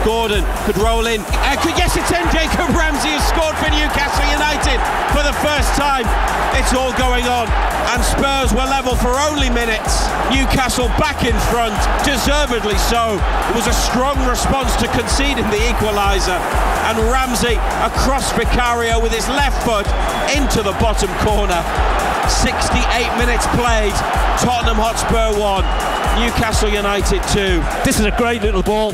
Gordon could roll in. Yes, it's in. Jacob Ramsey has scored for Newcastle United for the first time. It's all going on, and Spurs were level for only minutes. Newcastle back in front, deservedly so. It was a strong response to conceding the equaliser, and Ramsey across Vicario with his left foot into the bottom corner. 68 minutes played. Tottenham Hotspur 1, Newcastle United 2. This is a great little ball,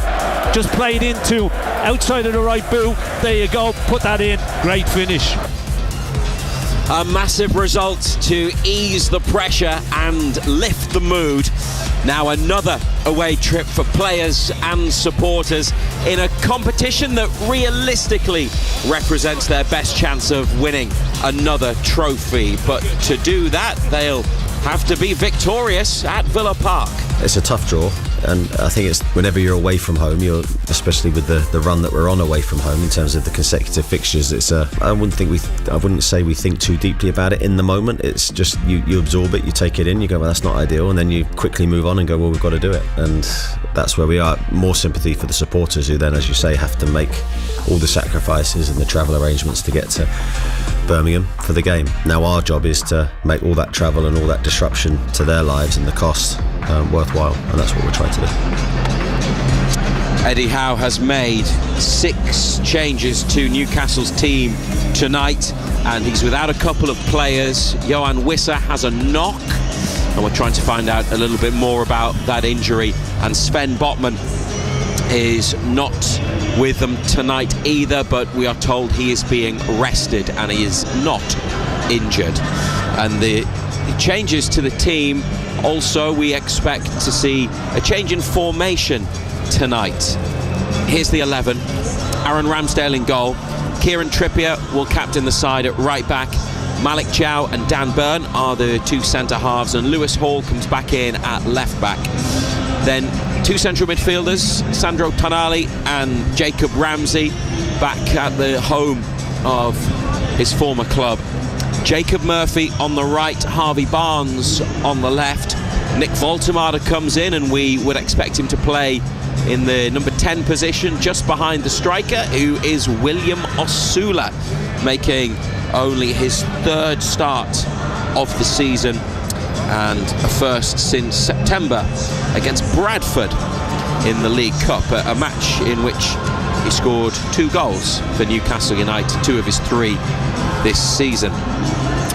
just played into outside of the right boot. There you go, put that in. Great finish. A massive result to ease the pressure and lift the mood. Now another away trip for players and supporters in a competition that realistically represents their best chance of winning another trophy. But to do that, they'll have to be victorious at Villa Park. It's a tough draw, and I think it's whenever you're away from home, especially with the run that we're on away from home in terms of the consecutive fixtures, I wouldn't say we think too deeply about it in the moment. It's just you absorb it, you take it in, you go, well, that's not ideal, and then you quickly move on and go, well, we've got to do it. And that's where we are. More sympathy for the supporters who then, as you say, have to make all the sacrifices and the travel arrangements to get to Birmingham for the game. Now our job is to make all that travel and all that disruption to their lives and the cost worthwhile, and that's what we're trying to do. Eddie Howe has made 6 changes to Newcastle's team tonight, and he's without a couple of players. Johan Wissa has a knock, and we're trying to find out a little bit more about that injury. And Sven Botman is not with them tonight either, but we are told he is being rested and he is not injured. And the changes to the team, also we expect to see a change in formation tonight. Here's the 11. Aaron Ramsdale in goal. Kieran Trippier will captain the side at right back. Malik Chow and Dan Burn are the 2 centre halves, and Lewis Hall comes back in at left back. Then 2 central midfielders, Sandro Tonali and Jacob Ramsey, back at the home of his former club. Jacob Murphy on the right, Harvey Barnes on the left. Nick Voltemade comes in, and we would expect him to play in the number 10 position, just behind the striker, who is William Osula, making only his 3rd start of the season and a first since September against Bradford in the League Cup, a match in which he scored 2 goals for Newcastle United, 2 of his 3 this season.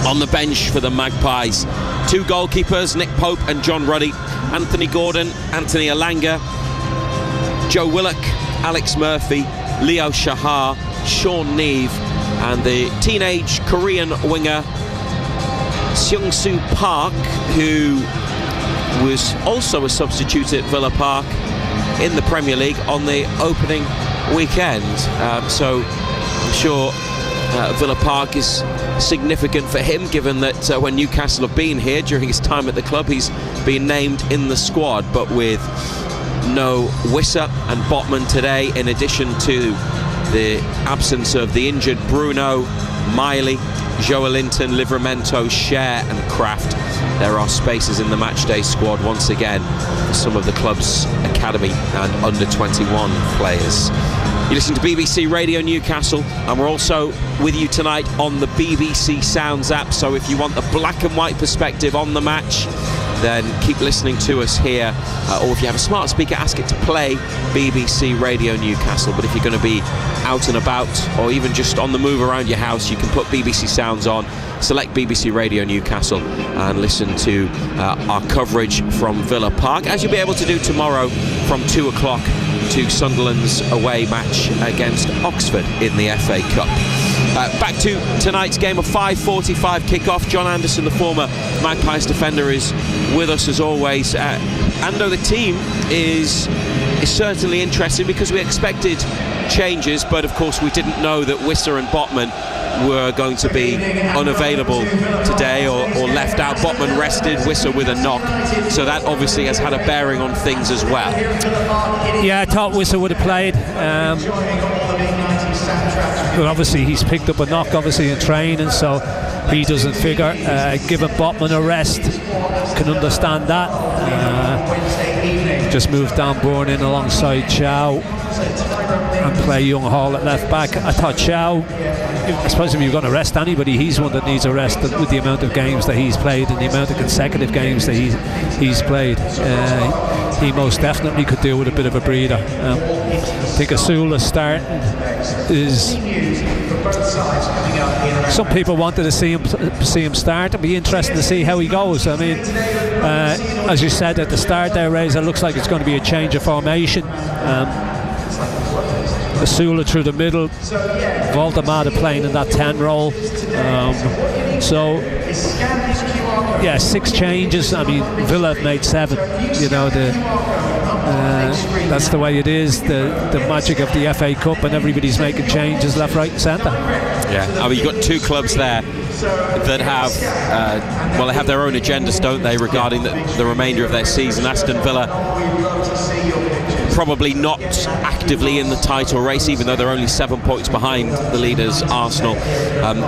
On the bench for the Magpies, 2 goalkeepers, Nick Pope and John Ruddy, Anthony Gordon, Anthony Elanga, Joe Willock, Alex Murphy, Leo Shahar, Sean Neve, and the teenage Korean winger Seung-Soo Park, who was also a substitute at Villa Park in the Premier League on the opening weekend. So I'm sure Villa Park is significant for him, given that when Newcastle have been here during his time at the club, he's been named in the squad. But with no Wissa and Botman today, in addition to the absence of the injured Bruno, Miley, Joelinton, Livramento, Cher and Kraft, there are spaces in the matchday squad once again for some of the club's academy and under-21 players. You listen to BBC Radio Newcastle, and we're also with you tonight on the BBC Sounds app, so if you want the black and white perspective on the match, then keep listening to us here, or if you have a smart speaker, ask it to play BBC Radio Newcastle. But if you're going to be out and about, or even just on the move around your house, you can put BBC Sounds on, select BBC Radio Newcastle, and listen to our coverage from Villa Park, as you'll be able to do tomorrow from 2 o'clock to Sunderland's away match against Oxford in the FA Cup. Back to tonight's game, a 5:45 kickoff. John Anderson, the former Magpies defender, is with us as always. Ando, the team is certainly interesting because we expected changes, but of course we didn't know that Wissa and Botman were going to be unavailable today or left out. Botman rested, Wissa with a knock, so that obviously has had a bearing on things as well. Yeah, I thought Wissa would have played. But obviously he's picked up a knock obviously in training, so he doesn't figure. Given Botman a rest, can understand that. Just moved down Bourne in alongside Chow. play Young Hall at left back. I thought Chow, I suppose if you're going to rest anybody, he's one that needs a rest with the amount of games that he's played and the amount of consecutive games that he's played. He most definitely could do with a bit of a breather. I think Asula starting is... Some people wanted to see him start. It'll be interesting to see how he goes. I mean, as you said at the start there, Razor, looks like it's going to be a change of formation. Asula through the middle, Valdemada playing in that 10 role. So, yeah, 6 changes. I mean, Villa have made 7. You know, that's the way it is. The magic of the FA Cup, and everybody's making changes left, right, and centre. Yeah, I mean, you've got 2 clubs there that have, they have their own agendas, don't they, regarding the remainder of their season. Aston Villa probably not actively in the title race, even though they're only 7 points behind the leaders, Arsenal.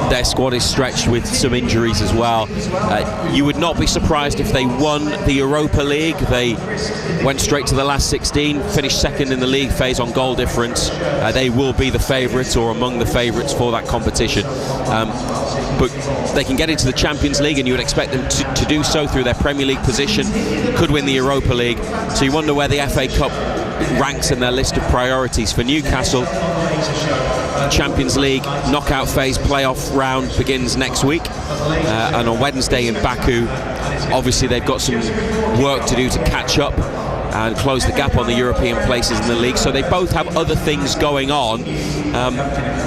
Their squad is stretched with some injuries as well. You would not be surprised if they won the Europa League. They went straight to the last 16, finished second in the league phase on goal difference. They will be the favourites, or among the favourites for that competition. But they can get into the Champions League, and you would expect them to do so through their Premier League position. Could win the Europa League. So you wonder where the FA Cup ranks in their list of priorities for Newcastle. Champions League knockout phase playoff round begins next week, and on Wednesday in Baku, obviously they've got some work to do to catch up and close the gap on the European places in the league. So they both have other things going on,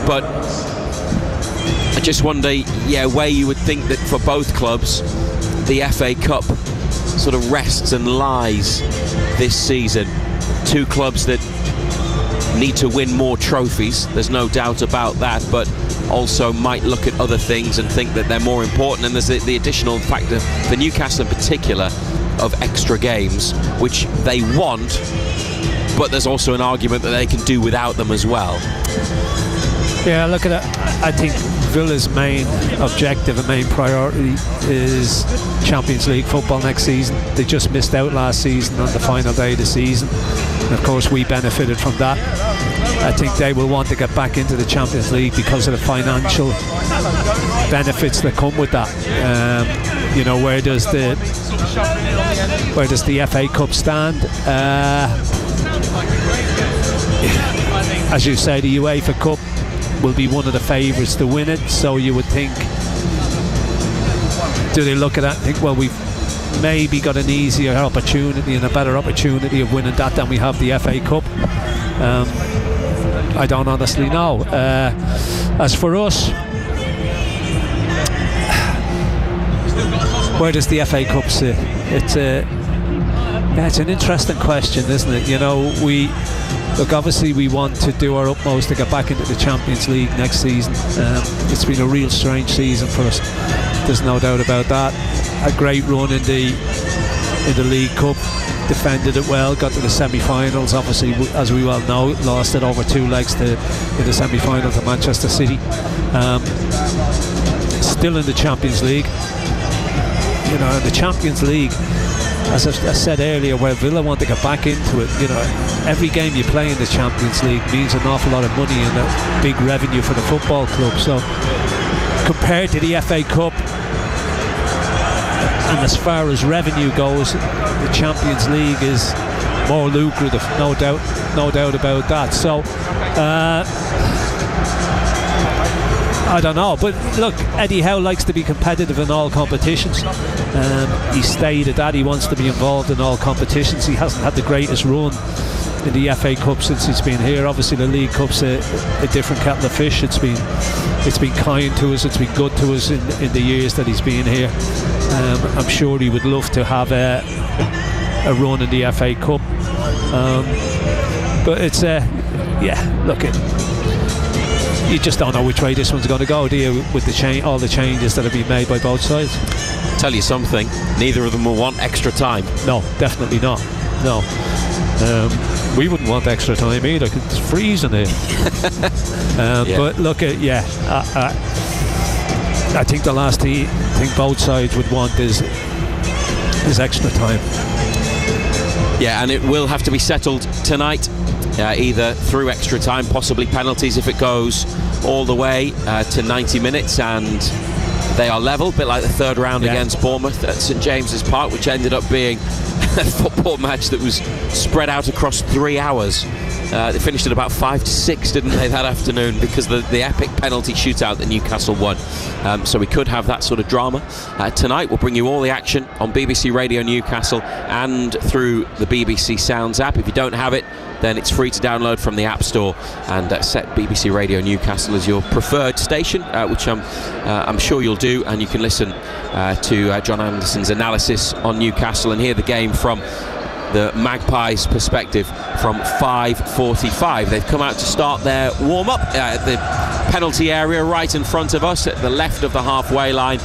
but I just wonder, where you would think that for both clubs the FA Cup sort of rests and lies this season. 2 clubs that need to win more trophies, there's no doubt about that, but also might look at other things and think that they're more important. And there's the additional factor for Newcastle in particular of extra games, which they want, but there's also an argument that they can do without them as well. Yeah, look at it. I think Villa's main objective and main priority is Champions League football next season. They just missed out last season on the final day of the season, and of course we benefited from that. I think they will want to get back into the Champions League because of the financial benefits that come with that. You know, where does the FA Cup stand? As you say, the UEFA Cup will be one of the favourites to win it, so you would think, do they look at that and think, well, we've maybe got an easier opportunity and a better opportunity of winning that than we have the FA Cup? I don't honestly know. As for us, where does the FA Cup sit? It's an interesting question, isn't it? You know, obviously we want to do our utmost to get back into the Champions League next season. It's been a real strange season for us, there's no doubt about that. A great run in the League Cup, defended it well, got to the semi-finals, obviously, as we well know, lost it over 2 legs in the semi-final to Manchester City. Still in the Champions League. You know, in the Champions League, as I said earlier, where Villa want to get back into it, you know, every game you play in the Champions League means an awful lot of money and a big revenue for the football club. So compared to the FA Cup, and as far as revenue goes, the Champions League is more lucrative, no doubt about that. So I don't know, but look, Eddie Howe likes to be competitive in all competitions. He stated that he wants to be involved in all competitions. He hasn't had the greatest run in the FA Cup since he's been here. Obviously the League Cup's a different kettle of fish. It's been kind to us, it's been good to us in the years that he's been here. I'm sure he would love to have a run in the FA Cup, but it's look, you just don't know which way this one's going to go, do you, with all the changes that have been made by both sides. Tell you something, neither of them will want extra time. No, definitely not. No. We wouldn't want extra time either, because it's freezing here. But look at, I think the last thing both sides would want is extra time. Yeah, and it will have to be settled tonight either through extra time, possibly penalties if it goes all the way to 90 minutes, and they are level, a bit like the third round against Bournemouth at St James's Park, which ended up being a football match that was spread out across 3 hours. They finished at about 5 to 6, didn't they, that afternoon, because the epic penalty shootout that Newcastle won. So we could have that sort of drama tonight. We'll bring you all the action on BBC Radio Newcastle and through the BBC Sounds app. If you don't have it, then it's free to download from the App Store, and set BBC Radio Newcastle as your preferred station, which I'm sure you'll do, and you can listen to John Anderson's analysis on Newcastle and hear the game from the Magpies' perspective from 5:45. They've come out to start their warm-up at the penalty area right in front of us at the left of the halfway line,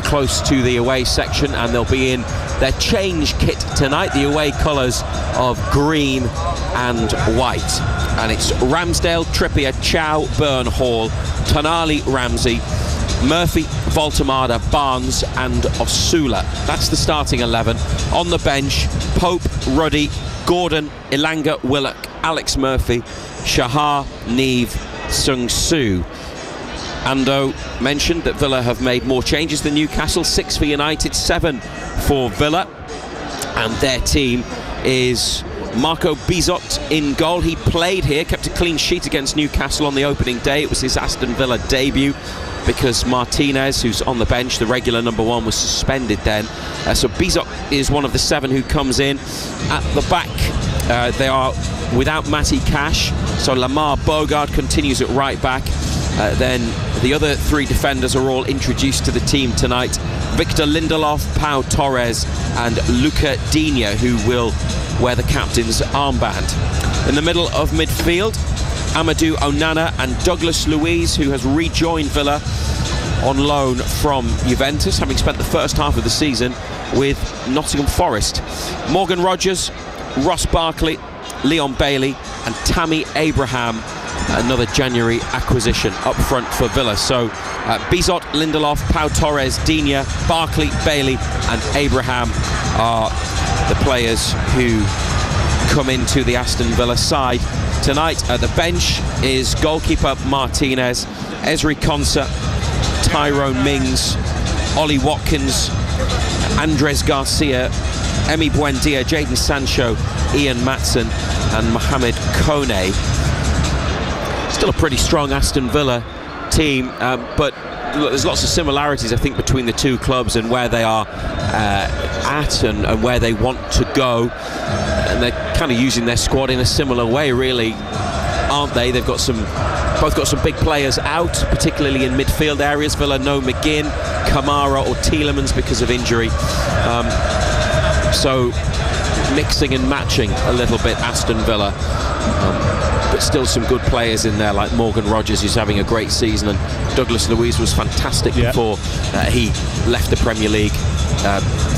close to the away section, and they'll be in their change kit tonight, the away colours of green and white. And it's Ramsdale, Trippier, Chow, Byrne, Hall, Tonali, Ramsey, Murphy, Voltemada, Barnes and Osula. That's the starting 11. On the bench, Pope, Ruddy, Gordon, Ilanga, Willock, Alex Murphy, Shahar, Neve, Sung Soo. Ando mentioned that Villa have made more changes than Newcastle, 6 for United, 7 for Villa, and their team is Marco Bizot in goal. He played here, kept a clean sheet against Newcastle on the opening day. It was his Aston Villa debut, because Martinez, who's on the bench, the regular number 1, was suspended then. So Bizot is one of the 7 who comes in. At the back, they are without Matty Cash, so Lamar Bogard continues at right back. Then the other 3 defenders are all introduced to the team tonight. Victor Lindelof, Pau Torres and Luca Digne, who will wear the captain's armband. In the middle of midfield, Amadou Onana and Douglas Luiz, who has rejoined Villa on loan from Juventus, having spent the first half of the season with Nottingham Forest. Morgan Rogers, Ross Barkley, Leon Bailey and Tammy Abraham, another January acquisition up front for Villa. So Bizot, Lindelof, Pau Torres, Digne, Barkley, Bailey and Abraham are the players who come into the Aston Villa side tonight. At the bench is goalkeeper Martinez, Ezri Konsa, Tyrone Mings, Ollie Watkins, Andres Garcia, Emi Buendia, Jadon Sancho, Ian Matson and Mohamed Kone. Still a pretty strong Aston Villa team, but there's lots of similarities, I think, between the two clubs and where they are at and where they want to go, and they're kind of using their squad in a similar way, really, aren't they? They've got both got some big players out, particularly in midfield areas. Villa no McGinn, Kamara or Tielemans because of injury, so mixing and matching a little bit Aston Villa, but still some good players in there like Morgan Rogers, who's having a great season, and Douglas Luiz was fantastic before he left the Premier League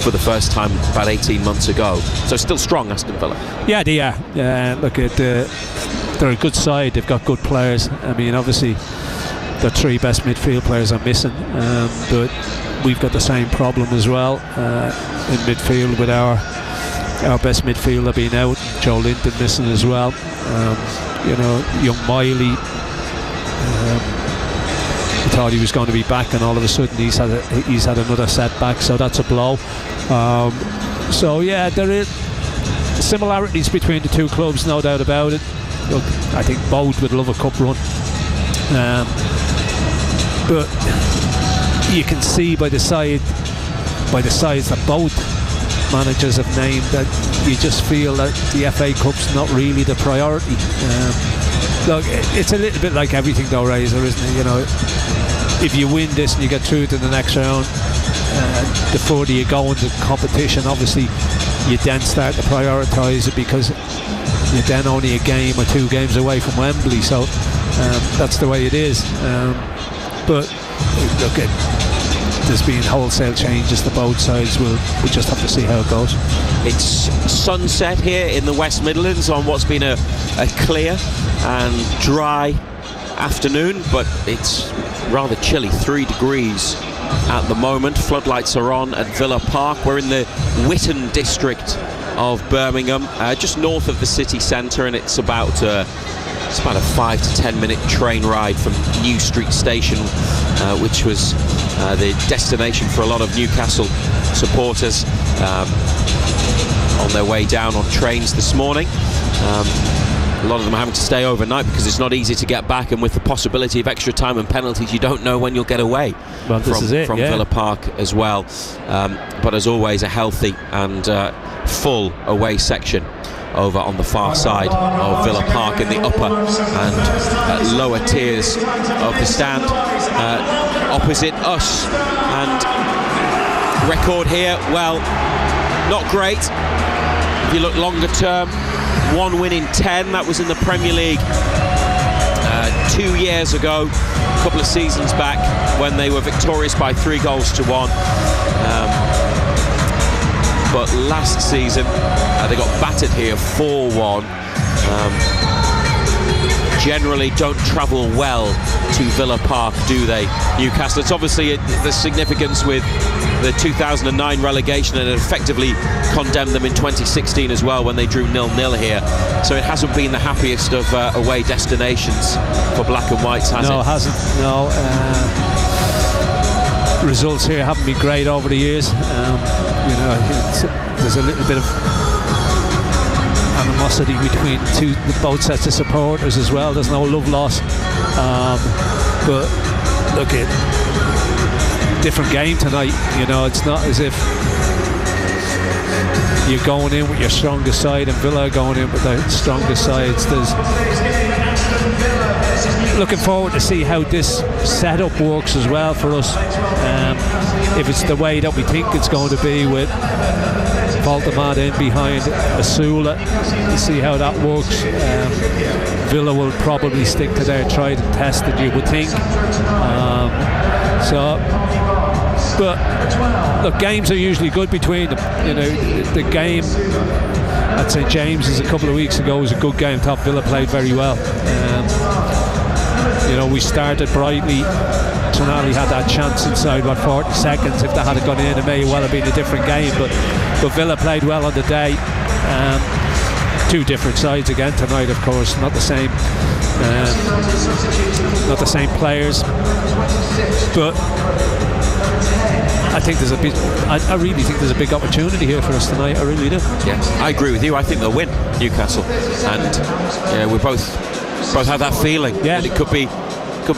for the first time about 18 months ago. So still strong Aston Villa. Yeah, they are. Look at they're a good side. They've got good players. I mean, obviously the 3 best midfield players are missing, but we've got the same problem as well in midfield with our best midfielder being out, Joe Linton missing as well. You know, young Miley, we thought he was going to be back, and all of a sudden he's had another setback, so that's a blow. So yeah, there is similarities between the two clubs, no doubt about it. Look, I think both would love a cup run, but you can see by the sides that both managers have named that you just feel that the FA Cup's not really the priority. Look, it's a little bit like everything though, Razor, isn't it? You know, if you win this and you get through to the next round, the further you go into competition, obviously you then start to prioritise it, because you're then only a game or 2 games away from Wembley, so that's the way it is. But look, there's been wholesale changes to both sides. We'll just have to see how it goes. It's sunset here in the West Midlands on what's been a clear and dry afternoon, but it's rather chilly, 3 degrees at the moment. Floodlights are on at Villa Park. We're in the Witton district of Birmingham, just north of the city centre, and it's about a 5 to 10 minute train ride from New Street Station, which was the destination for a lot of Newcastle supporters on their way down on trains this morning. A lot of them are having to stay overnight because it's not easy to get back, and with the possibility of extra time and penalties, you don't know when you'll get away from Villa Park as well. But as always, a healthy and full away section over on the far side of Villa Park in the upper and lower tiers of the stand opposite us. And record here, well, not great. If you look longer term, 1 win in 10, that was in the Premier League 2 years ago, a couple of seasons back, when they were victorious by 3 goals to 1. But last season they got battered here 4-1. Generally don't travel well to Villa Park, do they, Newcastle? It's obviously the significance with the 2009 relegation, and it effectively condemned them in 2016 as well when they drew 0-0 here. So it hasn't been the happiest of away destinations for Black and Whites, has it? No, it hasn't. No. Results here haven't been great over the years. There's a little bit of animosity between both sets of supporters as well. There's no love lost, but look, different game tonight. It's not as if you're going in with your strongest side and Villa are going in with their strongest sides. Looking forward to see how this setup works as well for us. If it's the way that we think it's going to be, with Voldemort in behind Asula, to see how that works. Villa will probably stick to their tried and tested, you would think. But look, games are usually good between them. The game at St James's a couple of weeks ago was a good game. Top Villa played very well. We started brightly. Tonali had that chance inside 40 seconds. If that had gone in, it may well have been a different game. But Villa played well on the day. Two different sides again tonight, of course. Not the same players. But I really think there's a big opportunity here for us tonight. I really do. Yeah, I agree with you. I think they'll win, Newcastle, and we both have that feeling. Yeah, that it could be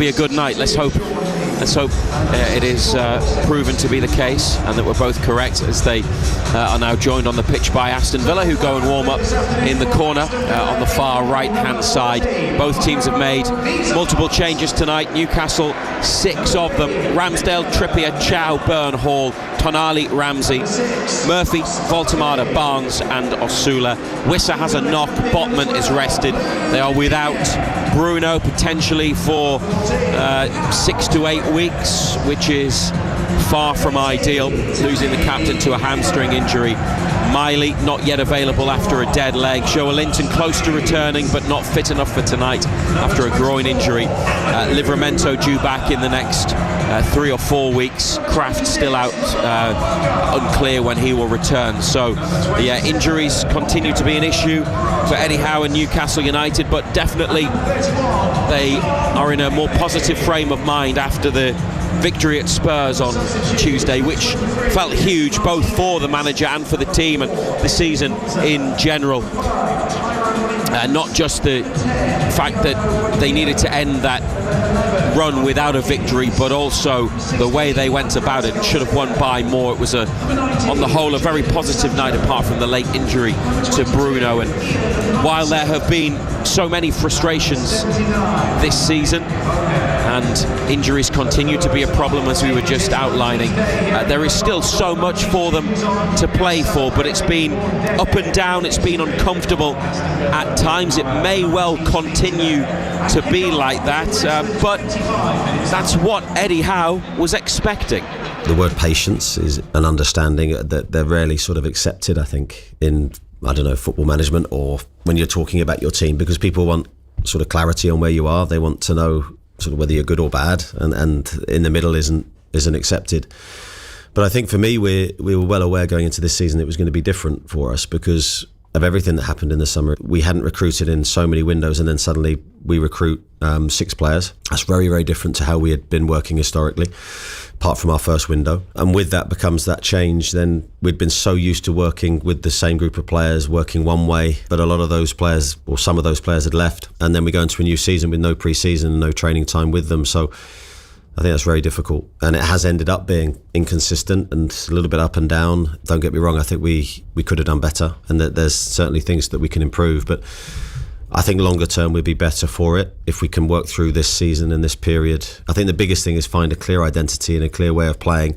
a good night. Let's hope it is proven to be the case, and that we're both correct, as they are now joined on the pitch by Aston Villa, who go and warm up in the corner on the far right hand side. Both teams have made multiple changes tonight. Newcastle, 6 of them: Ramsdale, Trippier, Chow, Byrne, Hall, Tonali, Ramsey, Murphy, Voltemada, Barnes and Osula. Wissa has a knock, Botman is rested. They are without Bruno potentially for 6 to 8 weeks, which is far from ideal, losing the captain to a hamstring injury. Miley not yet available after a dead leg. Joelinton close to returning but not fit enough for tonight after a groin injury. Livramento due back in the next 3 or 4 weeks. Kraft still out, unclear when he will return. So yeah, injuries continue to be an issue for Eddie Howe and Newcastle United, but definitely they are in a more positive frame of mind after the victory at Spurs on Tuesday, which felt huge both for the manager and for the team and the season in general. Not just the fact that they needed to end that run without a victory, but also the way they went about it. Should have won by more. It was on the whole, a very positive night, apart from the late injury to Bruno. And while there have been so many frustrations this season, and injuries continue to be a problem, as we were just outlining, there is still so much for them to play for, but it's been up and down, it's been uncomfortable at times. It may well continue to be like that, but that's what Eddie Howe was expecting. The word patience is an understanding that they're rarely sort of accepted, I think, in, football management, or when you're talking about your team, because people want sort of clarity on where you are. They want to know sort of whether you're good or bad, and in the middle isn't accepted. But I think for me, we were well aware going into this season it was going to be different for us because of everything that happened in the summer. We hadn't recruited in so many windows, and then suddenly we recruit 6 players. That's very, very different to how we had been working historically, apart from our first window. And with that becomes that change. Then we'd been so used to working with the same group of players, working one way, but a lot of those players, or some of those players, had left. And then we go into a new season with no pre-season, no training time with them. So I think that's very difficult, and it has ended up being inconsistent and a little bit up and down. Don't get me wrong, I think we could have done better, and that there's certainly things that we can improve, but I think longer term we'd be better for it if we can work through this season and this period. I think the biggest thing is find a clear identity and a clear way of playing,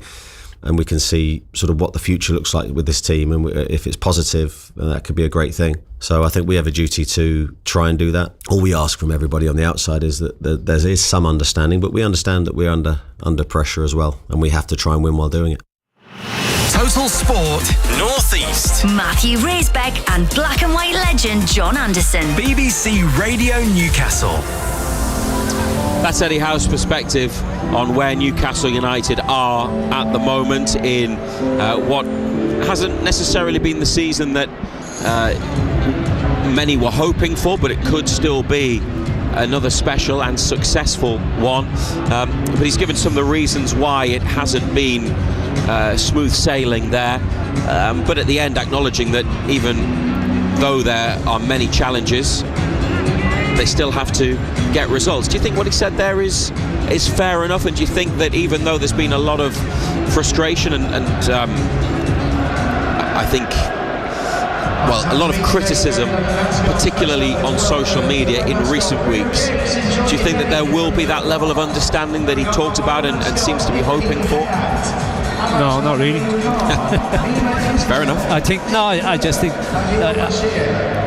and we can see sort of what the future looks like with this team, and if it's positive, then that could be a great thing. So I think we have a duty to try and do that. All we ask from everybody on the outside is that there is some understanding, but we understand that we're under pressure as well, and we have to try and win while doing it. Total Sport North East. Matthew Raisbeck and black and white legend John Anderson. BBC Radio Newcastle. That's Eddie Howe's perspective on where Newcastle United are at the moment in what hasn't necessarily been the season that many were hoping for, but it could still be another special and successful one. But he's given some of the reasons why it hasn't been smooth sailing there. But at the end, acknowledging that even though there are many challenges, they still have to get results. Do you think what he said there is fair enough? And do you think that even though there's been a lot of frustration and I think, well, a lot of criticism, particularly on social media in recent weeks, do you think that there will be that level of understanding that he talked about and seems to be hoping for? No, not really. Fair enough. I just think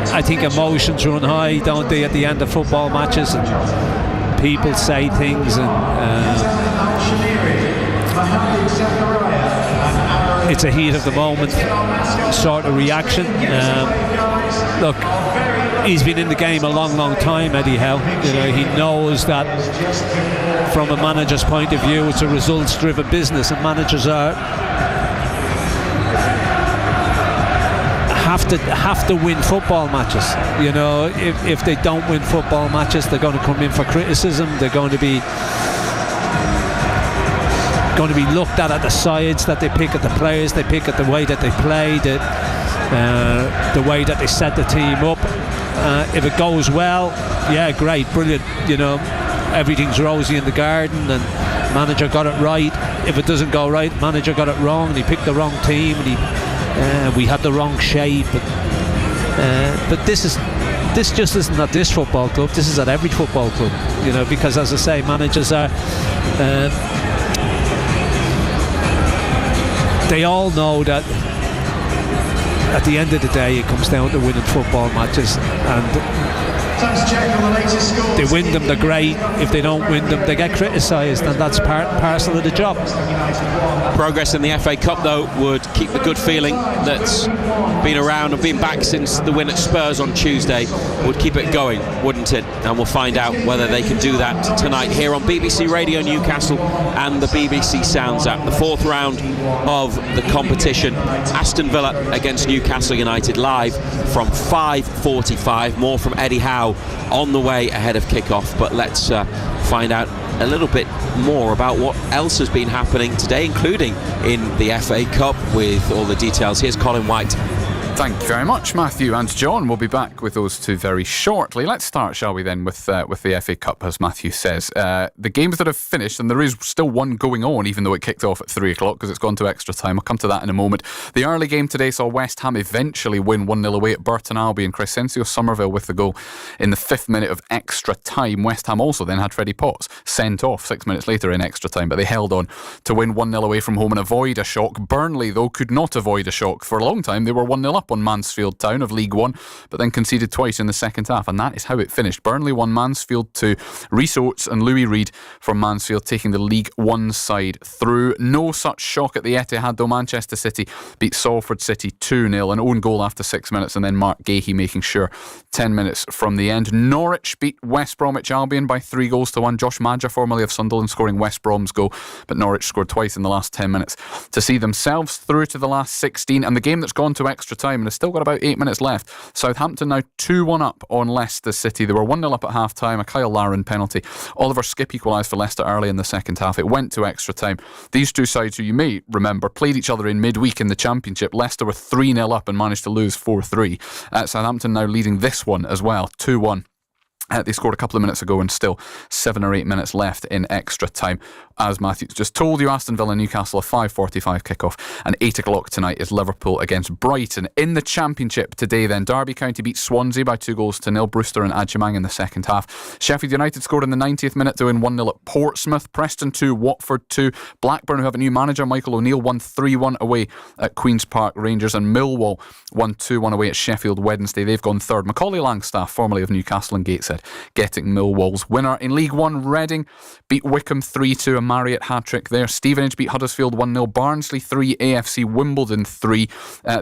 I think emotions run high, don't they, at the end of football matches, and people say things, and it's a heat of the moment sort of reaction. Look, he's been in the game a long time, Eddie Howe. You know, he knows that from a manager's point of view, it's a results-driven business, and managers have to win football matches. You know, if they don't win football matches, they're going to come in for criticism. They're going to be looked at the sides that they pick, at the players they pick, at the way that they play, the way that they set the team up. If it goes well, yeah, great, brilliant. You know, everything's rosy in the garden, and manager got it right. If it doesn't go right, manager got it wrong, and he picked the wrong team, and we had the wrong shape. But this just isn't at this football club. This is at every football club. You know, because as I say, managers are. They all know that at the end of the day it comes down to winning football matches, and they win them, they're great. If they don't win them, they get criticised, and that's part and parcel of the job. Progress in the FA Cup, though, would keep the good feeling that's been around and been back since the win at Spurs on Tuesday, would keep it going, wouldn't it? And we'll find out whether they can do that tonight here on BBC Radio Newcastle and the BBC Sounds app. The 4th round of the competition, Aston Villa against Newcastle United, live from 5:45. More from Eddie Howe on the way ahead of kick-off, but let's find out a little bit more about what else has been happening today, including in the FA Cup, with all the details. Here's Colin White. Thank you very much, Matthew and John. We'll be back with those two very shortly. Let's start, shall we then, with the FA Cup, as Matthew says. The games that have finished, and there is still one going on, even though it kicked off at 3 o'clock because it's gone to extra time. I'll come to that in a moment. The early game today saw West Ham eventually win 1-0 away at Burton Albion. Crescencio Somerville with the goal in the 5th minute of extra time. West Ham also then had Freddie Potts sent off 6 minutes later in extra time, but they held on to win 1-0 away from home and avoid a shock. Burnley, though, could not avoid a shock. For a long time, they were 1-0 up up on Mansfield Town of League One, but then conceded twice in the second half, and that is how it finished. Burnley won, Mansfield 2. Rhys Oates and Louis Reed from Mansfield taking the League One side through. No such shock at the Etihad though. Manchester City beat Salford City 2-0, an own goal after 6 minutes, and then Mark Gahey making sure 10 minutes from the end. Norwich beat West Bromwich Albion by 3-1. Josh Maja, formerly of Sunderland, scoring West Brom's goal, but Norwich scored twice in the last 10 minutes to see themselves through to the last 16, and the game that's gone to extra time and has still got about 8 minutes left. Southampton now 2-1 up on Leicester City. They were 1-0 up at half time, a Kyle Larin penalty. Oliver Skipp equalised for Leicester early in the second half. It went to extra time. These two sides, who you may remember, played each other in midweek in the Championship. Leicester were 3-0 up and managed to lose 4-3. Southampton now leading this one as well, 2-1. They scored a couple of minutes ago and still 7 or 8 minutes left in extra time. As Matthew just told you, Aston Villa Newcastle a 5:45 kickoff, and 8 o'clock tonight is Liverpool against Brighton. In the Championship today then, Derby County beat Swansea by 2-0. Brewster and Adjumang in the second half. Sheffield United scored in the 90th minute to win 1-0 at Portsmouth. Preston 2, Watford 2. Blackburn, who have a new manager, Michael O'Neill, won 3-1 away at Queen's Park Rangers, and Millwall won 2-1 away at Sheffield Wednesday. They've gone third. Macaulay Langstaff, formerly of Newcastle and Gateshead, getting Millwall's winner. In League One, Reading beat Wycombe 3-2, a Marriott hat-trick there. Stevenage beat Huddersfield 1-0. Barnsley 3, AFC Wimbledon 3.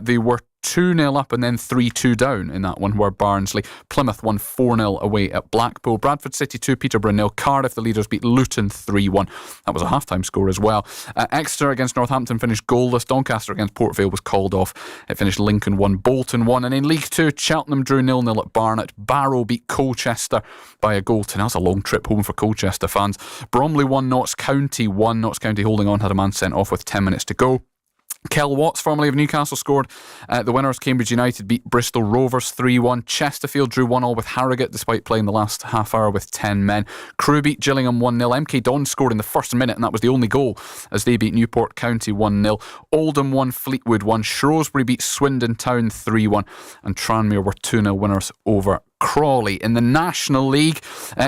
They were 2-0 up and then 3-2 down in that one, where Barnsley. Plymouth won 4-0 away at Blackpool. Bradford City 2, Peterborough 0. Cardiff, the leaders, beat Luton 3-1. That was a half-time score as well. Exeter against Northampton finished goalless. Doncaster against Port Vale was called off. It finished Lincoln 1, Bolton 1. And in League 2, Cheltenham drew 0-0 at Barnet. Barrow beat Colchester by a goal to nil. That was a long trip home for Colchester fans. Bromley 1, Notts County 1. Notts County holding on, had a man sent off with 10 minutes to go. Kel Watts, formerly of Newcastle, scored. The winners, Cambridge United, beat Bristol Rovers 3-1. Chesterfield drew 1-1 with Harrogate despite playing the last half hour with 10 men. Crewe beat Gillingham 1-0. MK Dons scored in the first minute, and that was the only goal as they beat Newport County 1-0. Oldham 1, Fleetwood 1. Shrewsbury beat Swindon Town 3-1. And Tranmere were 2-0 winners over Crawley. In the National League,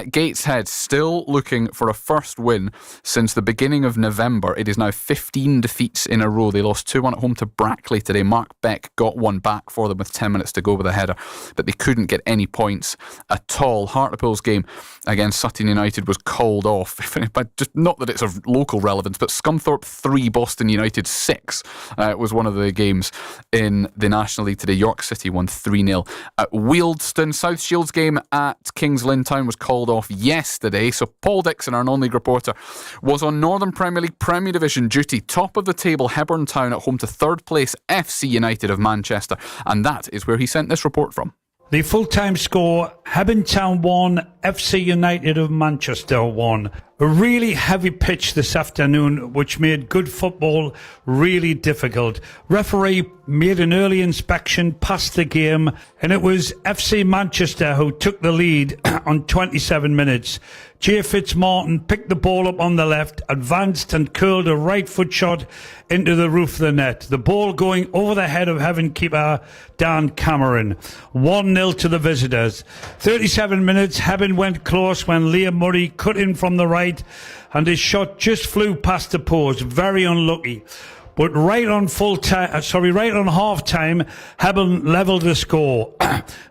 Gateshead still looking for a first win since the beginning of November. It is now 15 defeats in a row. They lost 2-1 at home to Brackley today. Mark Beck got one back for them with 10 minutes to go with a header, but they couldn't get any points at all. Hartlepool's game against Sutton United was called off, but just not that it's of local relevance, but Scunthorpe 3, Boston United 6 was one of the games in the National League today. York City won 3-0 at Wealdstone. South Shields game at Kings Lynn Town was called off yesterday, so Paul Dixon, our non-league reporter, was on Northern Premier League Premier Division duty. Top of the table, Hebburn Town at home to third place FC United of Manchester, and that is where he sent this report from. The full-time score, Hebburn Town 1, FC United of Manchester 1. A really heavy pitch this afternoon, which made good football really difficult. Referee made an early inspection past the game, and it was FC Manchester who took the lead on 27 minutes. Jay Fitzmartin picked the ball up on the left, advanced and curled a right foot shot into the roof of the net. The ball going over the head of Hebburn keeper Dan Cameron. 1-0 to the visitors. 37 minutes, Hebburn went close when Liam Murray cut in from the right, and his shot just flew past the post. Very unlucky. But right on half time, Hebburn levelled the score.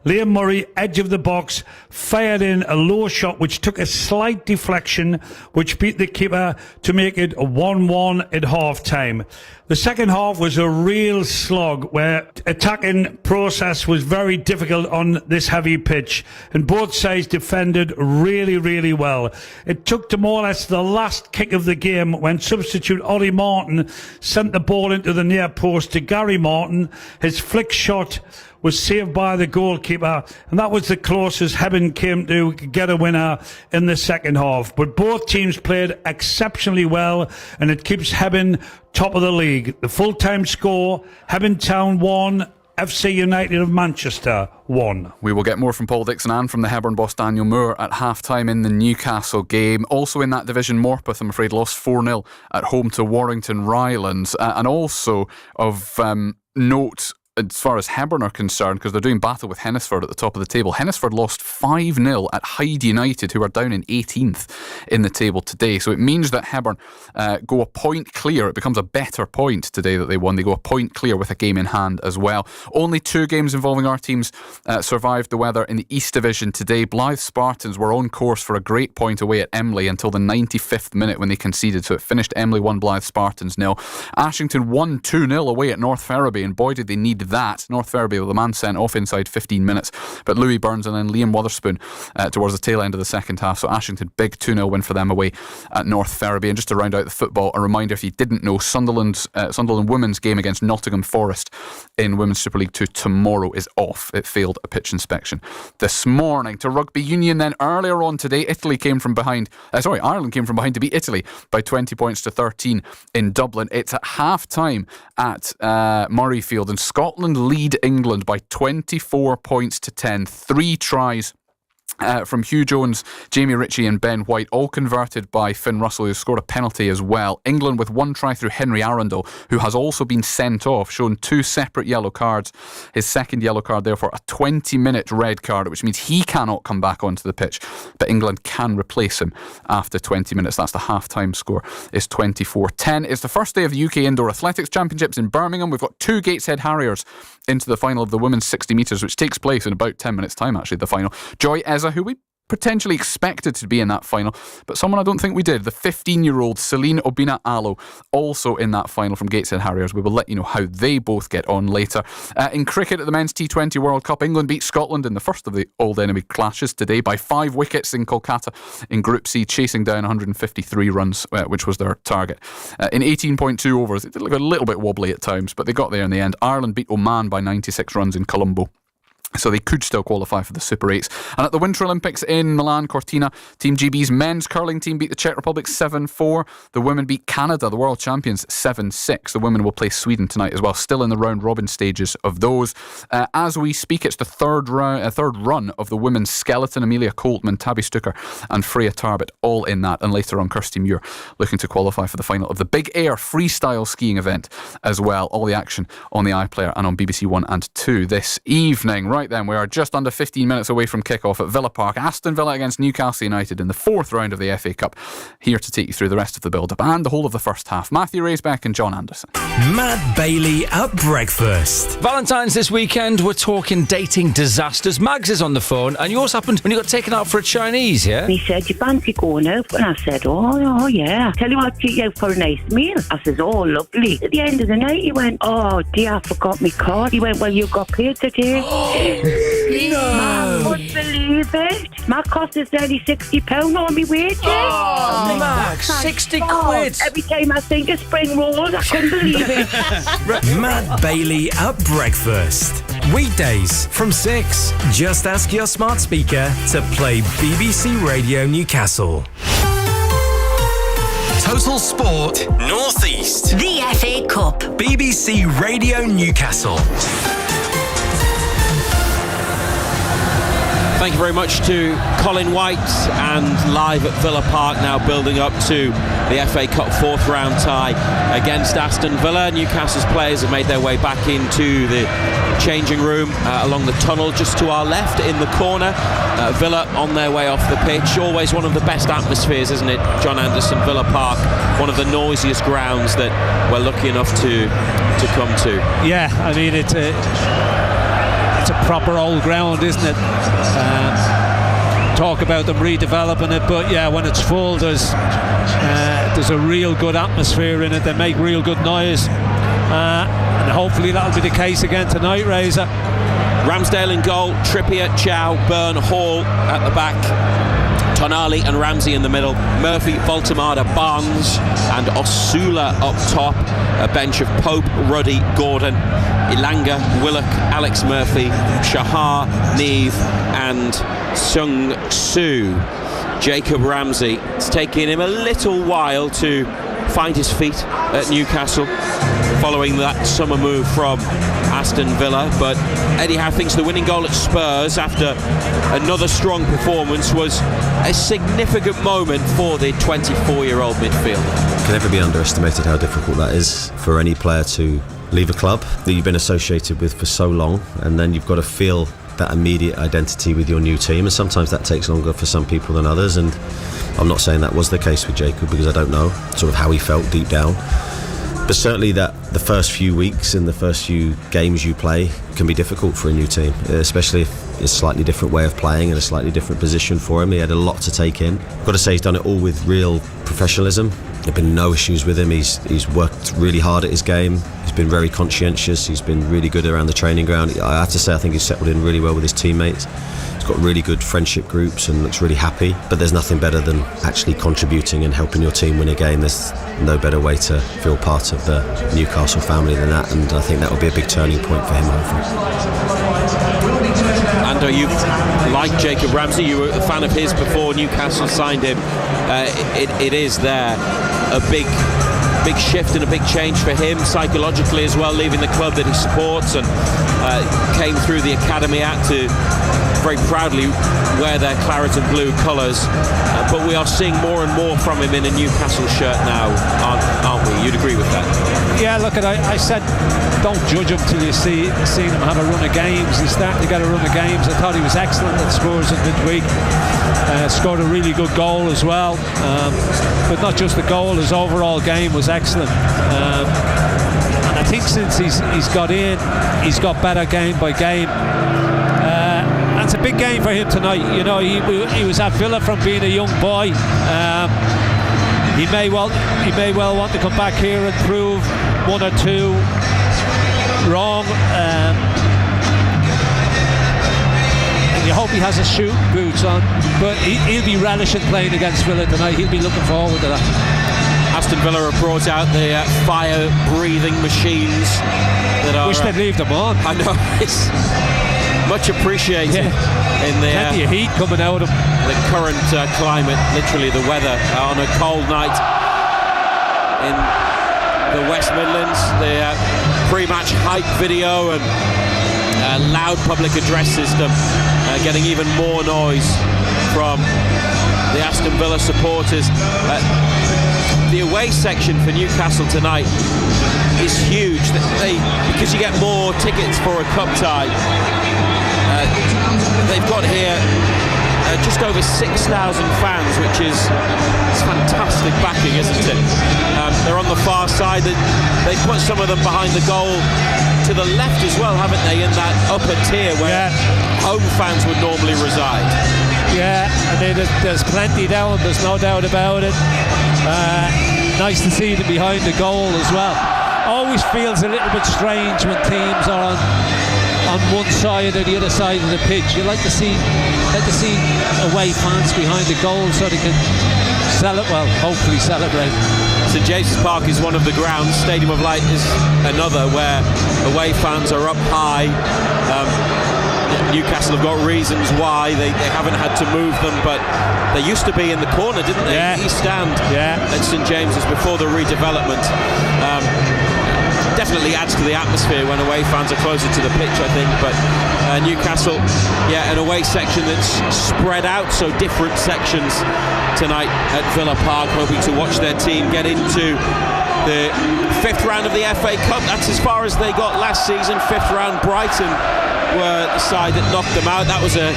Liam Murray, edge of the box, fired in a low shot which took a slight deflection, which beat the keeper to make it 1-1 at half time. The second half was a real slog where attacking process was very difficult on this heavy pitch, and both sides defended really, really well. It took to more or less the last kick of the game when substitute Ollie Martin sent the ball into the near post to Gary Martin. His flick shot was saved by the goalkeeper, and that was the closest Hebburn came to get a winner in the second half. But both teams played exceptionally well, and it keeps Hebburn top of the league. The full-time score, Hebburn Town 1, FC United of Manchester 1. We will get more from Paul Dixon and from the Hebburn boss Daniel Moore at half-time in the Newcastle game. Also in that division, Morpeth, I'm afraid, lost 4-0 at home to Warrington Rylands. And also of note, as far as Hebburn are concerned, because they're doing battle with Hennesford at the top of the table. Hennesford lost 5-0 at Hyde United, who are down in 18th in the table today. So it means that Hebburn go a point clear. It becomes a better point today that they won. They go a point clear with a game in hand as well. Only 2 games involving our teams survived the weather in the East Division today. Blyth Spartans were on course for a great point away at Emley until the 95th minute when they conceded. So it finished Emley 1, Blyth Spartans 0. Ashington won 2-0 away at North Ferriby, and boy did they need that. North Ferriby with a man sent off inside 15 minutes, but Louis Burns and then Liam Wotherspoon towards the tail end of the second half. So Ashington, big 2-0 win for them away at North Ferriby. And just to round out the football, a reminder, if you didn't know, Sunderland women's game against Nottingham Forest in Women's Super League 2 tomorrow is off. It failed a pitch inspection this morning. To rugby union then, earlier on today, Ireland came from behind to beat Italy by 20 points to 13 in Dublin. It's at half-time at Murrayfield, and Scotland lead England by 24 points to 10. 3 tries from Hugh Jones, Jamie Ritchie and Ben White, all converted by Finn Russell, who scored a penalty as well. England with 1 try through Henry Arundel, who has also been sent off, shown 2 separate yellow cards. His second yellow card, therefore, a 20-minute red card, which means he cannot come back onto the pitch, but England can replace him after 20 minutes. That's the half-time score, is 24-10. It's the first day of the UK Indoor Athletics Championships in Birmingham. We've got 2 Gateshead Harriers into the final of the women's 60 metres, which takes place in about 10 minutes' time, actually, the final. Joy Eza, who we potentially expected to be in that final, but someone I don't think we did, the 15-year-old Celine Obina Allo, also in that final from Gateshead Harriers. We will let you know how they both get on later. In cricket at the Men's T20 World Cup, England beat Scotland in the first of the old enemy clashes today by 5 wickets in Kolkata in Group C, chasing down 153 runs, which was their target. In 18.2 overs, it did look a little bit wobbly at times, but they got there in the end. Ireland beat Oman by 96 runs in Colombo, so they could still qualify for the Super 8s. And at the Winter Olympics in Milan Cortina, Team GB's men's curling team beat the Czech Republic 7-4. The women beat Canada, the world champions, 7-6. The women will play Sweden tonight as well, still in the round-robin stages of those. As we speak, it's the third run of the women's skeleton. Amelia Coltman, Tabby Stucker and Freya Tarbett all in that. And later on, Kirsty Muir looking to qualify for the final of the Big Air freestyle skiing event as well. All the action on the iPlayer and on BBC 1 and 2 this evening. Right then, we are just under 15 minutes away from kick-off at Villa Park. Aston Villa against Newcastle United in the 4th round of the FA Cup. Here to take you through the rest of the build-up and the whole of the first half, Matthew Raisbeck and John Anderson. Matt Bailey at breakfast. Valentine's this weekend, we're talking dating disasters. Mags is on the phone, and yours happened when you got taken out for a Chinese, yeah? He said, you fancy going out? And I said, oh yeah. Tell you what, take you out for a nice meal. I said, oh, lovely. At the end of the night, he went, oh dear, I forgot my card. He went, well, you got paid today. No! I couldn't believe it. My cost is nearly £60 on my wages. Oh, Max, 60 quid. Every time I think of spring rolls, I couldn't believe it. Matt Bailey at breakfast. Weekdays from 6. Just ask your smart speaker to play BBC Radio Newcastle. Total Sport North East. The FA Cup. BBC Radio Newcastle. Thank you very much to Colin White, and live at Villa Park now, building up to the FA Cup 4th round tie against Aston Villa. Newcastle's players have made their way back into the changing room along the tunnel just to our left in the corner. Villa on their way off the pitch. Always one of the best atmospheres, isn't it, John Anderson? Villa Park, one of the noisiest grounds that we're lucky enough to come to. Yeah, I mean, it's a proper old ground, isn't it? Talk about them redeveloping it, but yeah, when it's full, there's a real good atmosphere in it. They make real good noise, and hopefully that'll be the case again tonight, Razor. Ramsdale in goal, Trippier, Chow, Byrne, Hall at the back, Tonali and Ramsey in the middle, Murphy, Voltemada, Barnes and Osula up top. A bench of Pope, Ruddy, Gordon, Ilanga, Willock, Alex Murphy, Shahar, Neve and Sung Soo. Jacob Ramsey, it's taken him a little while to find his feet at Newcastle following that summer move from Aston Villa, but Eddie Howe thinks the winning goal at Spurs after another strong performance was a significant moment for the 24-year-old midfielder. It can never be underestimated how difficult that is for any player to leave a club that you've been associated with for so long, and then you've got to feel that immediate identity with your new team, and sometimes that takes longer for some people than others, and I'm not saying that was the case with Jacob, because I don't know sort of how he felt deep down, but certainly that the first few weeks and the first few games you play can be difficult for a new team, especially if it's a slightly different way of playing and a slightly different position for him. He had a lot to take in. I've got to say he's done it all with real professionalism. There have been no issues with him. He's worked really hard at his game. He's been very conscientious. He's been really good around the training ground. I have to say I think he's settled in really well with his teammates. He's got really good friendship groups and looks really happy. But there's nothing better than actually contributing and helping your team win a game. There's no better way to feel part of the Newcastle family than that, and I think that will be a big turning point for him, hopefully. And you like Jacob Ramsey, you were a fan of his before Newcastle signed him. It is there a big shift and a big change for him psychologically as well, leaving the club that he supports and came through the academy to very proudly wear their claret and blue colours, but we are seeing more and more from him in a Newcastle shirt now, aren't we? You'd agree with that? Yeah, look, I said don't judge him till you see him have a run of games. He's starting to get a run of games. I thought he was excellent at Spurs in midweek. Scored a really good goal as well, but not just the goal, his overall game was excellent, and I think since he's got in, he's got better game by game. It's a big game for him tonight. You know, he was at Villa from being a young boy. He may well want to come back here and prove one or two wrong. And you hope he has his shooting boots on, but he'll be relishing playing against Villa tonight. He'll be looking forward to that. Aston Villa have brought out the fire-breathing machines that are... Wish they'd leave them on. I know, it's much appreciated in the plenty of heat coming out of the current climate, literally the weather on a cold night in the West Midlands. The pre-match hype video and loud public address system getting even more noise from the Aston Villa supporters. The away section for Newcastle tonight is huge. Because you get more tickets for a cup tie, they've got here just over 6,000 fans, which is fantastic backing, isn't it? They're on the far side. They've put some of them behind the goal to the left as well, haven't they, in that upper tier where home fans would normally reside. Yeah, I mean, there's plenty down, there's no doubt about it. Nice to see them behind the goal as well. Always feels a little bit strange when teams are on one side or the other side of the pitch. You like to see away fans behind the goal so they can hopefully celebrate. St James's Park is one of the grounds. Stadium of Light is another, where away fans are up high. Newcastle have got reasons why they haven't had to move them, but they used to be in the corner, didn't they? Yeah. East stand at St James's before the redevelopment. Definitely adds to the atmosphere when away fans are closer to the pitch, I think. But Newcastle, an away section that's spread out, so different sections tonight at Villa Park, hoping to watch their team get into the fifth round of the FA Cup. That's as far as they got last season. Fifth round, Brighton were the side that knocked them out. That was a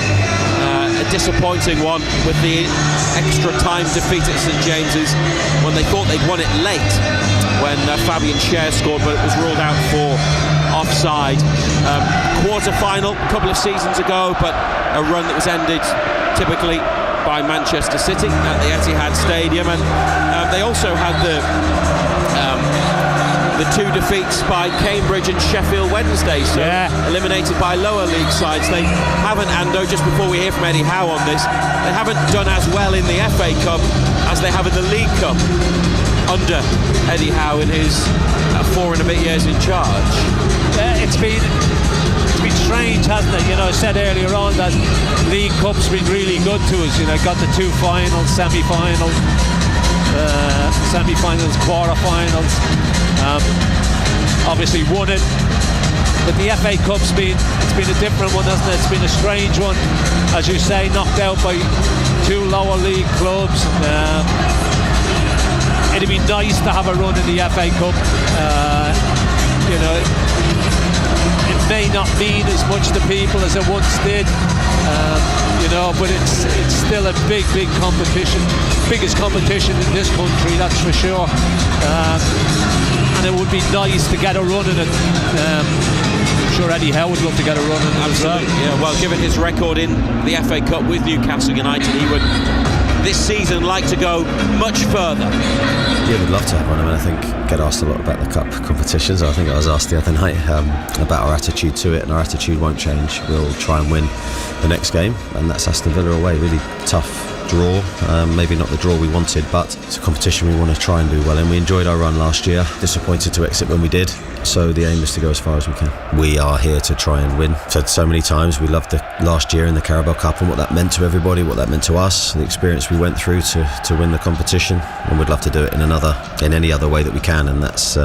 disappointing one, with the extra time defeat at St James's when they thought they'd won it late, when Fabian Schär scored, but it was ruled out for offside. Quarter-final a couple of seasons ago, but a run that was ended typically by Manchester City at the Etihad Stadium, and they also had the two defeats by Cambridge and Sheffield Wednesday, so eliminated by lower league sides. They haven't, Ando, just before we hear from Eddie Howe on this, they haven't done as well in the FA Cup as they have in the League Cup under Eddie Howe in his 4 and a bit years in charge. It's been strange, hasn't it? You know, I said earlier on that League Cup's been really good to us. You know, got the 2 finals, semi-finals, quarter-finals. Obviously won it, but the FA Cup's been a different one, hasn't it? It's been a strange one, as you say, knocked out by 2 lower league clubs. It'd be nice to have a run in the FA Cup. you know, it may not mean as much to people as it once did, you know, but it's still a big competition, biggest competition in this country, that's for sure. And it would be nice to get a run in it. I'm sure Eddie Howe would love to get a run in it. Absolutely. As well. Yeah, well, given his record in the FA Cup with Newcastle United, he would this season like to go much further. Yeah, we'd love to have one. I mean, I think get asked a lot about the cup competitions. I think I was asked the other night about our attitude to it, and our attitude won't change. We'll try and win the next game, and that's Aston Villa away. Really tough draw, maybe not the draw we wanted, but it's a competition we want to try and do well in. We enjoyed our run last year, disappointed to exit when we did, so the aim is to go as far as we can. We are here to try and win. Said so many times, we loved the last year in the Carabao Cup and what that meant to everybody, what that meant to us, the experience we went through to win the competition, and we'd love to do it in any other way that we can, and that's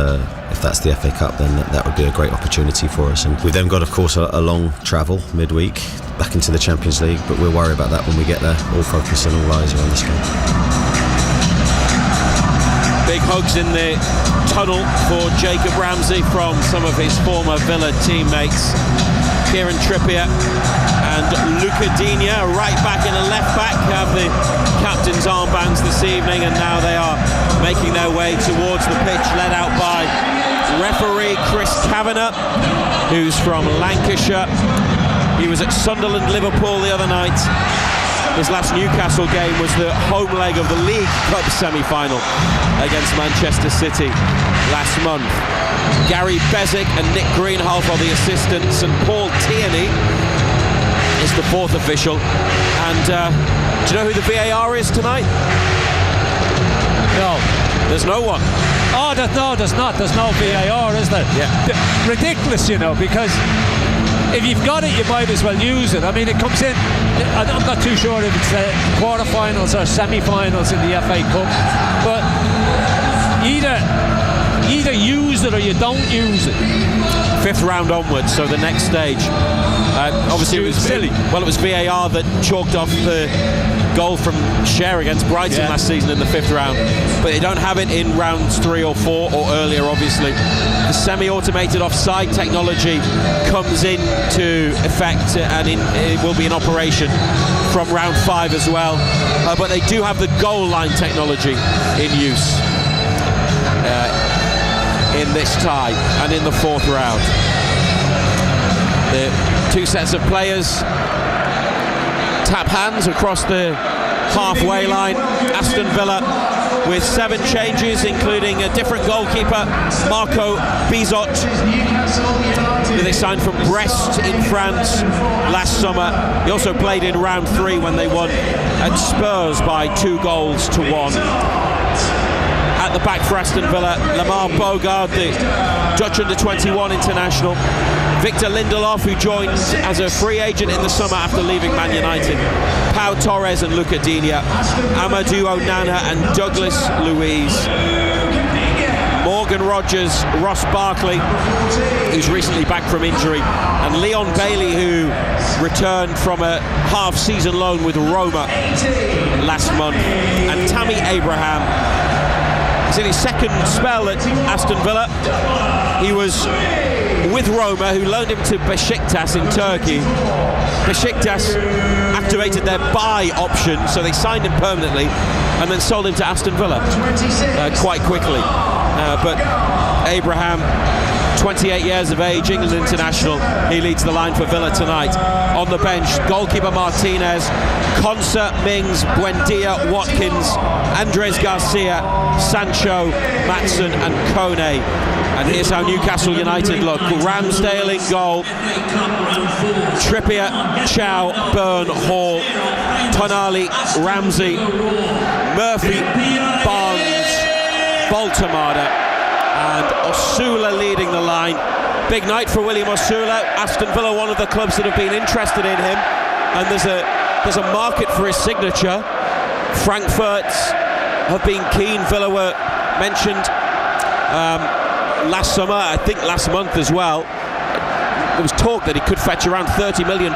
if that's the FA Cup, then that would be a great opportunity for us. And we've then got, of course, a long travel midweek back into the Champions League, but we'll worry about that when we get there. All focus and all eyes are on this game. Big hugs in the tunnel for Jacob Ramsey from some of his former Villa teammates. Kieran Trippier and Luca Digne, right back and a left back, have the captain's armbands this evening, and now they are making their way towards the pitch, led out by referee Chris Kavanagh, who's from Lancashire. He was at Sunderland Liverpool the other night. His last Newcastle game was the home leg of the League Cup semi-final against Manchester City last month. Gary Bezic and Nick Greenhalgh are the assistants, and Paul Tierney is the fourth official. And do you know who the VAR is tonight? No. There's no one. Oh, there's not. There's no VAR, is there? Yeah. Ridiculous, you know, because if you've got it, you might as well use it. I mean, it comes in, I'm not too sure if it's quarterfinals or semi-finals in the FA Cup, but either use it or you don't use it. Fifth round onwards, so the next stage. Obviously, it was silly. Well, it was VAR that chalked off the goal from Cher against Brighton last season in the fifth round, but they don't have it in rounds 3 or 4 or earlier, obviously. The semi-automated offside technology comes into effect, and it will be in operation from round 5 as well, but they do have the goal line technology in use in this tie and in the fourth round. The two sets of players tap hands across the halfway line. Aston Villa with 7 changes, including a different goalkeeper, Marco Bizot, who they signed from Brest in France last summer. He also played in round 3 when they won at Spurs by 2-1. At the back for Aston Villa, Lamar Bogaard, the Dutch under-21 international. Victor Lindelof, who joined as a free agent in the summer after leaving Man United. Pau Torres and Luca Digne. Amadou Onana and Douglas Luiz. Morgan Rogers, Ross Barkley, who's recently back from injury, and Leon Bailey, who returned from a half-season loan with Roma last month, and Tammy Abraham. He's in his second spell at Aston Villa. He was with Roma, who loaned him to Besiktas in Turkey. Besiktas activated their buy option, so they signed him permanently and then sold him to Aston Villa quite quickly. But Abraham, 28 years of age, England international, he leads the line for Villa tonight. On the bench, goalkeeper Martinez, Konsa, Mings, Buendia, Watkins, Andres Garcia, Sancho, Maatsen and Kone. And here's how Newcastle United look. Ramsdale in goal, Trippier, Chow, Byrne, Hall, Tonali, Ramsey, Murphy, Barnes, Baltamada and Osula leading the line. Big night for William Osula. Aston Villa, one of the clubs that have been interested in him, and there's a market for his signature. Frankfurt have been keen. Villa were mentioned last summer, I think last month as well. There was talk that he could fetch around £30 million,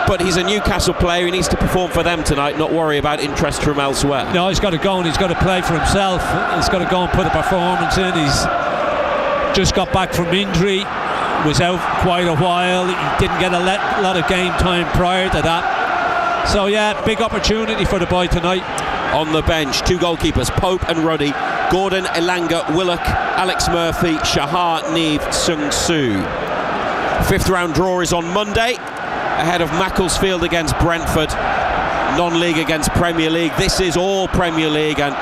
but he's a Newcastle player. He needs to perform for them tonight, not worry about interest from elsewhere. No, he's got to go and he's got to play for himself. He's got to go and put a performance in. just got back from injury, was out quite a while. He didn't get a lot of game time prior to that. So yeah, big opportunity for the boy tonight. On the bench, 2 goalkeepers, Pope and Ruddy, Gordon, Elanga, Willock, Alex Murphy, Shahar, Neve, Sung Soo. 5th round draw is on Monday, ahead of Macclesfield against Brentford, non-league against Premier League. This is all Premier League, and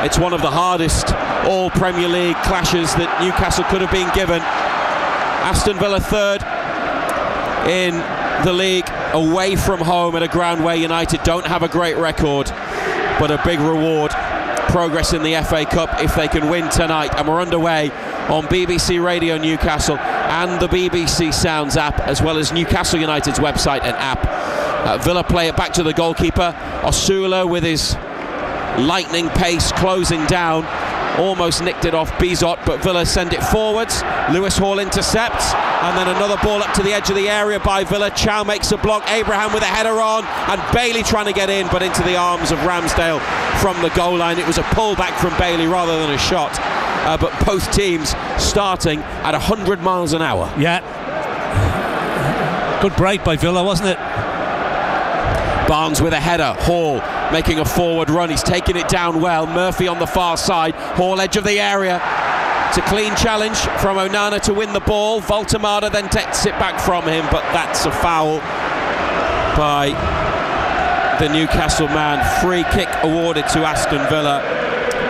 it's one of the hardest all Premier League clashes that Newcastle could have been given. Aston Villa 3rd in the league, away from home at a ground where United don't have a great record, but a big reward. Progress in the FA Cup if they can win tonight. And we're underway on BBC Radio Newcastle and the BBC Sounds app, as well as Newcastle United's website and app. Villa play it back to the goalkeeper, Osula, with his lightning pace closing down. Almost nicked it off Bizot, but Villa send it forwards. Lewis Hall intercepts, and then another ball up to the edge of the area by Villa. Chow makes a block, Abraham with a header on, and Bailey trying to get in, but into the arms of Ramsdale from the goal line. It was a pullback from Bailey rather than a shot, but both teams starting at 100 miles an hour. Yeah, good break by Villa, wasn't it? Barnes with a header, Hall making a forward run, he's taking it down well. Murphy on the far side, Hall edge of the area. It's a clean challenge from Onana to win the ball. Voltemada then takes it back from him, but that's a foul by the Newcastle man. Free kick awarded to Aston Villa.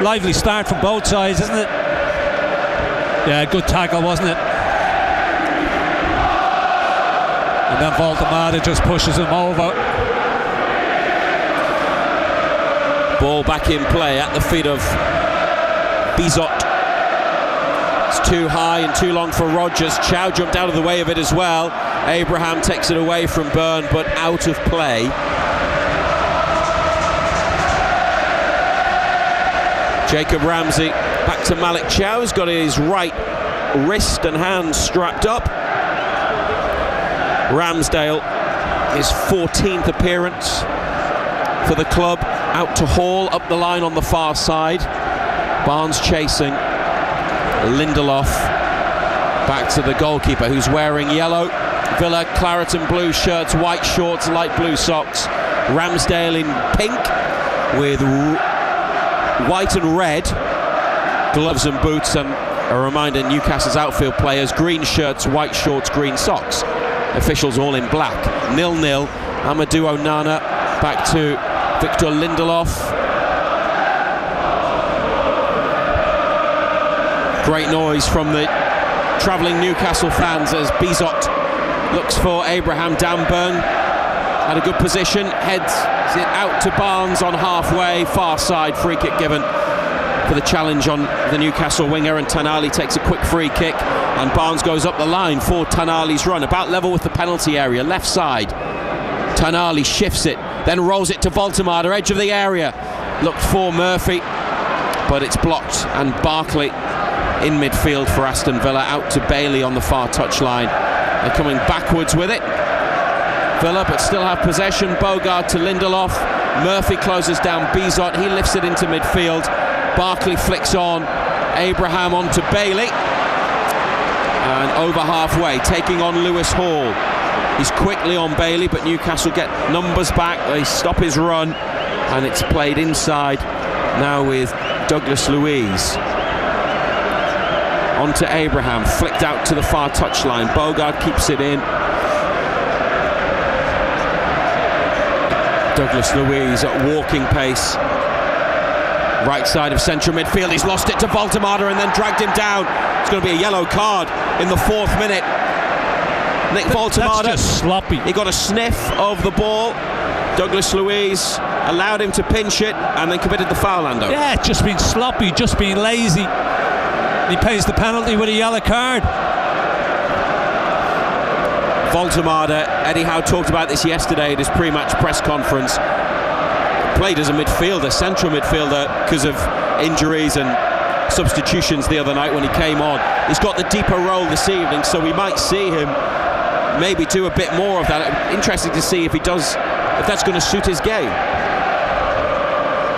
Lively start from both sides, isn't it? Yeah, good tackle, wasn't it? And then Voltemada just pushes him over. Ball back in play at the feet of Bizot. It's too high and too long for Rodgers. Chow jumped out of the way of it as well. Abraham takes it away from Byrne, but out of play. Jacob Ramsey back to Malik Chow. He's got his right wrist and hand strapped up. Ramsdale, his 14th appearance for the club. Out to Hall, up the line on the far side. Barnes chasing. Lindelof back to the goalkeeper, who's wearing yellow. Villa, claret and blue shirts, white shorts, light blue socks. Ramsdale in pink with white and red gloves and boots, and a reminder, Newcastle's outfield players, green shirts, white shorts, green socks. Officials all in black. 0-0. Amadou Onana back to Victor Lindelof. Great noise from the travelling Newcastle fans as Bizot looks for Abraham. Dan Byrne at a good position, heads it out to Barnes on halfway, far side, free kick given for the challenge on the Newcastle winger, and Tanali takes a quick free kick, and Barnes goes up the line for Tanali's run, about level with the penalty area, left side. Tanali shifts it, then rolls it to Voltemada, edge of the area, looked for Murphy, but it's blocked, and Barkley in midfield for Aston Villa, out to Bailey on the far touchline. They're coming backwards with it, Villa, but still have possession. Bogard to Lindelof, Murphy closes down Bizot, he lifts it into midfield, Barkley flicks on, Abraham onto Bailey, and over halfway, taking on Lewis Hall. He's quickly on Bailey, but Newcastle get numbers back, they stop his run, and it's played inside now with Douglas Luiz. On to Abraham, flicked out to the far touchline, Bogard keeps it in. Douglas Luiz at walking pace, right side of central midfield, he's lost it to Voltemada and then dragged him down. It's going to be a yellow card in the 4th minute. Nick Voltemada, that's just sloppy. He got a sniff of the ball. Douglas Luiz allowed him to pinch it and then committed the foul, Lando. Yeah, just being sloppy, just being lazy. He pays the penalty with a yellow card. Voltemada, Eddie Howe talked about this yesterday at his pre-match press conference. Played as a midfielder, central midfielder, because of injuries and substitutions the other night when he came on. He's got the deeper role this evening, so we might see him maybe do a bit more of that. Interesting to see if he does, if that's going to suit his game.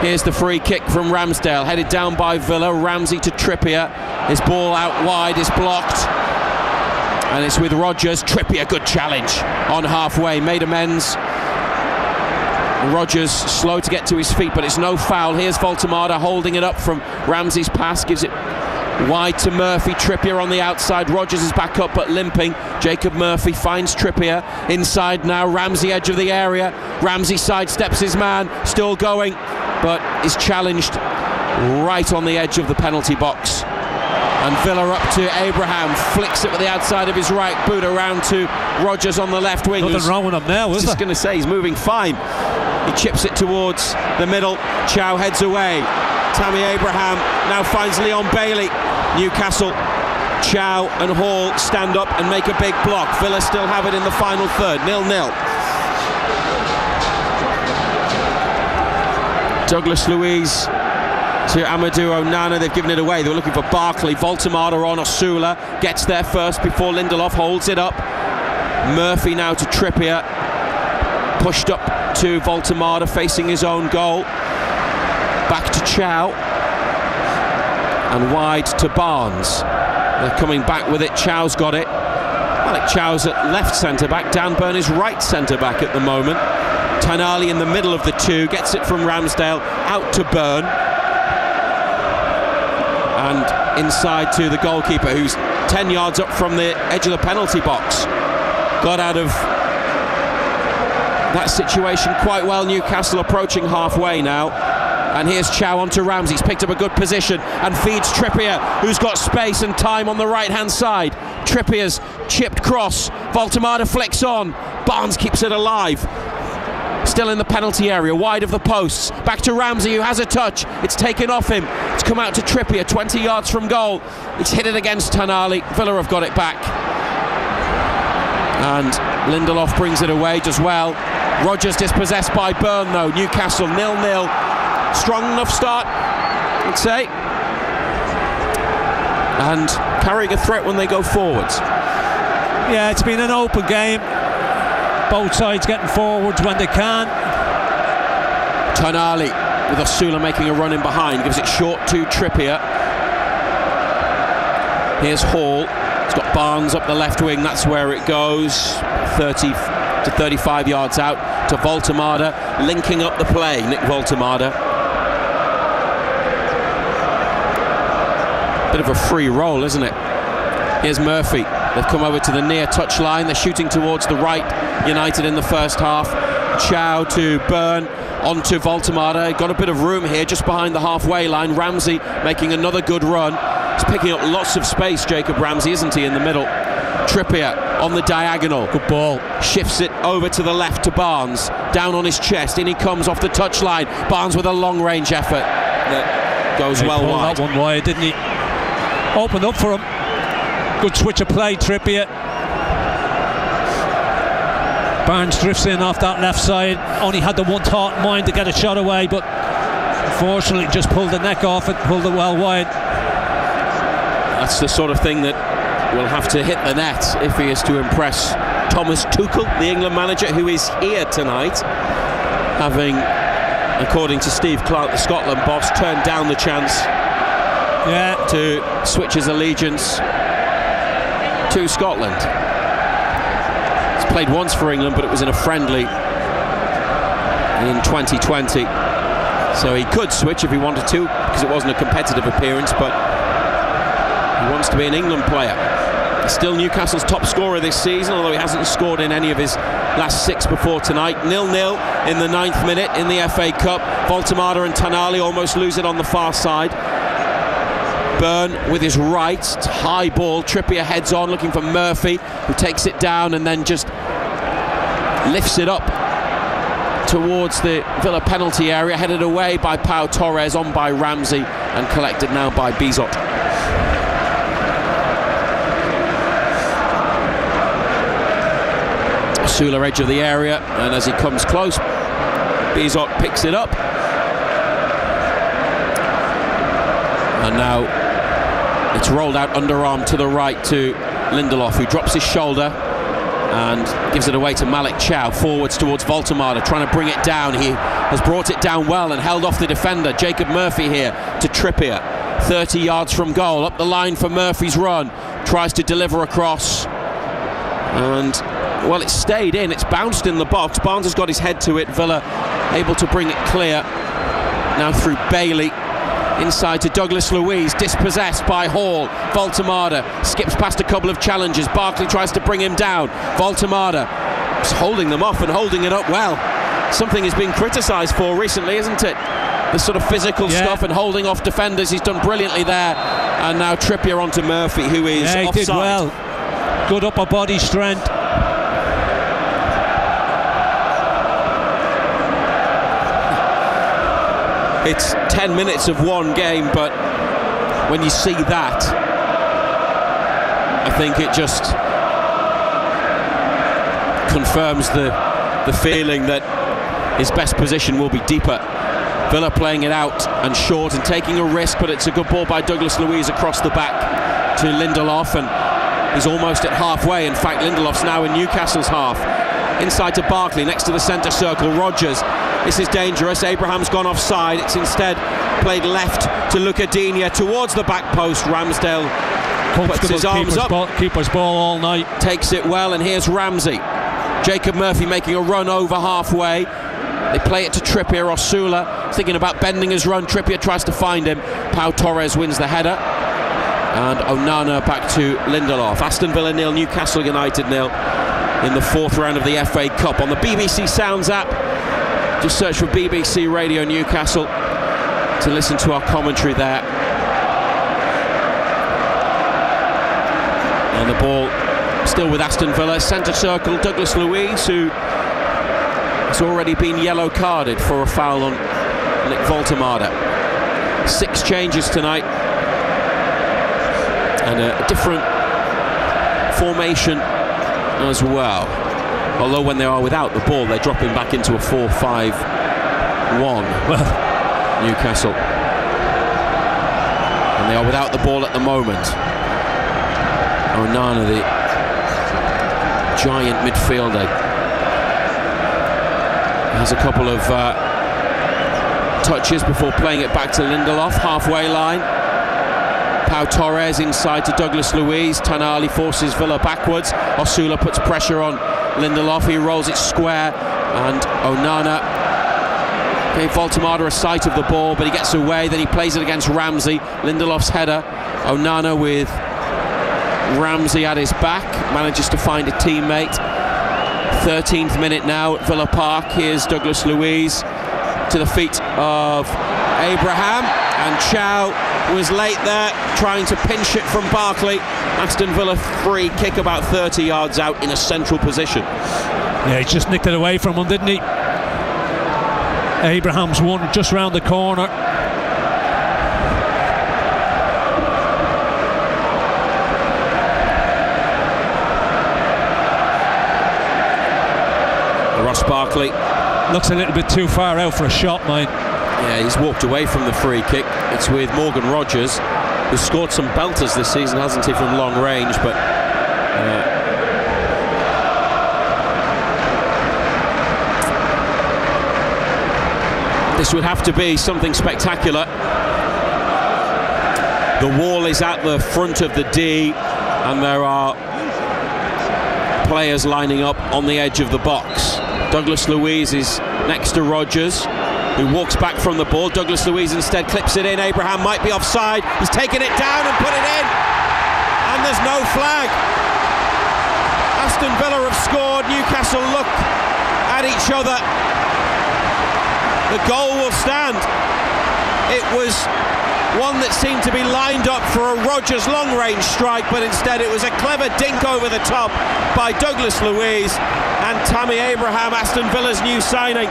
Here's the free kick from Ramsdale, headed down by Villa. Ramsey to Trippier. His ball out wide is blocked. And it's with Rodgers. Trippier, good challenge on halfway. Made amends. Rodgers slow to get to his feet, but it's no foul. Here's Voltemada holding it up from Ramsey's pass. Gives it wide to Murphy. Trippier on the outside. Rodgers is back up but limping. Jacob Murphy finds Trippier. Inside now. Ramsey edge of the area. Ramsey sidesteps his man. Still going, but is challenged right on the edge of the penalty box. And Villa up to Abraham, flicks it with the outside of his right boot around to Rodgers on the left wing. Nothing wrong with him now, is there? Just going to say, he's moving fine. He chips it towards the middle. Chow heads away. Tammy Abraham now finds Leon Bailey. Newcastle, Chow and Hall stand up and make a big block. Villa still have it in the final third, 0-0. Douglas Luiz to Amadou Onana. They've given it away. They were looking for Barkley. Voltemada on Osula. Gets there first before Lindelof holds it up. Murphy now to Trippier. Pushed up to Voltemada facing his own goal. Back to Chow. And wide to Barnes. They're coming back with it. Chow's got it. Malik Chow's at left centre-back. Dan Burn is right centre-back at the moment. Tonali in the middle of the two. Gets it from Ramsdale. Out to Burn. And inside to the goalkeeper, who's 10 yards up from the edge of the penalty box. Got out of that situation quite well. Newcastle approaching halfway now. And here's Chow onto Ramsey. He's picked up a good position and feeds Trippier, who's got space and time on the right-hand side. Trippier's chipped cross. Voltemada flicks on. Barnes keeps it alive. Still in the penalty area, wide of the posts. Back to Ramsey, who has a touch. It's taken off him. It's come out to Trippier, 20 yards from goal. It's hit it against Tonali. Villa have got it back. And Lindelof brings it away, does well. Rodgers dispossessed by Burn, though. Newcastle 0-0. Strong enough start, I'd say. And carrying a threat when they go forwards. Yeah, it's been an open game. Both sides getting forwards when they can. Tonali with Osula making a run in behind, gives it short to Trippier. Here's Hall. He's got Barnes up the left wing. That's where it goes. 30 to 35 yards out to Voltemada, linking up the play. Nick Voltemada. Bit of a free roll, isn't it? Here's Murphy. They've come over to the near touchline. They're shooting towards the right. United in the first half. Chow to Burn, onto Voltemada. Got a bit of room here just behind the halfway line. Ramsey making another good run. He's picking up lots of space, Jacob Ramsey, isn't he, in the middle? Trippier on the diagonal. Good ball. Shifts it over to the left to Barnes. Down on his chest. In he comes off the touchline. Barnes with a long-range effort that goes well wide. That one wide, didn't he? Opened up for him. Good switch of play, Trippier. Barnes drifts in off that left side. Only had the one thought in mind to get a shot away, but unfortunately just pulled the neck off it, pulled it well wide. That's the sort of thing that will have to hit the net if he is to impress Thomas Tuchel, the England manager, who is here tonight, having, according to Steve Clarke, the Scotland boss, turned down the chance to switch his allegiance to Scotland. He's played once for England, but it was in a friendly in 2020, so he could switch if he wanted to, because it wasn't a competitive appearance, but he wants to be an England player. He's still Newcastle's top scorer this season, although he hasn't scored in any of his last 6 before tonight. 0-0 in the 9th minute in the FA Cup. Voltemada and Tonali almost lose it on the far side. Burn with his right, it's high ball. Trippier heads on looking for Murphy, who takes it down and then just lifts it up towards the Villa penalty area, headed away by Pau Torres, on by Ramsey and collected now by Bizot. Osula edge of the area, and as he comes close, Bizot picks it up. And now it's rolled out underarm to the right to Lindelof, who drops his shoulder and gives it away to Malik Chow, forwards towards Voltemada, trying to bring it down. He has brought it down well and held off the defender. Jacob Murphy here to Trippier. 30 yards from goal. Up the line for Murphy's run. Tries to deliver across. And, well, it's stayed in. It's bounced in the box. Barnes has got his head to it. Villa able to bring it clear. Now through Bailey. Inside to Douglas Luiz, dispossessed by Hall. Voltemada skips past a couple of challengers. Barkley tries to bring him down. Voltemada is holding them off and holding it up well. Something he's been criticised for recently, isn't it? The sort of physical stuff and holding off defenders. He's done brilliantly there. And now Trippier onto Murphy, who is offside. He did well. Good upper body strength. It's 10 minutes of one game, but when you see that, I think it just confirms the feeling that his best position will be deeper. Villa playing it out and short and taking a risk, but it's a good ball by Douglas Luiz across the back to Lindelof, and he's almost at halfway. In fact, Lindelof's now in Newcastle's half. Inside to Barkley, next to the centre circle. Rodgers. This is dangerous. Abraham's gone offside. It's instead played left to Luca Digne towards the back post. Ramsdale puts his arms up. Keeper's ball all night. Takes it well, and here's Ramsey. Jacob Murphy making a run over halfway. They play it to Trippier. Osula thinking about bending his run. Trippier tries to find him. Pau Torres wins the header. And Onana back to Lindelof. Aston Villa 0, Newcastle United 0 in the fourth round of the FA Cup. On the BBC Sounds app, just search for BBC Radio Newcastle to listen to our commentary there. And the ball still with Aston Villa. Centre circle, Douglas Luiz, who has already been yellow carded for a foul on Nick Voltemada. 6 changes tonight. And a different formation as well. Although when they are without the ball, they're dropping back into a 4-5-1. Well, Newcastle. And they are without the ball at the moment. Onana, the giant midfielder, has a couple of touches before playing it back to Lindelof, halfway line. Pau Torres inside to Douglas Luiz. Tonali forces Villa backwards. Osula puts pressure on Lindelof. He rolls it square, and Onana gave Voltemada a sight of the ball, but he gets away. Then he plays it against Ramsey. Lindelof's header. Onana with Ramsey at his back, manages to find a teammate. 13th minute now at Villa Park. Here's Douglas Luiz to the feet of Abraham, and Chow was late there, trying to pinch it from Barkley. Aston Villa free kick about 30 yards out in a central position. Yeah, he just nicked it away from him, didn't he? Abraham's one just round the corner. Ross Barkley looks a little bit too far out for a shot, mate. Yeah, he's walked away from the free kick. It's with Morgan Rodgers, who's scored some belters this season, hasn't he, from long range, but this would have to be something spectacular. The wall is at the front of the D, and there are players lining up on the edge of the box. Douglas Luiz is next to Rodgers, who walks back from the ball. Douglas Luiz instead clips it in. Abraham might be offside. He's taken it down and put it in, and there's no flag. Aston Villa have scored. Newcastle look at each other. The goal will stand. It was one that seemed to be lined up for a Rodgers long-range strike, but instead it was a clever dink over the top by Douglas Luiz. And Tammy Abraham, Aston Villa's new signing,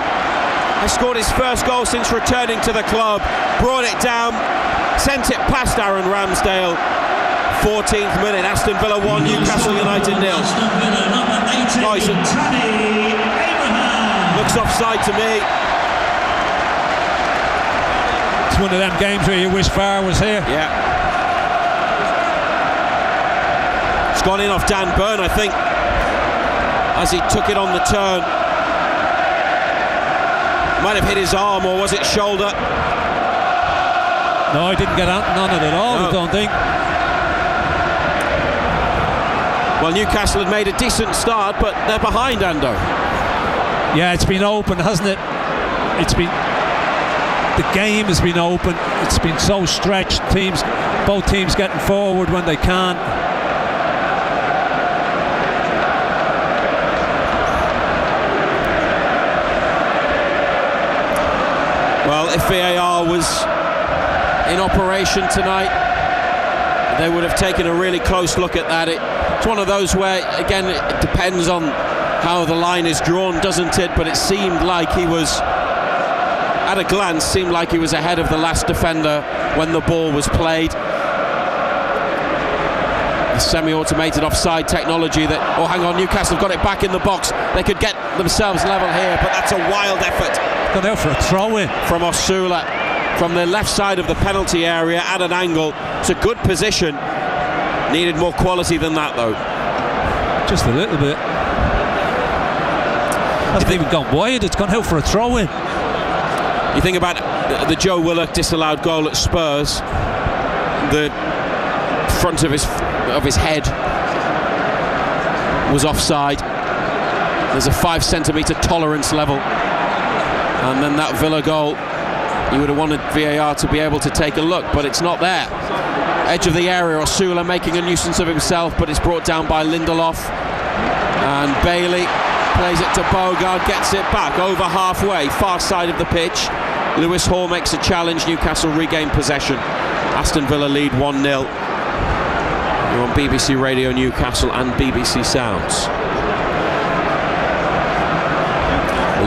has scored his first goal since returning to the club. Brought it down, sent it past Aaron Ramsdale. 14th minute, Aston Villa 1, Newcastle United 0. Looks offside to me. It's one of them games where you wish VAR was here. Yeah. It's gone in off Dan Burn, I think, as he took it on the turn. Might have hit his arm, or was it shoulder? No, I didn't get none of it at all, No. I don't think. Well, Newcastle had made a decent start, but they're behind, Ando. Yeah, it's been open, hasn't it? The game has been open. It's been so stretched. Both teams getting forward when they can. Well, if VAR was in operation tonight, they would have taken a really close look at that. It's one of those where, again, it depends on how the line is drawn, doesn't it? But it seemed like he was, at a glance, seemed like he was ahead of the last defender when the ball was played. The semi-automated offside technology that, oh, hang on, Newcastle got it back in the box. They could get themselves level here, but that's a wild effort. Gone out for a throw-in from Osula from the left side of the penalty area at an angle. It's a good position. Needed more quality than that, though. Just a little bit. Hasn't even gone wide. It's gone out for a throw-in. You think about the Joe Willock disallowed goal at Spurs. The front of his head was offside. There's a 5 centimetre tolerance level. And then that Villa goal, you would have wanted VAR to be able to take a look, but it's not there. Edge of the area, Osula making a nuisance of himself, but it's brought down by Lindelof. And Bailey plays it to Bogard, gets it back over halfway, far side of the pitch. Lewis Hall makes a challenge, Newcastle regain possession. Aston Villa lead 1-0. You're on BBC Radio Newcastle and BBC Sounds.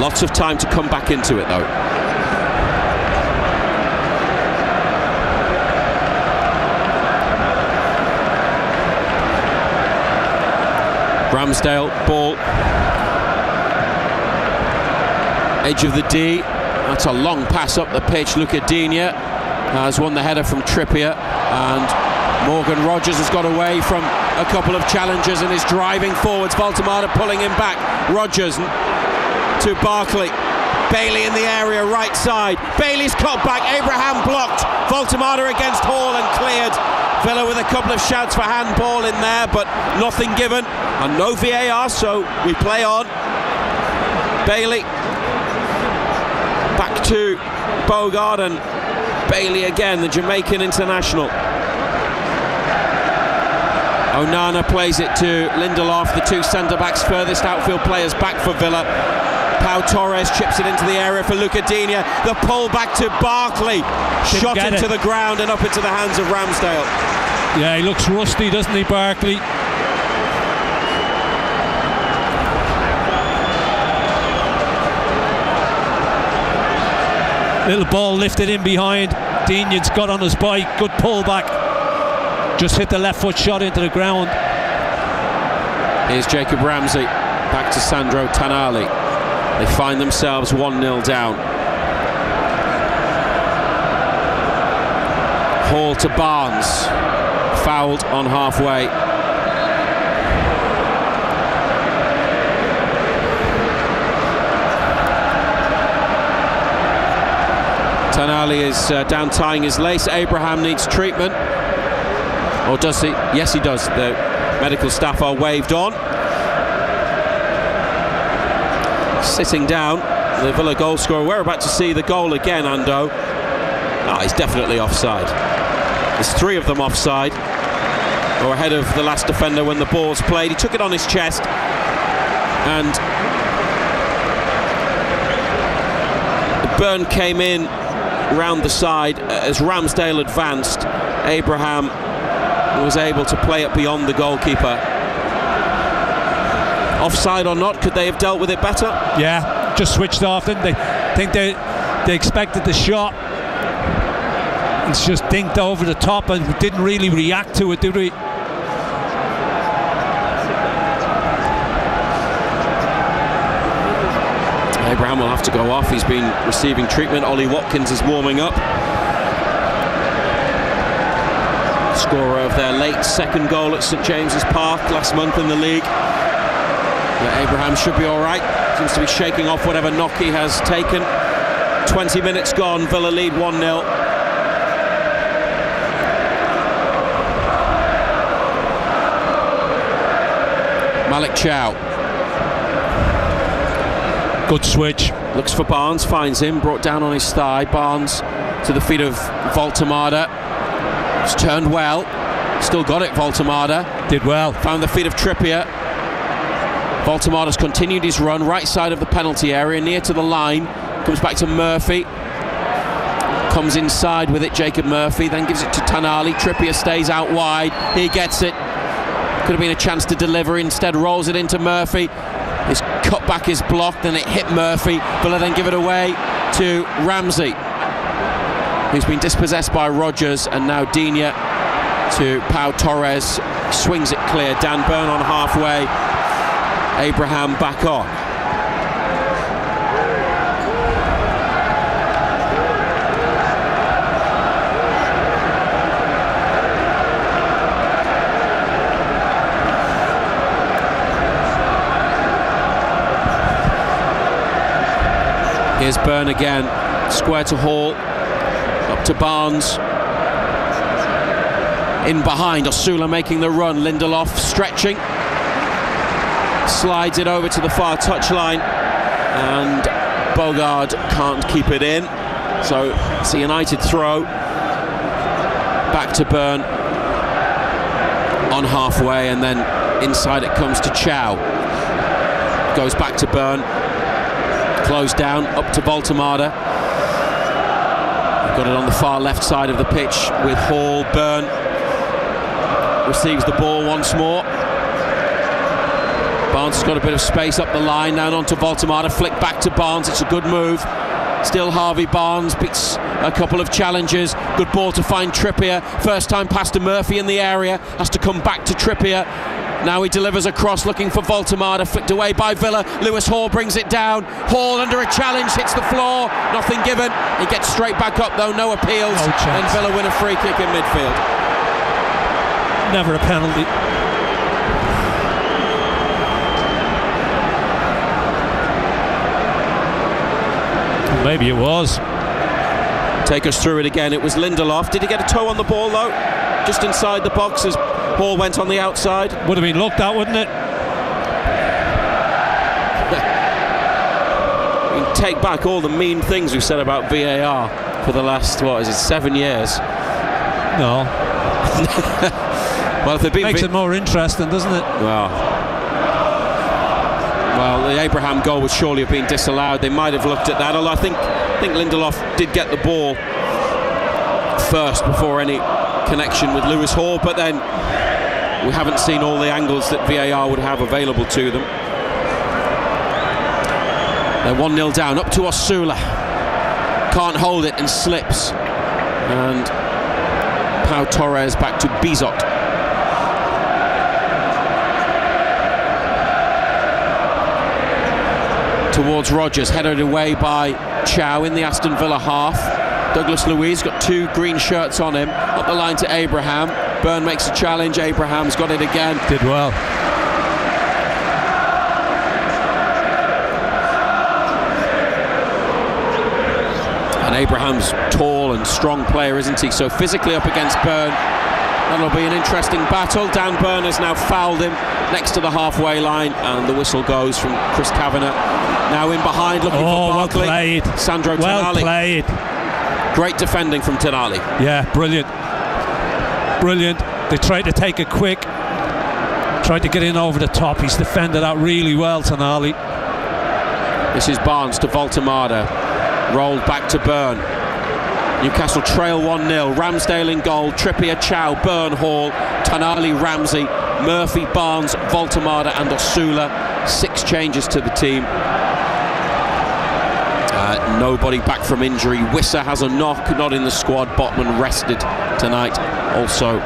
Lots of time to come back into it, though. Ramsdale, ball. Edge of the D. That's a long pass up the pitch. Luca Digne has won the header from Trippier, and Morgan Rogers has got away from a couple of challengers and is driving forwards. Voltemade pulling him back. Rogers to Barkley. Bailey in the area, right side. Bailey's cut back. Abraham blocked. Voltemade against Hall and cleared. Villa with a couple of shouts for handball in there, but nothing given. And no VAR, so we play on. Bailey back to Bogard, and Bailey again, the Jamaican international. Onana plays it to Lindelof, the two centre-backs, furthest outfield players back for Villa. Pau Torres chips it into the area for Luca Digne. The pull back to Barkley. Shot into the ground and up into the hands of Ramsdale. Yeah, he looks rusty, doesn't he, Barkley? Little ball lifted in behind. Digne's got on his bike. Good pull back. Just hit the left foot shot into the ground. Here's Jacob Ramsey. Back to Sandro Tonali. They find themselves 1-0 down. Hall to Barnes. Fouled on halfway. Tonali is down tying his lace. Abraham needs treatment. Or does he? Yes, he does. The medical staff are waved on. Sitting down, the Villa goal scorer. We're about to see the goal again, Ando. He's definitely offside. There's 3 of them offside, or ahead of the last defender when the ball's played. He took it on his chest, and the burn came in round the side as Ramsdale advanced. Abraham was able to play it beyond the goalkeeper. Offside or not, could they have dealt with it better? Yeah, just switched off, didn't they? I think they expected the shot. It's just dinked over the top and didn't really react to it, did we? Abraham will have to go off. He's been receiving treatment. Ollie Watkins is warming up. Scorer of their late second goal at St James's Park last month in the league. Abraham should be all right. Seems to be shaking off whatever knock he has taken. 20 minutes gone, Villa lead 1-0. Malik Chow. Good switch. Looks for Barnes, finds him, brought down on his thigh. Barnes to the feet of Voltemada. It's turned well. Still got it, Voltemada. Did well. Found the feet of Trippier. Voltemada's continued his run, right side of the penalty area, near to the line. Comes back to Murphy. Comes inside with it, Jacob Murphy, then gives it to Tonali. Trippier stays out wide. He gets it. Could have been a chance to deliver. Instead rolls it into Murphy. His cutback is blocked, then it hit Murphy. Villa then give it away to Ramsey, who's been dispossessed by Rodgers, and now Digne to Pau Torres. Swings it clear. Dan Burn on halfway. Abraham back on. Here's Burn again, square to Hall, up to Barnes. In behind, Osula making the run, Lindelof stretching. Slides it over to the far touchline, and Bogard can't keep it in. So it's a United throw. Back to Burn on halfway, and then inside it comes to Chow. Goes back to Burn. Closed down, up to Voltemada. Got it on the far left side of the pitch with Hall. Burn receives the ball once more. Barnes has got a bit of space up the line, now on to Voltemada, flick back to Barnes. It's a good move. Still Harvey Barnes, beats a couple of challengers. Good ball to find Trippier. First time pass to Murphy in the area, has to come back to Trippier. Now he delivers a cross, looking for Voltemada, flicked away by Villa. Lewis Hall brings it down. Hall under a challenge, hits the floor, nothing given. He gets straight back up though, no appeals. No chance. And Villa win a free kick in midfield. Never a penalty. Maybe it was. Take us through it again. It was Lindelof. Did he get a toe on the ball though? Just inside the box as Hall went on the outside. Would have been looked at, wouldn't it? You can take back all the mean things we've said about VAR for the last, 7 years? No. Well, if they've been makes it more interesting, doesn't it? Well, the Abraham goal would surely have been disallowed. They might have looked at that, although I think Lindelof did get the ball first before any connection with Lewis Hall, but then we haven't seen all the angles that VAR would have available to them. They're 1-0 down, up to Osula. Can't hold it and slips. And Pau Torres back to Bizot. Towards Rodgers, headed away by Chow in the Aston Villa half. Douglas Luiz got 2 green shirts on him. Up the line to Abraham. Burn makes a challenge. Abraham's got it again. Did well. And Abraham's tall and strong player, isn't he? So physically up against Burn. That'll be an interesting battle. Dan Burn has now fouled him next to the halfway line, and the whistle goes from Chris Kavanagh. Now in behind, looking for Barkley. Well played. Sandro well Tonali. Played. Great defending from Tonali. Yeah, brilliant. Brilliant. They tried to take it quick. Tried to get in over the top. He's defended that really well, Tonali. This is Barnes to Voltemada. Rolled back to Burn. Newcastle trail 1-0. Ramsdale in goal. Trippier, Chow, Burn, Hall, Tonali, Ramsey, Murphy, Barnes, Voltemada and Osula. 6 changes to the team. Nobody back from injury. Wissa has a knock, not in the squad. Botman rested tonight, also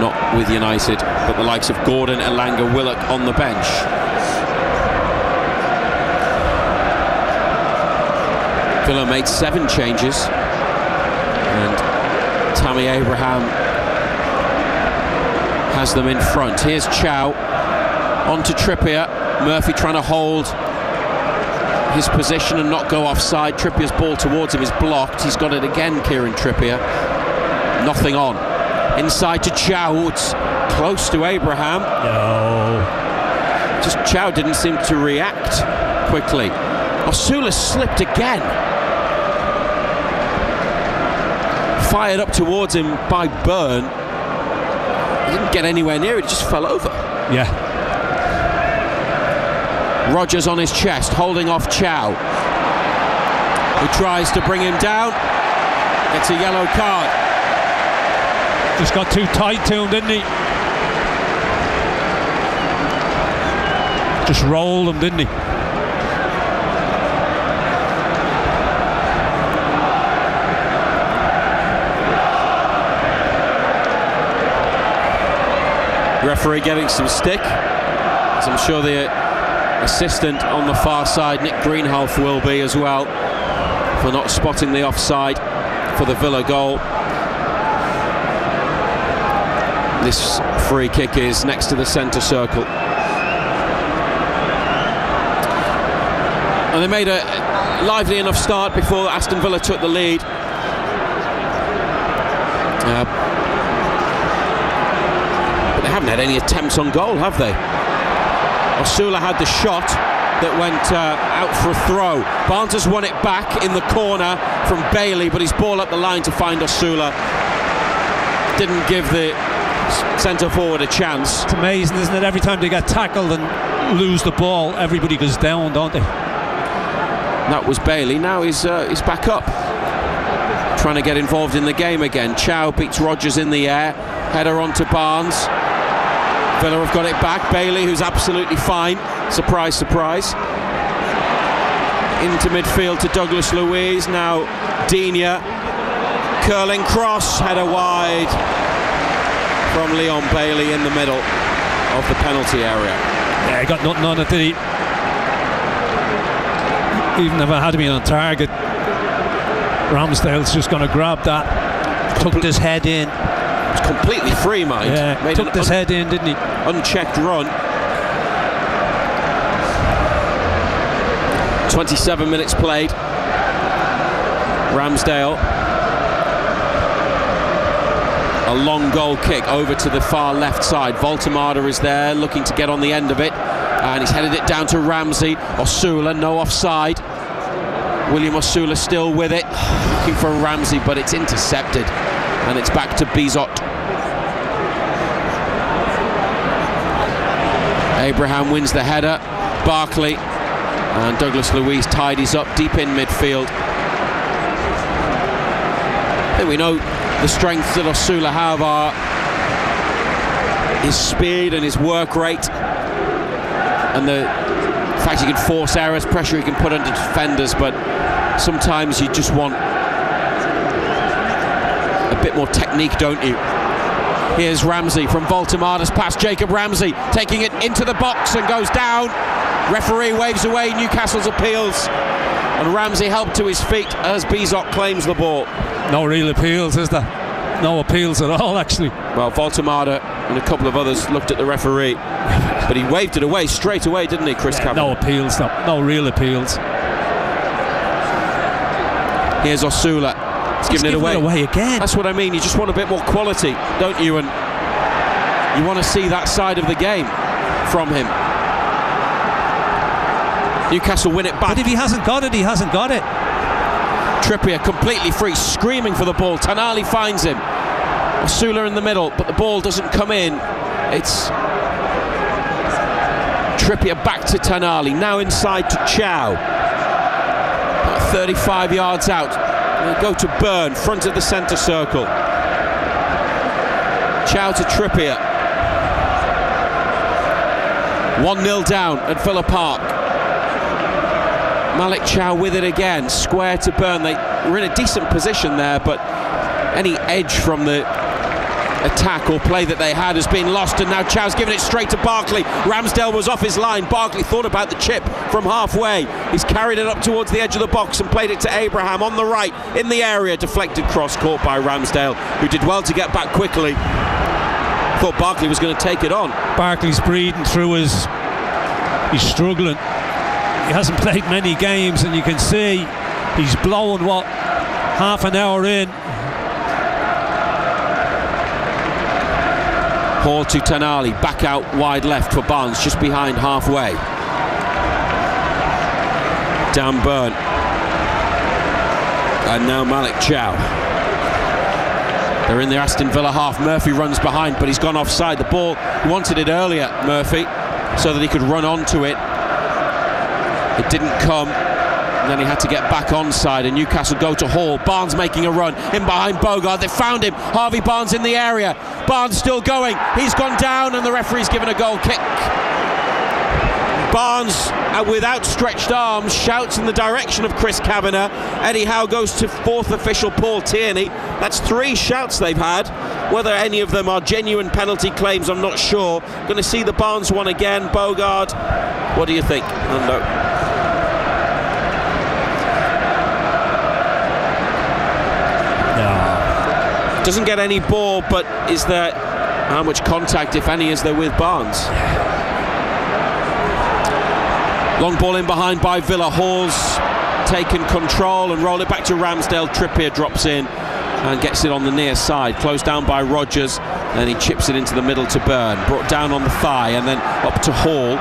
not with United, but the likes of Gordon, Elanga, Willock on the bench. Villa made 7 changes, and Tammy Abraham has them in front. Here's Chow, on to Trippier. Murphy trying to hold his position and not go offside. Trippier's ball towards him is blocked. He's got it again, Kieran Trippier. Nothing on. Inside to Chow. It's close to Abraham. No. Just Chow didn't seem to react quickly. Osula slipped again. Fired up towards him by Byrne. He didn't get anywhere near it, he just fell over. Yeah. Rogers on his chest, holding off Chow, who tries to bring him down. Gets a yellow card. Just got too tight to him, didn't he? Just rolled him, didn't he? Referee getting some stick, as I'm sure the assistant on the far side, Nick Greenhalgh, will be as well, for not spotting the offside for the Villa goal. This free kick is next to the centre circle. And they made a lively enough start before Aston Villa took the lead. But they haven't had any attempts on goal, have they? Osula had the shot that went out for a throw. Barnes has won it back in the corner from Bailey, but his ball up the line to find Osula didn't give the centre forward a chance. It's amazing, isn't it? Every time they get tackled and lose the ball, everybody goes down, don't they? That was Bailey. Now he's back up, trying to get involved in the game again. Chow beats Rogers in the air. Header onto Barnes. Villa have got it back. Bailey, who's absolutely fine. Surprise, surprise. Into midfield to Douglas Luiz. Now Digne. Curling cross. Header wide from Leon Bailey in the middle of the penalty area. Yeah, he got nothing on it, did he? Even if it had been on target, Ramsdale's just going to grab that. Tucked his head in. It was completely free, mind. Yeah, tucked his head in, didn't he? Unchecked run. 27 minutes played. Ramsdale. A long goal kick over to the far left side. Voltemada is there, looking to get on the end of it. And he's headed it down to Ramsey. Osula, no offside. William Osula still with it. Looking for Ramsey, but it's intercepted. And it's back to Bizot. Abraham wins the header. Barkley and Douglas Luiz tidies up deep in midfield. I think we know the strengths that Osula have are his speed and his work rate, and the fact he can force errors, pressure he can put under defenders, but sometimes you just want a bit more technique, don't you? Here's Ramsey from Voltemada's pass. Jacob Ramsey taking it into the box and goes down. Referee waves away Newcastle's appeals, and Ramsey helped to his feet as Bizot claims the ball. No real appeals, is there? No appeals at all, actually. Well, Voltemada and a couple of others looked at the referee, but he waved it away straight away, didn't he, Chris Cameron? No appeals, no real appeals. Here's Osula. He's giving it away again. That's what I mean. You just want a bit more quality, don't you? And you want to see that side of the game from him. Newcastle win it back. But if he hasn't got it, he hasn't got it. Trippier completely free, screaming for the ball. Tonali finds him. Osula in the middle, but the ball doesn't come in. It's Trippier back to Tonali, now inside to Chow. About 35 yards out. They go to Byrne, front of the centre circle. Chow to Trippier. 1-0 down at Villa Park. Malik Chow with it again, square to Byrne. They were in a decent position there, but any edge from the attack or play that they had has been lost, and now Chow's given it straight to Barkley. Ramsdale was off his line. Barkley thought about the chip from halfway. He's carried it up towards the edge of the box and played it to Abraham on the right in the area. Deflected cross caught by Ramsdale, who did well to get back quickly. Thought Barkley was going to take it on. Barkley's breathing through he's struggling. hasn't played many games, and you can see he's blowing half an hour in. Hall to Tonali, back out wide left for Barnes, just behind halfway. Down Byrne. And now Malik Chow. They're in the Aston Villa half. Murphy runs behind, but he's gone offside. The ball, he wanted it earlier, Murphy, so that he could run onto it. It didn't come, and then he had to get back onside, and Newcastle go to Hall. Barnes making a run in behind Bogard. They found him. Harvey Barnes in the area. Barnes still going. He's gone down, and the referee's given a goal kick. Barnes, with outstretched arms, shouts in the direction of Chris Kavanagh. Eddie Howe goes to fourth official Paul Tierney. That's 3 shouts they've had. Whether any of them are genuine penalty claims, I'm not sure. Going to see the Barnes one again. Bogard, what do you think? No. Doesn't get any ball, but is there, how much contact, if any, is there with Barnes? Long ball in behind by Villa. Hall's taken control and roll it back to Ramsdale. Trippier drops in and gets it on the near side. Closed down by Rodgers, and he chips it into the middle to Byrne. Brought down on the thigh and then up to Hall.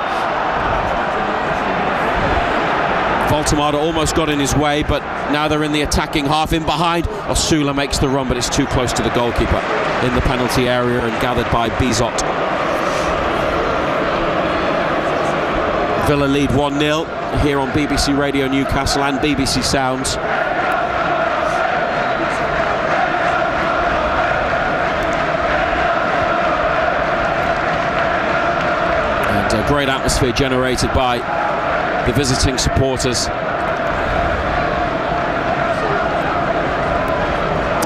Voltemada almost got in his way, but now they're in the attacking half. In behind, Osula makes the run, but it's too close to the goalkeeper in the penalty area and gathered by Bizot. Villa lead 1-0 here on BBC Radio Newcastle and BBC Sounds. And a great atmosphere generated by the visiting supporters.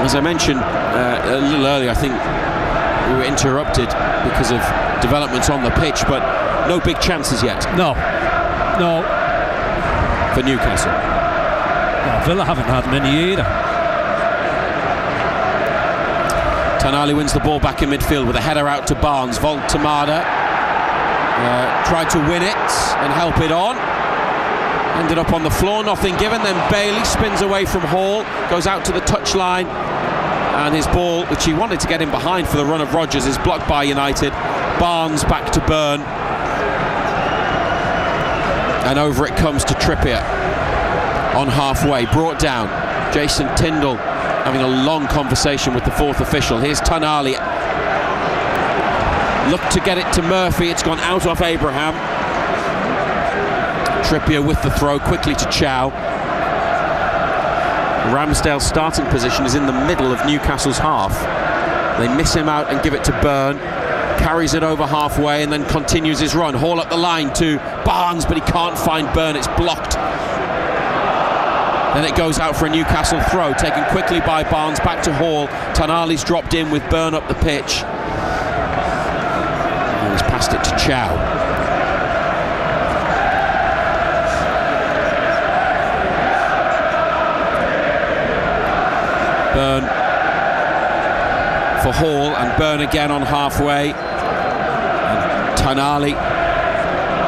As I mentioned a little earlier, I think we were interrupted because of developments on the pitch, but no big chances yet. No. For Newcastle. Well, Villa haven't had many either. Tonali wins the ball back in midfield with a header out to Barnes. Voltemada tried to win it and help it on. Ended up on the floor, nothing given. Then Bailey spins away from Hall, goes out to the touchline, and his ball, which he wanted to get in behind for the run of Rodgers, is blocked by United. Barnes back to Byrne, and over it comes to Trippier on halfway, brought down. Jason Tyndall having a long conversation with the fourth official. Here's Tonali, looked to get it to Murphy, it's gone out off Abraham. Trippier with the throw, quickly to Chow. Ramsdale's starting position is in the middle of Newcastle's half. They miss him out and give it to Byrne. Carries it over halfway and then continues his run. Hall up the line to Barnes, but he can't find Byrne. It's blocked. Then it goes out for a Newcastle throw, taken quickly by Barnes, back to Hall. Tonali's dropped in with Byrne up the pitch. And he's passed it to Chow. Byrne for Hall, and Byrne again on halfway. And Tonali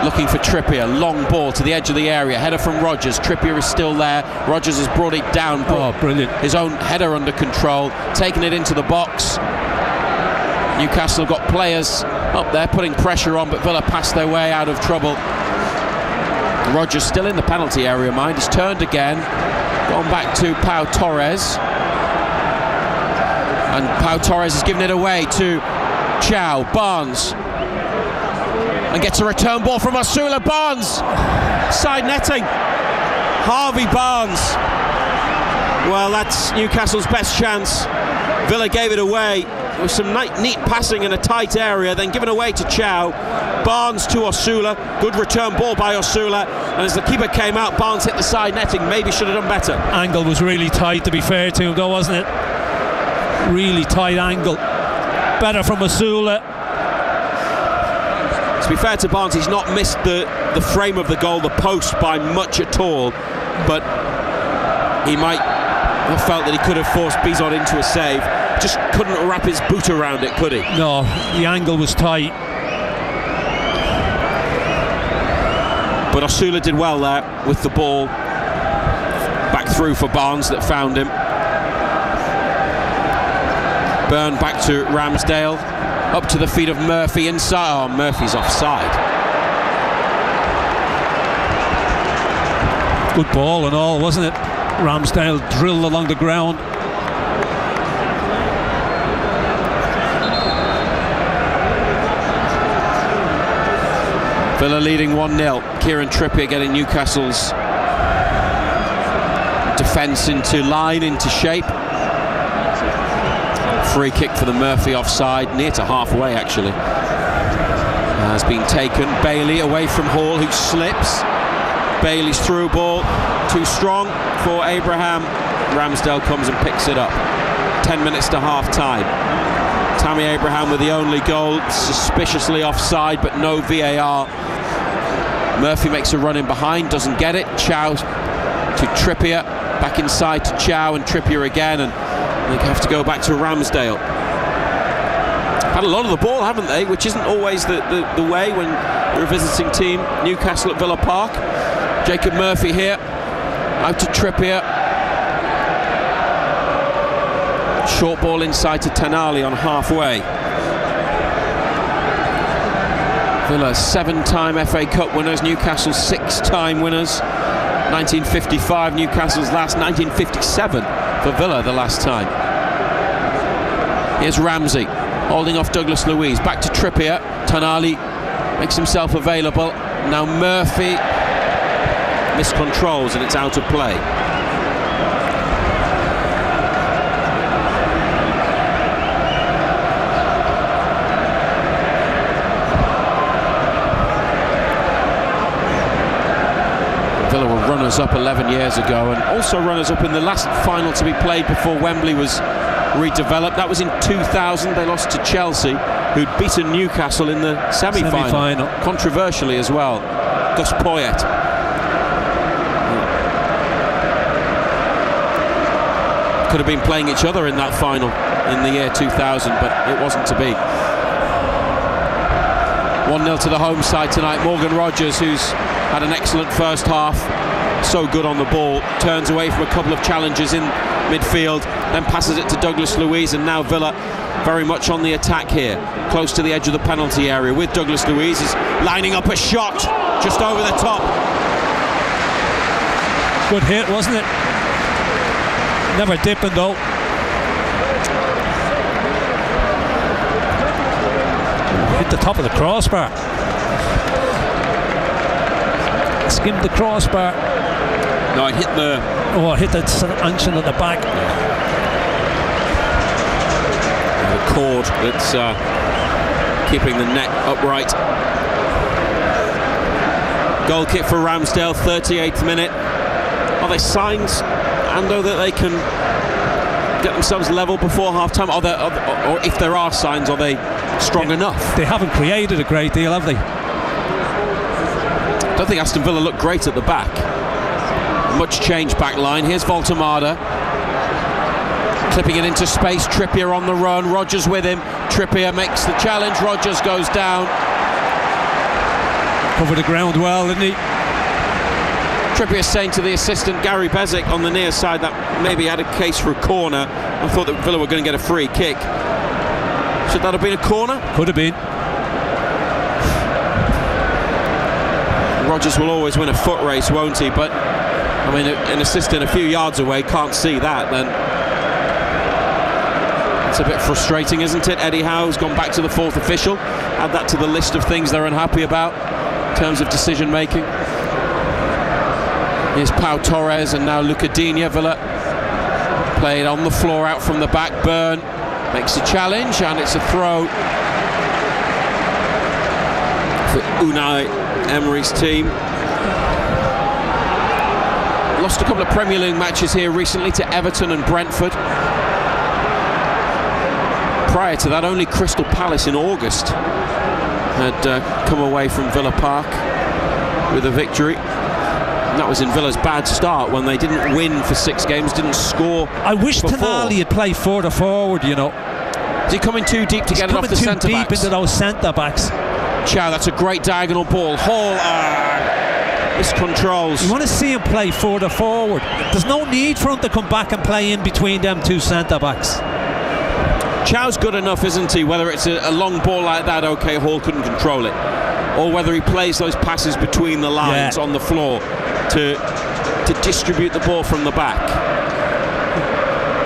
looking for Trippier. Long ball to the edge of the area. Header from Rodgers. Trippier is still there. Rodgers has brought it down. Brilliant. His own header under control. Taking it into the box. Newcastle got players up there putting pressure on, but Villa passed their way out of trouble. Rodgers still in the penalty area, mind. He's turned again. Gone back to Pau Torres. And Pau Torres has given it away to Chow. Barnes. And gets a return ball from Osula. Barnes. Side netting. Harvey Barnes. Well, that's Newcastle's best chance. Villa gave it away with some neat passing in a tight area, then given away to Chow. Barnes to Osula. Good return ball by Osula. And as the keeper came out, Barnes hit the side netting. Maybe should have done better. Angle was really tight, to be fair to him, though, wasn't it? Really tight angle. Better from Osula. To be fair to Barnes, he's not missed the frame of the goal, the post, by much at all, but he might have felt that he could have forced Bizot into a save. Just couldn't wrap his boot around it, could he? No, the angle was tight. But But Osula did well there with the ball. Back through for Barnes that found him. Byrne back to Ramsdale. Up to the feet of Murphy inside. Oh, Murphy's offside. Good ball and all, wasn't it? Ramsdale drilled along the ground. Villa leading 1-0. Kieran Trippier getting Newcastle's defence into line, into shape. Free kick for the Murphy offside, near to halfway actually. Has been taken. Bailey away from Hall, who slips. Bailey's through ball, too strong for Abraham. Ramsdale comes and picks it up. 10 minutes to half time. Tammy Abraham with the only goal, suspiciously offside, but no VAR. Murphy makes a run in behind, doesn't get it. Chow to Trippier, back inside to Chow and Trippier again, and they have to go back to Ramsdale. Had a lot of the ball, haven't they? Which isn't always the way when you're a visiting team. Newcastle at Villa Park. Jacob Murphy here, out to Trippier. Short ball inside to Tenali on halfway. Villa 7-time FA Cup winners, Newcastle 6-time winners. 1955 Newcastle's last, 1957 for Villa the last time. Here's Ramsey holding off Douglas Luiz, back to Trippier. Tenali makes himself available. Now Murphy miscontrols and it's out of play. Villa were runners-up 11 years ago and also runners-up in the last final to be played before Wembley was redeveloped. That was in 2000. They lost to Chelsea, who'd beaten Newcastle in the semi-final. Controversially as well. Gus Poyet. Could have been playing each other in that final in the year 2000, but it wasn't to be. 1-0 to the home side tonight. Morgan Rogers, who's had an excellent first half, so good on the ball, turns away from a couple of challenges in midfield, then passes it to Douglas Luiz, and now Villa very much on the attack here, close to the edge of the penalty area, with Douglas Luiz is lining up a shot just over the top. Good hit, wasn't it? Never dipping though. Hit the top of the crossbar. Skimmed the crossbar. No, it hit the... Oh, it hit the unction at the back. The cord that's keeping the net upright. Goal kick for Ramsdale, 38th minute. Are they signs, Ando, that they can get themselves level before half-time? Or if there are signs, are they strong enough? They haven't created a great deal, have they? I don't think Aston Villa looked great at the back. Much change back line. Here's Voltemada. Clipping it into space. Trippier on the run. Rodgers with him. Trippier makes the challenge. Rodgers goes down. Covered the ground well, didn't he? Trippier saying to the assistant Gary Bezic on the near side that maybe had a case for a corner. I thought that Villa were going to get a free kick. Should that have been a corner? Could have been. Rodgers will always win a foot race, won't he? But I mean, an assistant a few yards away can't see that, then it's a bit frustrating, isn't it? Eddie Howe's gone back to the fourth official. Add that to the list of things they're unhappy about in terms of decision making. Here's Pau Torres and now Luca Digne. Villa played on the floor out from the back. Byrne makes a challenge and it's a throw for Unai Emery's team. Lost a couple of Premier League matches here recently to Everton and Brentford. Prior to that, only Crystal Palace in August had come away from Villa Park with a victory. And that was in Villa's bad start when they didn't win for 6 games, didn't score. I wish Tenali had played further forward, you know. Is he coming too deep to get it off the centre backs? Deep into those centre backs. Chow, that's a great diagonal ball. Hall miscontrols. You want to see him play further forward. There's no need for him to come back and play in between them two centre-backs. Chow's good enough, isn't he? Whether it's a long ball like that, OK, Hall couldn't control it, or whether he plays those passes between the lines on the floor to distribute the ball from the back.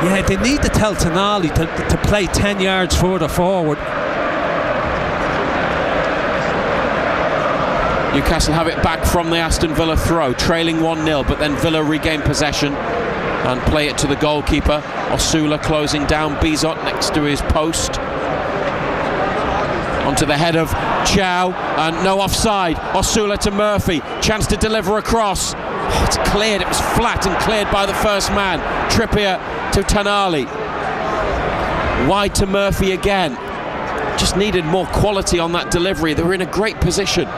Yeah, they need to tell Tonali to play 10 yards further forward. Newcastle have it back from the Aston Villa throw, trailing 1-0, but then Villa regain possession and play it to the goalkeeper. Osula closing down Bizot next to his post. Onto the head of Chow, and no offside. Osula to Murphy, chance to deliver across. Oh, it's cleared, it was flat and cleared by the first man. Trippier to Tonali. Wide to Murphy again. Just needed more quality on that delivery. They were in a great position.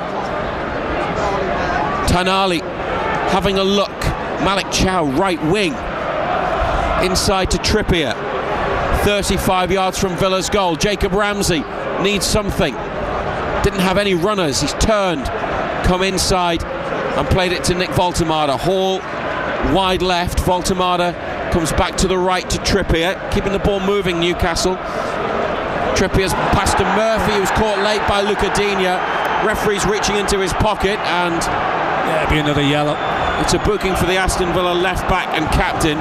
Tonali having a look. Malik Chow, right wing. Inside to Trippier. 35 yards from Villa's goal. Jacob Ramsey needs something. Didn't have any runners. He's turned, come inside and played it to Nick Voltemada. Hall wide left. Voltemada comes back to the right to Trippier, keeping the ball moving, Newcastle. Trippier's pass to Murphy, who was caught late by Luca Digne. Referee's reaching into his pocket, and it'll be another yellow. It's a booking for the Aston Villa left back and captain.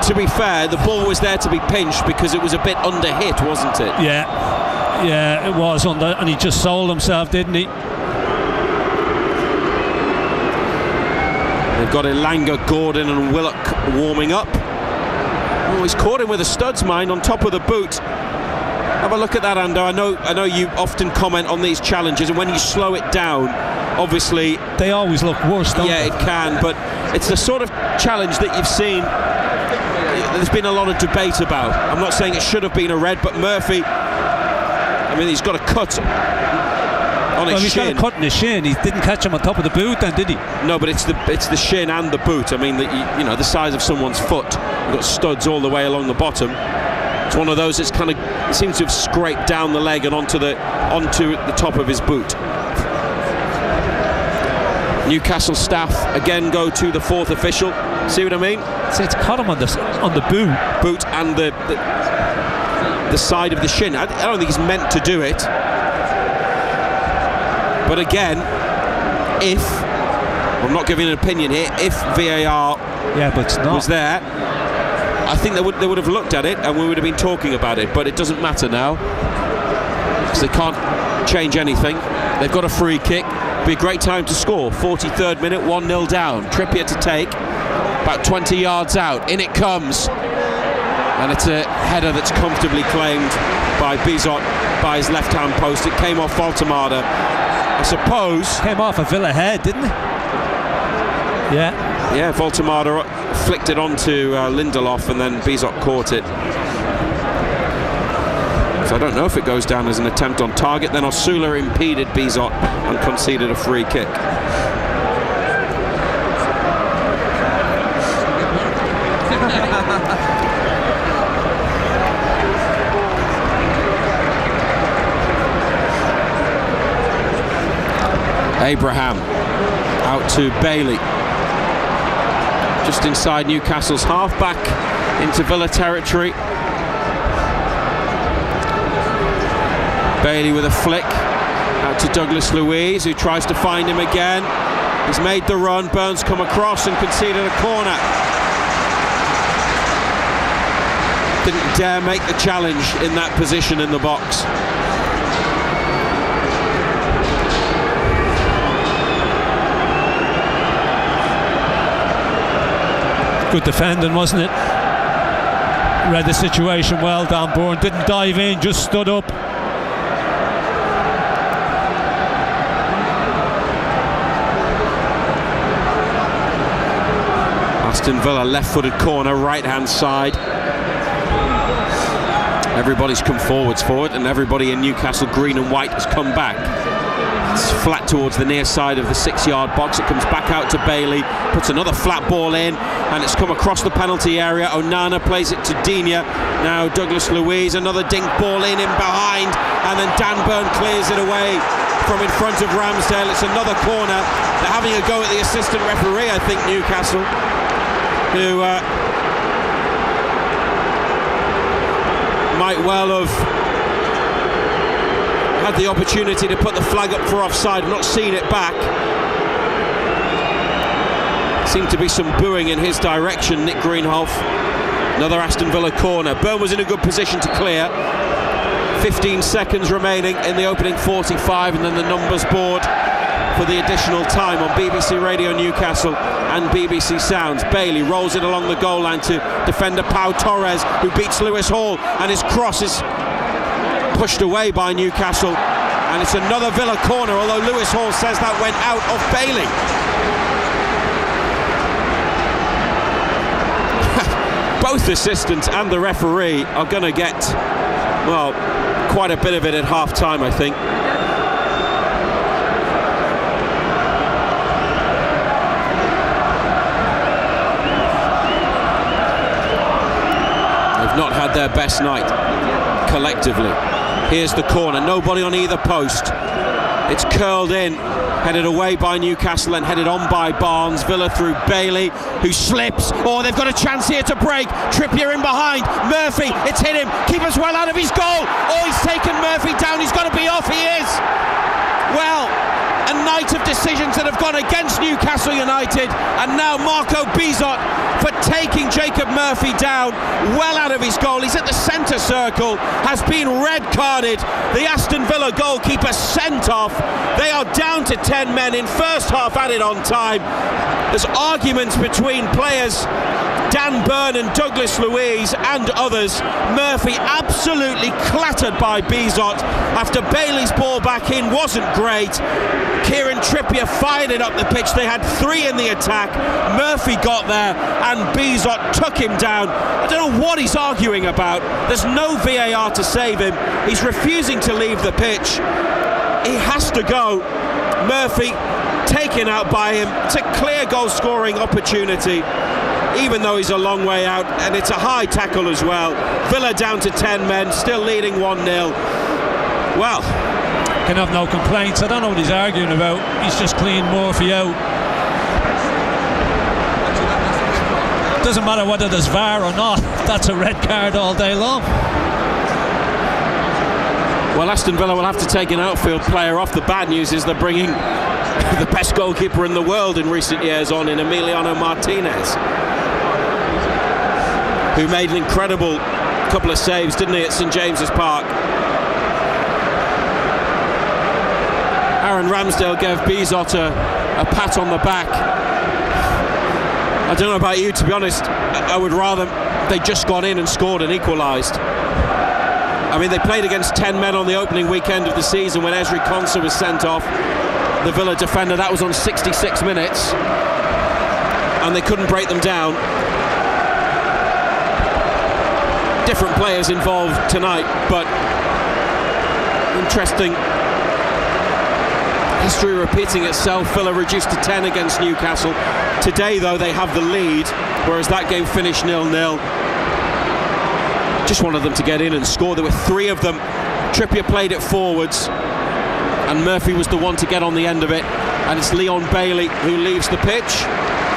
To be fair, the ball was there to be pinched because it was a bit under hit, wasn't it? Yeah, it was under, and he just sold himself, didn't he? They've got Elanga, Gordon and Willock warming up. Oh, he's caught him with a studs mine on top of the boot. Have a look at that, Ando. I know you often comment on these challenges, and when you slow it down, obviously they always look worse, don't they? Yeah, it can, but it's the sort of challenge that you've seen there's been a lot of debate about. I'm not saying it should have been a red, but Murphy, I mean, he's got a cut on his shin. He's got a cut in his shin. He didn't catch him on top of the boot then, did he? No, but it's the shin and the boot. I mean, the size of someone's foot. You've got studs all the way along the bottom. It's one of those that's kind of, it seems to have scraped down the leg and onto the top of his boot. Newcastle staff again go to the fourth official. See what I mean? So it's caught him on the boot and the side of the shin. I don't think he's meant to do it. But again, I'm not giving an opinion here, if VAR was there, I think they would have looked at it and we would have been talking about it. But it doesn't matter now because they can't change anything. They've got a free kick. Be a great time to score. 43rd minute, 1-0 down. Trippier to take, about 20 yards out. In it comes, and it's a header that's comfortably claimed by Bizot by his left-hand post. It came off Voltemada, I suppose. Came off a Villa head, didn't it? Yeah, Voltemada flicked it onto Lindelof, and then Bizot caught it. So I don't know if it goes down as an attempt on target. Then Osula impeded Bizot and conceded a free kick. Abraham out to Bailey. Just inside Newcastle's half, back into Villa territory. Bailey with a flick out to Douglas Luiz, who tries to find him again. He's made the run. Burns come across and conceded a corner. Didn't dare make the challenge in that position in the box. Good defending, wasn't it? Read the situation well. Dan Burn didn't dive in, just stood up. Aston Villa left-footed corner, right-hand side. Everybody's come forwards for it, and everybody in Newcastle green and white has come back. It's flat towards the near side of the 6-yard box. It comes back out to Bailey, puts another flat ball in, and it's come across the penalty area. Onana plays it to Digne. Now Douglas Luiz, another dink ball in behind, and then Dan Burn clears it away from in front of Ramsdale. It's another corner. They're having a go at the assistant referee, I think, Newcastle, who might well have had the opportunity to put the flag up for offside. I've not seen it back. Seemed to be some booing in his direction, Nick Greenhoff. Another Aston Villa corner. Burn was in a good position to clear. 15 seconds remaining in the opening 45, and then the numbers board for the additional time on BBC Radio Newcastle and BBC Sounds. Bailey rolls it along the goal line to defender Pau Torres, who beats Lewis Hall, and his cross is pushed away by Newcastle, and it's another Villa corner, although Lewis Hall says that went out of Bailey. Both assistants and the referee are going to get, well, quite a bit of it at half-time, I think. They've not had their best night collectively. Here's the corner, nobody on either post. It's curled in, headed away by Newcastle and headed on by Barnes. Villa through Bailey, who slips. Oh, they've got a chance here to break. Trippier in behind. Murphy, it's hit him. Keeper's well out of his goal. Oh, he's taken Murphy down. He's got to be off. He is. Well, a night of decisions that have gone against Newcastle United, and now Marco Bizot for taking Jacob Murphy down well out of his goal. He's at the centre circle, has been red carded. The Aston Villa goalkeeper sent off. They are down to 10 men in first half added on time. There's arguments between players Dan Burn and Douglas Luiz and others. Murphy absolutely clattered by Bizot after Bailey's ball back in wasn't great. Kieran Trippier fired it up the pitch. They had three in the attack. Murphy got there and Bizot took him down. I don't know what he's arguing about. There's no VAR to save him. He's refusing to leave the pitch. He has to go. Murphy taken out by him. It's a clear goal scoring opportunity, even though he's a long way out, and it's a high tackle as well. Villa down to 10 men, still leading 1-0. Well, can have no complaints. I don't know what he's arguing about. He's just cleaned Murphy out. Doesn't matter whether there's VAR or not. That's a red card all day long. Well, Aston Villa will have to take an outfield player off. The bad news is they're bringing the best goalkeeper in the world in recent years on in Emiliano Martinez, who made an incredible couple of saves, didn't he, at St James's Park. Aaron Ramsdale gave Bizot a pat on the back. I don't know about you, to be honest. I would rather they'd just gone in and scored and equalised. I mean, they played against 10 men on the opening weekend of the season when Ezri Konsa was sent off, the Villa defender. That was on 66 minutes, and they couldn't break them down. Different players involved tonight, but interesting history repeating itself. Villa reduced to 10 against Newcastle. Today, though, they have the lead, whereas that game finished 0-0. Just wanted them to get in and score. There were three of them. Trippier played it forwards, and Murphy was the one to get on the end of it. And it's Leon Bailey who leaves the pitch,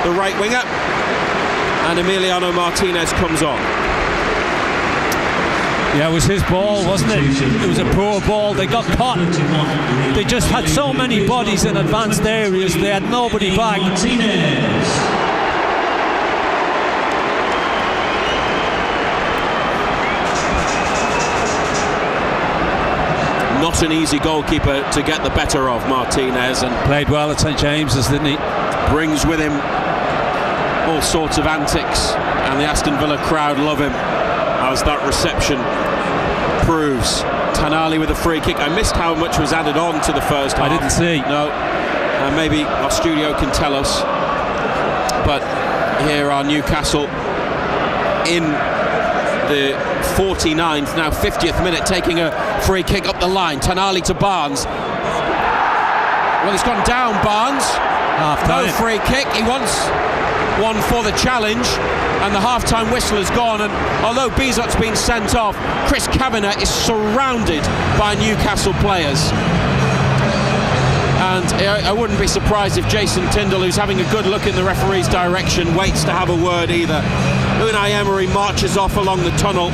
the right winger, and Emiliano Martinez comes on. Yeah, it was his ball, wasn't it? It was a poor ball. They got caught. They just had so many bodies in advanced areas. They had nobody back. Not an easy goalkeeper to get the better of, Martinez, and played well at St James's, didn't he? Brings with him all sorts of antics, and the Aston Villa crowd love him, as that reception proves. Tanali with a free kick. I missed how much was added on to the first half. I didn't see. No. Maybe our studio can tell us. But here are Newcastle in the 49th, now 50th minute, taking a free kick up the line. Tanali to Barnes. Well, he's gone down, Barnes. No free kick. He wants one for the challenge, and the half-time whistle has gone. And although Bizot's been sent off, Chris Kavanagh is surrounded by Newcastle players. And I wouldn't be surprised if Jason Tyndall, who's having a good look in the referee's direction, waits to have a word either. Unai Emery marches off along the tunnel.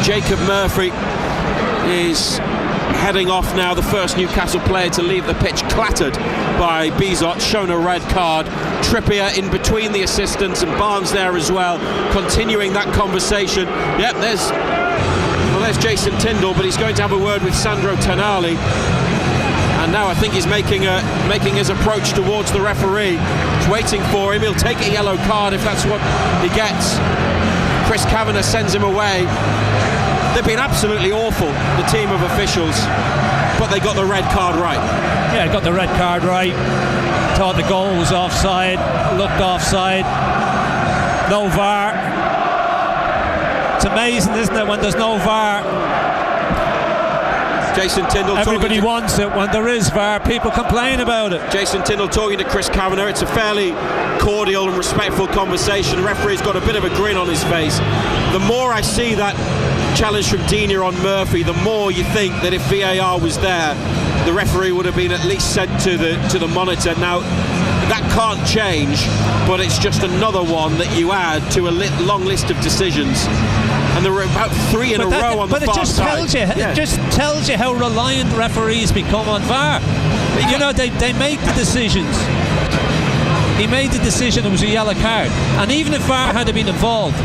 Jacob Murphy is heading off now, the first Newcastle player to leave the pitch, clattered by Bizot, shown a red card. Trippier in between the assistants and Barnes there as well, continuing that conversation. Yep, there's Jason Tyndall, but he's going to have a word with Sandro Tonali. And now I think he's making his approach towards the referee. He's waiting for him. He'll take a yellow card if that's what he gets. Chris Kavanagh sends him away. They've been absolutely awful, the team of officials, but they got the red card right. Yeah, got the red card right. Thought the goal was offside, looked offside. No VAR. It's amazing, isn't it, when there's no VAR? Jason Tyndall. Everybody wants it. When there is VAR, people complain about it. Jason Tyndall talking to Chris Kavanagh. It's a fairly cordial and respectful conversation. The referee's got a bit of a grin on his face. The more I see that challenge from Dina on Murphy, the more you think that if VAR was there, the referee would have been at least sent to the monitor. Now, that can't change, but it's just another one that you add to a long list of decisions. And there were about three in a row on the far side. It just tells you how reliant referees become on VAR. You know, they make the decisions. He made the decision, it was a yellow card. And even if VAR had been involved,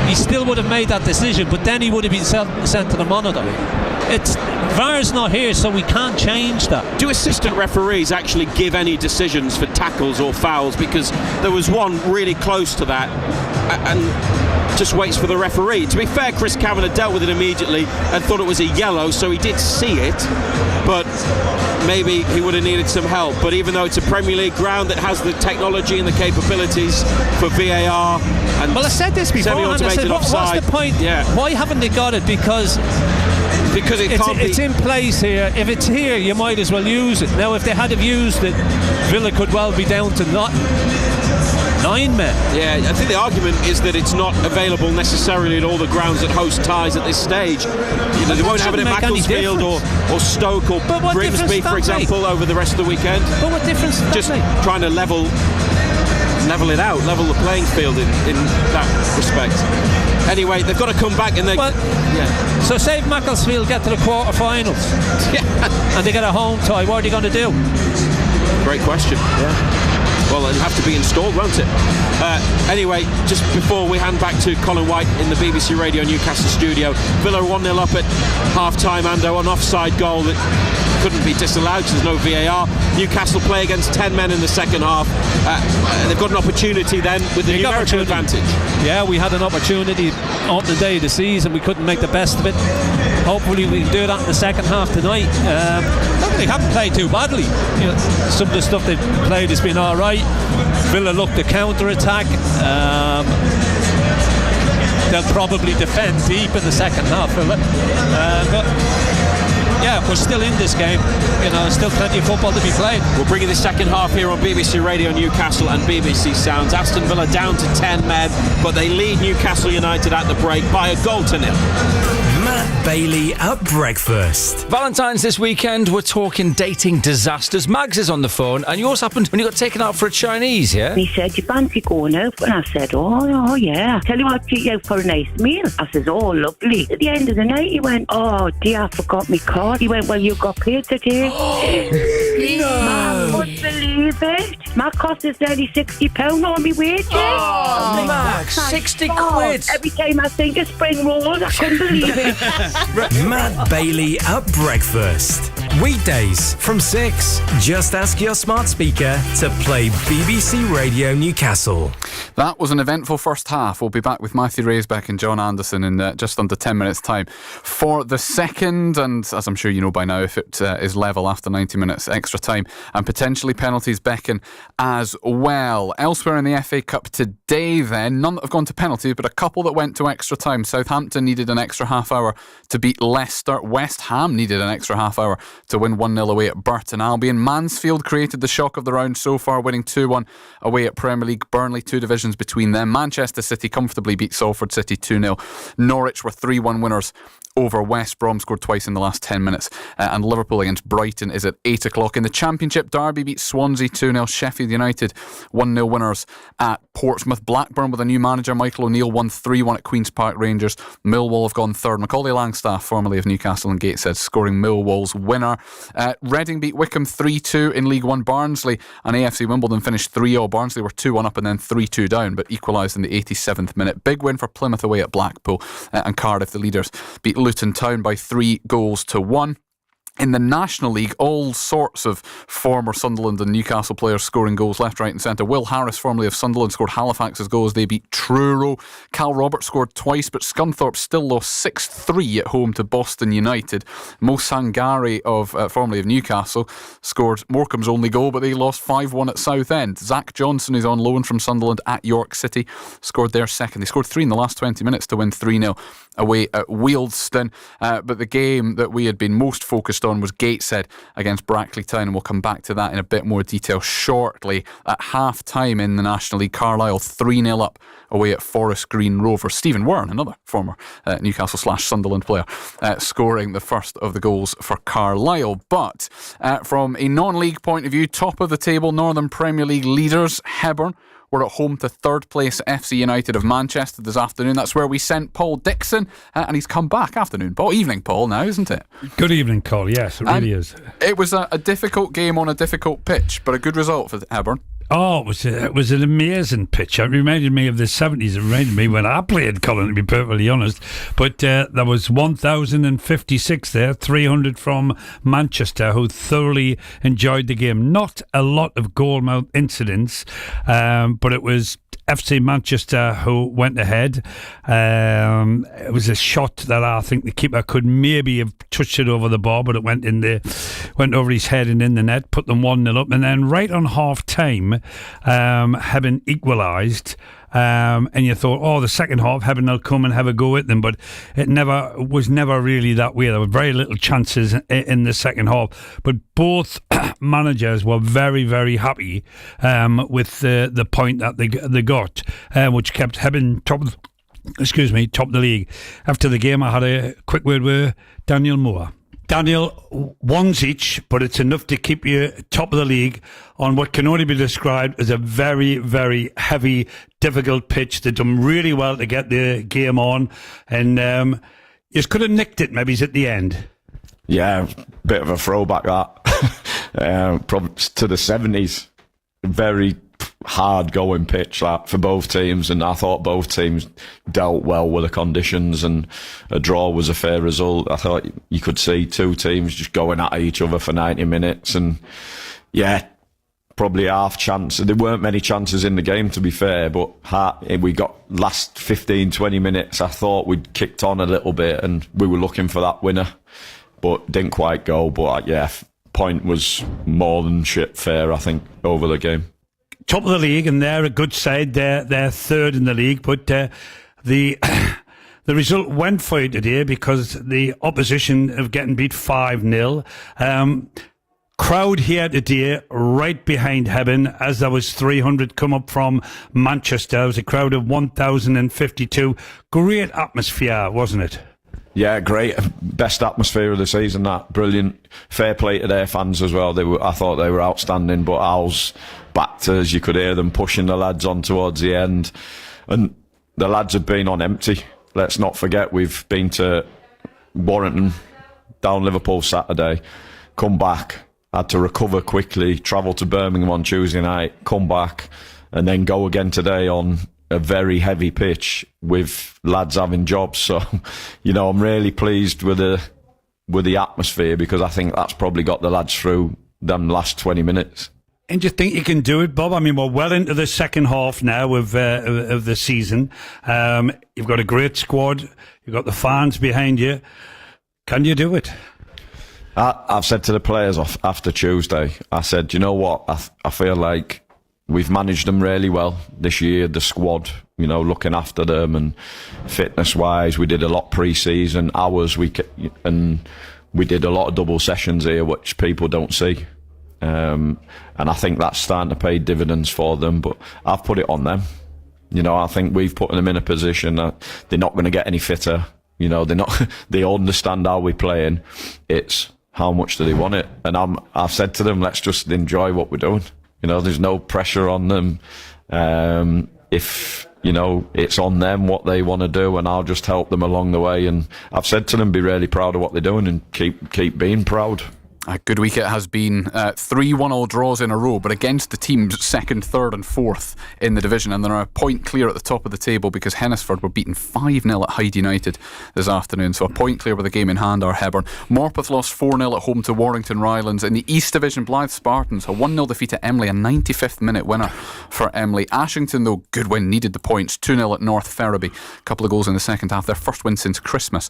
he still would have made that decision, but then he would have been sent to the monitor. VAR's not here, so we can't change that. Do assistant referees actually give any decisions for tackles or fouls? Because there was one really close to that, and just waits for the referee. To be fair, Chris Kavanagh dealt with it immediately and thought it was a yellow, so he did see it, but maybe he would have needed some help. But even though it's a Premier League ground that has the technology and the capabilities for VAR, and well, I said this before, and I said, what's the point? Yeah. Why haven't they got it? Because it's in place here. If it's here, you might as well use it. Now, if they had have used it, Villa could well be down to 9 men. Yeah, I think the argument is that it's not available necessarily at all the grounds that host ties at this stage. They won't have it at Macclesfield or Stoke or Grimsby, for example, over the rest of the weekend. But what difference does that just make? Trying to level it out, level the playing field in that respect. Anyway, they've got to come back and So say if Macclesfield get to the quarter-finals and they get a home tie, what are they going to do? Great question. Yeah. Well, it'll have to be installed, won't it? Anyway, just before we hand back to Colin White in the BBC Radio Newcastle studio, Villa 1-0 up at half-time, Ando, an offside goal that couldn't be disallowed because there's no VAR. Newcastle play against 10 men in the second half. They've got an opportunity then with the numerical advantage. Yeah, we had an opportunity on the day of the season. We couldn't make the best of it. Hopefully we can do that in the second half tonight. They haven't played too badly. Some of the stuff they've played has been all right. Villa looked to counter-attack. They'll probably defend deep in the second half, Villa. But yeah, we're still in this game. Still plenty of football to be played. We're bringing the second half here on BBC Radio Newcastle and BBC Sounds. Aston Villa down to 10 men, but they lead Newcastle United at the break by a goal to nil. Matt Bailey at breakfast. Valentine's this weekend, we're talking dating disasters. Mags is on the phone, and yours happened when you got taken out for a Chinese, yeah? He said, you fancy going out? And I said, oh yeah. Tell you what, take you out for a nice meal. I said, oh, lovely. At the end of the night, he went, oh dear, I forgot my card. He went, well, you got paid today. No. I couldn't believe it. My cost is nearly £60 on my wages. Oh, Max, 60 quid. Every time I think of spring rolls, I couldn't believe it. Matt Bailey at breakfast. Weekdays from 6. Just ask your smart speaker to play BBC Radio Newcastle. That was an eventful first half. We'll be back with Matthew Raisbeck and John Anderson in just under 10 minutes' time for the second, and as I'm sure you know by now, if it is level after 90 minutes extra time, and potentially penalties beckon as well. Elsewhere in the FA Cup today then, none that have gone to penalties, but a couple that went to extra time. Southampton needed an extra half hour to beat Leicester. West Ham needed an extra half hour to win 1-0 away at Burton Albion. Mansfield created the shock of the round so far, winning 2-1 away at Premier League Burnley, 2 divisions between them. Manchester City comfortably beat Salford City 2-0. Norwich were 3-1 winners over West Brom, scored twice in the last 10 minutes. And Liverpool against Brighton is at 8 o'clock. In the Championship, Derby beat Swansea 2-0. Sheffield United 1-0 winners at Portsmouth. Blackburn, with a new manager, Michael O'Neill, won 3-1 at Queen's Park Rangers. Millwall have gone third. Macaulay Langstaff, formerly of Newcastle and Gateshead, scoring Millwall's winner. Reading beat Wickham 3-2 in League One. Barnsley and AFC Wimbledon finished 3-0. Barnsley were 2-1 up and then 3-2 down, but equalised in the 87th minute. Big win for Plymouth away at Blackpool. And Cardiff, the leaders, beat Luton Town by 3-1. In the National League, all sorts of former Sunderland and Newcastle players scoring goals left, right and centre. Will Harris, formerly of Sunderland, scored Halifax's goals. They beat Truro. Cal Roberts scored twice, but Scunthorpe still lost 6-3 at home to Boston United. Mo Sangare, formerly of Newcastle, scored Morecambe's only goal, but they lost 5-1 at Southend. Zach Johnson, who's on loan from Sunderland at York City, scored their second. They scored 3 in the last 20 minutes to win 3-0 away at Wealdstone. But the game that we had been most focused on was Gateshead against Brackley Town, and we'll come back to that in a bit more detail shortly. At half-time in the National League, Carlisle 3-0 up away at Forest Green Rovers. Stephen Wern, another former Newcastle/Sunderland player, scoring the first of the goals for Carlisle. But from a non-league point of view, top of the table, Northern Premier League leaders Hebburn were at home to third place FC United of Manchester this afternoon. That's where we sent Paul Dixon, and he's come back. Afternoon, Paul. Evening, Paul, now, isn't it? Good evening, Cole. Yes, it really is. It was a difficult game on a difficult pitch, but a good result for Hebburn. Oh, it was an amazing pitch. It reminded me of the 70s. It reminded me when I played, Colin, to be perfectly honest. But there was 1,056 there, 300 from Manchester, who thoroughly enjoyed the game. Not a lot of goal-mouth incidents, but it was FC Manchester who went ahead. It was a shot that I think the keeper could maybe have touched it over the bar, but it went over his head and in the net, put them 1-0 up. And then right on half-time, Hebburn equalised. And you thought, the second half, Hebburn will come and have a go at them, but it was never really that way. There were very little chances in the second half, but both managers were very, very happy with the point that they got, which kept Hebburn top of the league. After the game, I had a quick word with Daniel Moore. Daniel, one's each, but it's enough to keep you top of the league on what can only be described as a very, very heavy, difficult pitch. They've done really well to get the game on, and you could have nicked it maybe at the end. Yeah, bit of a throwback that. Probably to the 70s. Very hard going pitch that for both teams, and I thought both teams dealt well with the conditions, and a draw was a fair result. I thought you could see two teams just going at each other for 90 minutes, and yeah, probably half chance. There weren't many chances in the game, to be fair, but we got last 15-20 minutes, I thought we'd kicked on a little bit and we were looking for that winner, but didn't quite go. But yeah, point was more than fair, I think, over the game. Top of the league, and they're a good side. They're third in the league, but the result went for you today because the opposition of getting beat 5-0. Crowd here today, right behind Hebburn, as there was 300 come up from Manchester. There was a crowd of 1,052. Great atmosphere, wasn't it? Yeah, great. Best atmosphere of the season, that. Brilliant. Fair play to their fans as well. I thought they were outstanding, but Al's backed us. You could hear them pushing the lads on towards the end. And the lads have been on empty. Let's not forget, we've been to Warrington, down Liverpool Saturday, come back, had to recover quickly, travel to Birmingham on Tuesday night, come back, and then go again today on a very heavy pitch with lads having jobs. So, I'm really pleased with the atmosphere, because I think that's probably got the lads through them last 20 minutes. And do you think you can do it, Bob? I mean, we're well into the second half now of the season. You've got a great squad. You've got the fans behind you. Can you do it? I've said to the players after Tuesday, I said, you know what? I feel like we've managed them really well this year, the squad, looking after them, and fitness-wise, we did a lot pre-season, hours, and we did a lot of double sessions here, which people don't see. And I think that's starting to pay dividends for them, but I've put it on them. I think we've put them in a position that they're not going to get any fitter. They understand how we're playing. It's how much do they want it? And I've said to them, let's just enjoy what we're doing. There's no pressure on them. If it's on them what they want to do, and I'll just help them along the way. And I've said to them, be really proud of what they're doing and keep being proud. A good week it has been. 3 1-all draws in a row, but against the teams second, third and fourth in the division, and they're a point clear at the top of the table because Hennisford were beaten 5-0 at Hyde United this afternoon, so a point clear with the game in hand are Hebburn. Morpeth lost 4-0 at home to Warrington Rylands. In the East Division, Blythe Spartans a 1-0 defeat at Emley, a 95th minute winner for Emley. Ashington, though, good win, needed the points. 2-0 at North Ferriby, a couple of goals in the second half, their first win since Christmas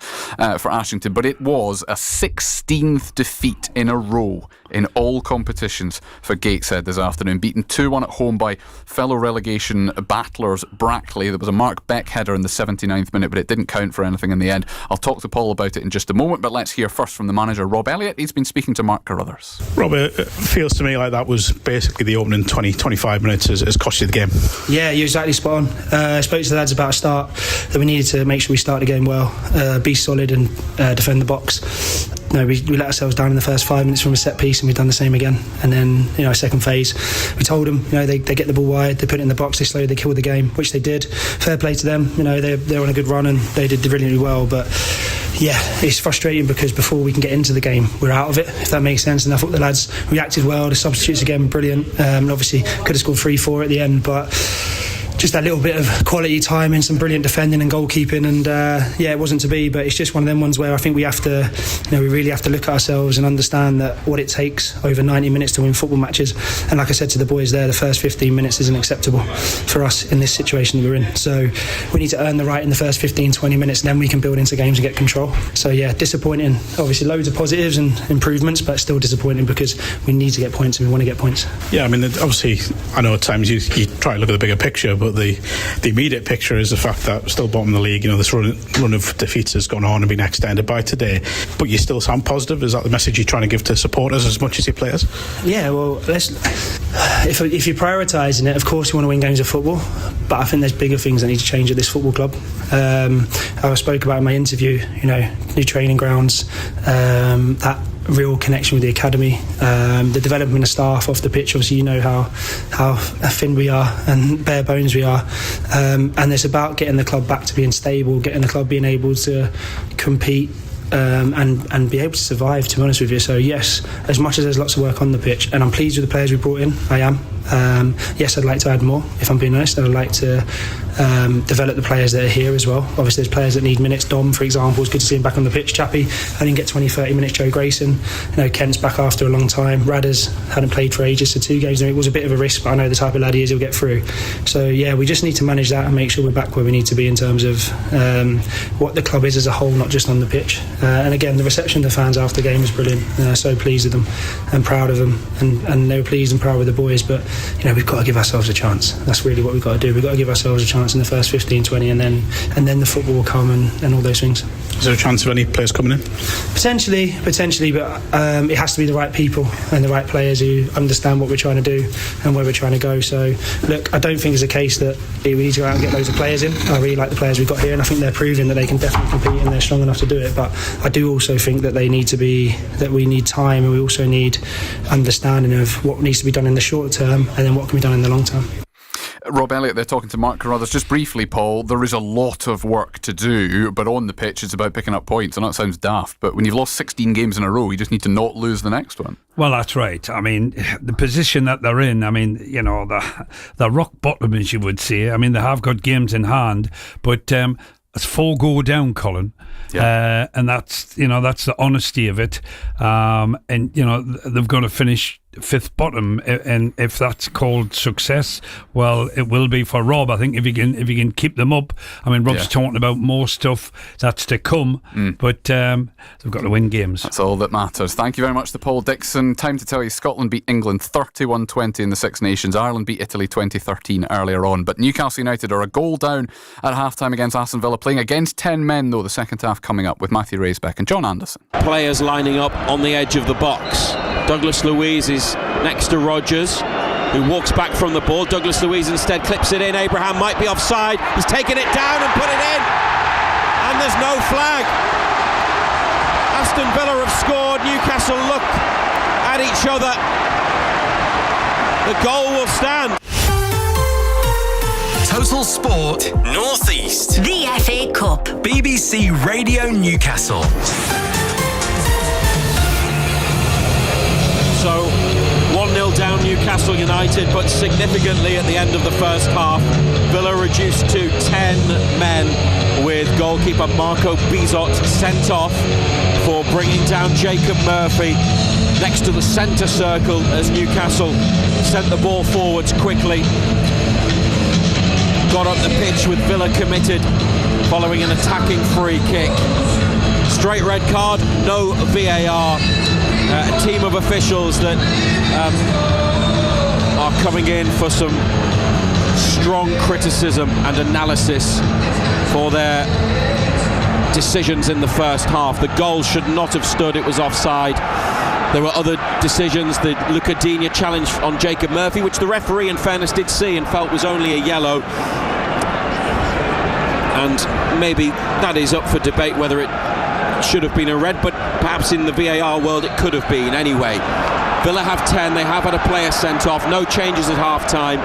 for Ashington, but it was a 16th defeat in a row in all competitions for Gateshead this afternoon, beaten 2-1 at home by fellow relegation battlers Brackley. There was a Mark Beck header in the 79th minute, but it didn't count for anything in the end. I'll talk to Paul about it in just a moment, but let's hear first from the manager, Rob Elliott. He's been speaking to Mark Carruthers. Rob, it feels to me like that was basically the opening 20-25 minutes has cost you the game. Yeah, you're exactly spot on. I spoke to the lads about a start that we needed to make sure we start the game well, be solid and defend the box. No, we let ourselves down in the first 5 minutes from a set piece, and we've done the same again. And then, second phase, we told them, they get the ball wide, they put it in the box, they slow, they kill the game, which they did. Fair play to them. They're on a good run and they did brilliantly well. But yeah, it's frustrating because before we can get into the game, we're out of it, if that makes sense. And I thought the lads reacted well. The substitutes again, brilliant. And obviously could have scored 3-4 at the end, but just that little bit of quality time and some brilliant defending and goalkeeping, and it wasn't to be. But it's just one of them ones where I think we have to, we really have to look at ourselves and understand that what it takes over 90 minutes to win football matches. And like I said to the boys there, the first 15 minutes isn't acceptable for us in this situation that we're in. So we need to earn the right in the first 15-20 minutes, then we can build into games and get control. So yeah, disappointing. Obviously loads of positives and improvements, but still disappointing because we need to get points and we want to get points. Yeah, I mean, obviously I know at times you try to look at the bigger picture, but the immediate picture is the fact that we're still bottom of the league. This run of defeats has gone on and been extended by today, but you still sound positive. Is that the message you're trying to give to supporters as much as your players? Yeah, well, if you're prioritising it, of course you want to win games of football, but I think there's bigger things that need to change at this football club. I spoke about in my interview, new training grounds, that real connection with the academy, the development of staff off the pitch. Obviously, how thin we are and bare bones we are, and it's about getting the club back to being stable, getting the club being able to compete and be able to survive, to be honest with you. So yes, as much as there's lots of work on the pitch, and I'm pleased with the players we brought in, I am. Yes, I'd like to add more, if I'm being honest, and I'd like to develop the players that are here as well. Obviously there's players that need minutes. Dom, for example, it's good to see him back on the pitch. Chappie, I didn't get 20-30 minutes. Joe Grayson, Kent's back after a long time. Radders hadn't played for ages, so 2 games, it was a bit of a risk, but I know the type of lad he is, he'll get through. So yeah, we just need to manage that and make sure we're back where we need to be in terms of what the club is as a whole, not just on the pitch. And again, the reception of the fans after the game was brilliant. So pleased with them and proud of them, and they were pleased and proud with the boys. But we've got to give ourselves a chance. That's really what we've got to do. We've got to give ourselves a chance in the first 15-20, and then the football will come and all those things. Is there a chance of any players coming in? Potentially, but it has to be the right people and the right players who understand what we're trying to do and where we're trying to go. So look, I don't think it's a case that we need to go out and get loads of players in. I really like the players we've got here, and I think they're proving that they can definitely compete and they're strong enough to do it. But I do also think that we need time, and we also need understanding of what needs to be done in the short term and then what can be done in the long term. Rob Elliott there talking to Mark Carruthers. Just briefly, Paul, there is a lot of work to do, but on the pitch it's about picking up points. I know it sounds daft, but when you've lost 16 games in a row, you just need to not lose the next one. Well, that's right. I mean, the position that they're in, the rock bottom, as you would say. I mean, they have got games in hand, but it's 4 go down, Colin. Yeah. And that's the honesty of it. And they've got to finish fifth bottom, and if that's called success, well, it will be for Rob. I think if he can keep them up. I mean, Rob's talking about more stuff that's to come, but they've got to win games. That's all that matters. Thank you very much to Paul Dixon. Time to tell you, Scotland beat England 31-20 in the Six Nations. Ireland beat Italy 2013 earlier on, but Newcastle United are a goal down at half-time against Aston Villa, playing against 10 men though. The second half coming up with Matthew Raisbeck and John Anderson. Players lining up on the edge of the box. Douglas Luiz is next to Rodgers, who walks back from the ball. Douglas Luiz instead clips it in. Abraham might be offside. He's taken it down and put it in, and there's no flag. Aston Villa have scored. Newcastle look at each other. The goal will stand. Total Sport North East. The FA Cup. BBC Radio Newcastle. So 1-0 down Newcastle United, but significantly at the end of the first half, Villa reduced to 10 men with goalkeeper Marco Bizot sent off for bringing down Jacob Murphy next to the centre circle as Newcastle sent the ball forwards quickly. Got up the pitch with Villa committed following an attacking free kick. Straight red card, no VAR. A team of officials that are coming in for some strong criticism and analysis for their decisions in the first half. The goal should not have stood, it was offside. There were other decisions, the Luca Digne challenge on Jacob Murphy, which the referee in fairness did see and felt was only a yellow. And maybe that is up for debate whether it should have been a red, but perhaps in the VAR world it could have been anyway. Villa have 10, they have had a player sent off, no changes at half time.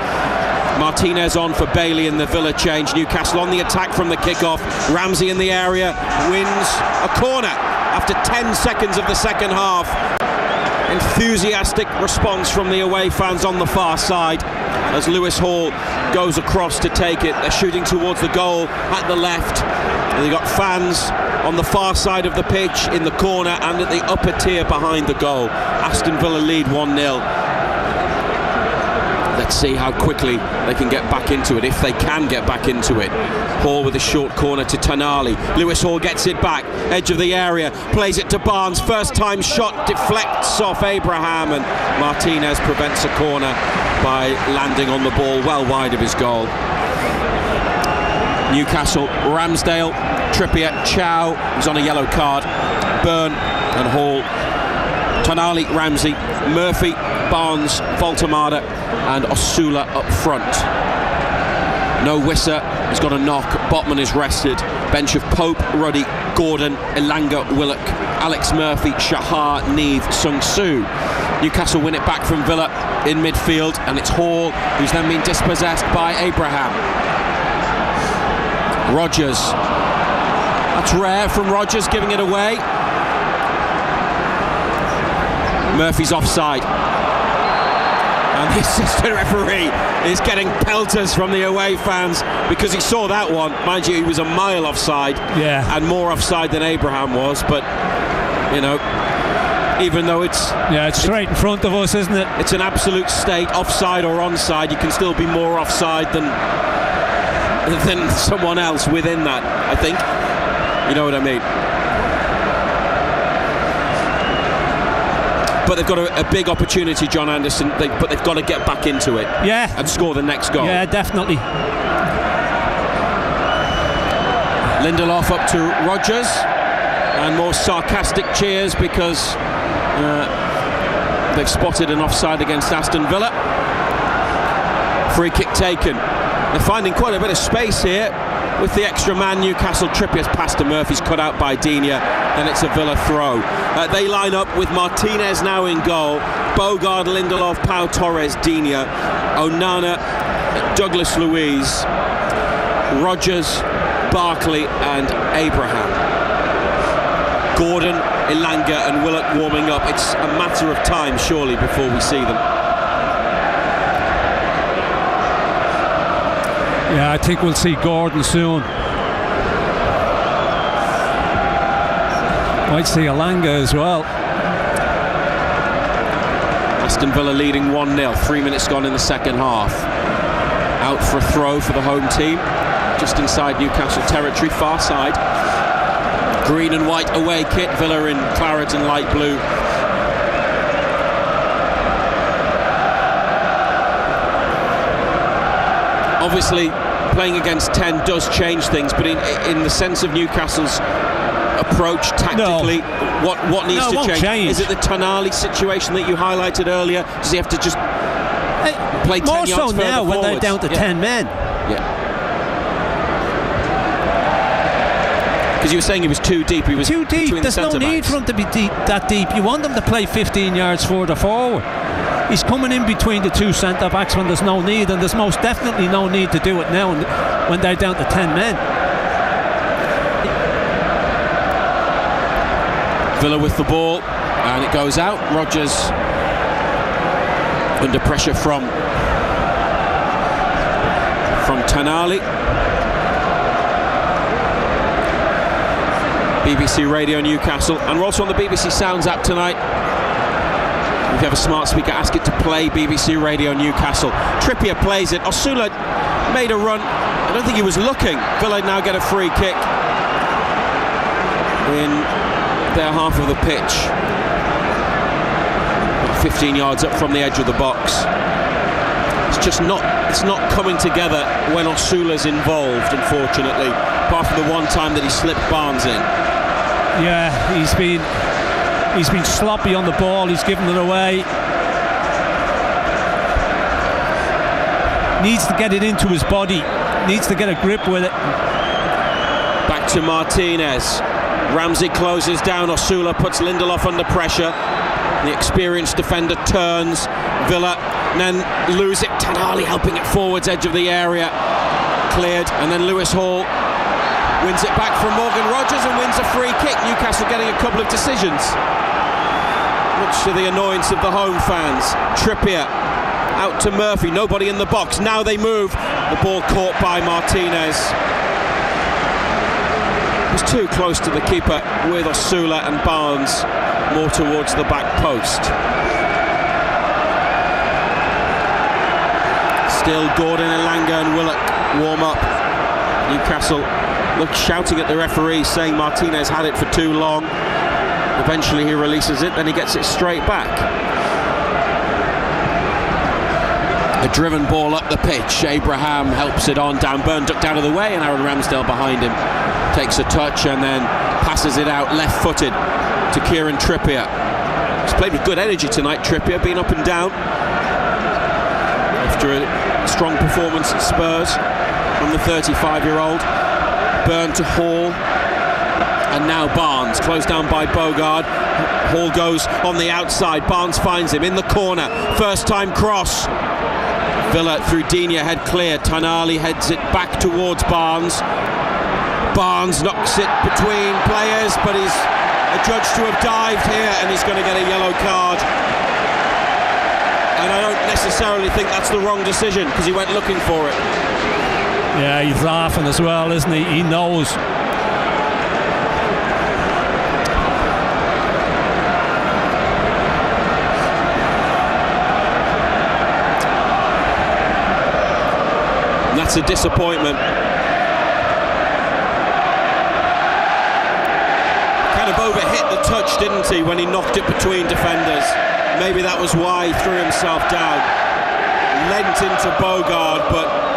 Martinez on for Bailey in the Villa change. Newcastle on the attack from the kickoff. Ramsey in the area, wins a corner after 10 seconds of the second half. Enthusiastic response from the away fans on the far side as Lewis Hall goes across to take it. They're shooting towards the goal at the left. They've got fans on the far side of the pitch, in the corner and at the upper tier behind the goal. Aston Villa lead 1-0. Let's see how quickly they can get back into it, if they can get back into it. Hall with a short corner to Tonali. Lewis Hall gets it back, edge of the area, plays it to Barnes. First time shot deflects off Abraham, and Martinez prevents a corner by landing on the ball well wide of his goal. Newcastle, Ramsdale, Trippier, Chow, who's on a yellow card, Byrne and Hall, Tonali, Ramsey, Murphy, Barnes, Voltemada and Osula up front. No Wissa, he's got a knock, Botman is rested. Bench of Pope, Ruddy, Gordon, Elanga, Willock, Alex Murphy, Shahar, Neve, Sung Soo. Newcastle win it back from Villa in midfield, and it's Hall who's then been dispossessed by Abraham. Rodgers, that's rare from Rodgers, giving it away. Murphy's offside, and the assistant referee is getting pelters from the away fans because he saw that one. Mind you, he was a mile offside, and more offside than Abraham was, but you know, even though it's straight in front of us, isn't it? It's an absolute state, offside or onside. You can still be more offside than someone else within that, I think. You know what I mean? But they've got a big opportunity, John Anderson, but they've got to get back into it and score the next goal. Yeah, definitely. Lindelof up to Rodgers, and more sarcastic cheers because they've spotted an offside against Aston Villa. Free kick taken. They're finding quite a bit of space here with the extra man. Newcastle, Trippier's pass to Murphy's cut out by Digne, and it's a Villa throw. They line up with Martinez now in goal, Bogard, Lindelof, Pau Torres, Digne, Onana, Douglas Luiz, Rodgers, Barkley and Abraham. Gordon, Elanga and Willock warming up. It's a matter of time surely before we see them. Yeah, I think we'll see Gordon soon. Might see Elanga as well. Aston Villa leading 1-0, 3 minutes gone in the second half. Out for a throw for the home team, just inside Newcastle territory, far side. Green and white away kit, Villa in claret and light blue. Obviously, playing against 10 does change things, but in the sense of Newcastle's approach tactically, what needs to change? Is it the Tonali situation that you highlighted earlier? Does he have to just play 10 more yards so now when forwards? they're down to 10 men? Yeah. Because you were saying he was too deep. He was too deep. There's no need for him to be that deep. You want him to play 15 yards further forward. He's coming in between the two centre backs when there's no need, and there's most definitely no need to do it now when they're down to 10 men. Villa with the ball, and it goes out. Rodgers under pressure from Tonali. BBC Radio Newcastle, and we're also on the BBC Sounds app tonight. If you have a smart speaker, ask it to play BBC Radio Newcastle. Trippier plays it. Osula made a run. I don't think he was looking. Villa now get a free kick in their half of the pitch. 15 yards up from the edge of the box. It's not coming together when Osula's involved, unfortunately, apart from the one time that he slipped Barnes in. Yeah, he's been sloppy on the ball. He's given it away. Needs to get it into his body. Needs to get a grip with it. Back to Martinez. Ramsey closes down. Osula puts Lindelof under pressure. The experienced defender turns. Villa and then lose it. Tonali helping it forwards, edge of the area. Cleared, and then Lewis Hall wins it back from Morgan Rodgers and wins a free kick. Newcastle getting a couple of decisions, much to the annoyance of the home fans. Trippier out to Murphy, nobody in the box. Now they move. The ball caught by Martinez. It was too close to the keeper with Osula and Barnes more towards the back post. Still Gordon, Elanga and Willock warm up. Newcastle shouting at the referee, saying Martinez had it for too long. Eventually he releases it, then he gets it straight back. A driven ball up the pitch. Abraham helps it on. Dan Burn ducked out of the way, and Aaron Ramsdale behind him takes a touch and then passes it out left-footed to Kieran Trippier. He's played with good energy tonight, Trippier, been up and down after a strong performance at Spurs from the 35-year-old. Burn to Hall, and now Barnes, closed down by Bogard. Hall goes on the outside, Barnes finds him in the corner, first time cross. Villa through Digne, head clear. Tonali heads it back towards Barnes. Barnes knocks it between players, but he's adjudged to have dived here, and he's going to get a yellow card. And I don't necessarily think that's the wrong decision, because he went looking for it. Yeah, he's laughing as well, isn't he? He knows. And that's a disappointment. Kind of overhit the touch, didn't he, when he knocked it between defenders. Maybe that was why he threw himself down. Lent into Bogard, but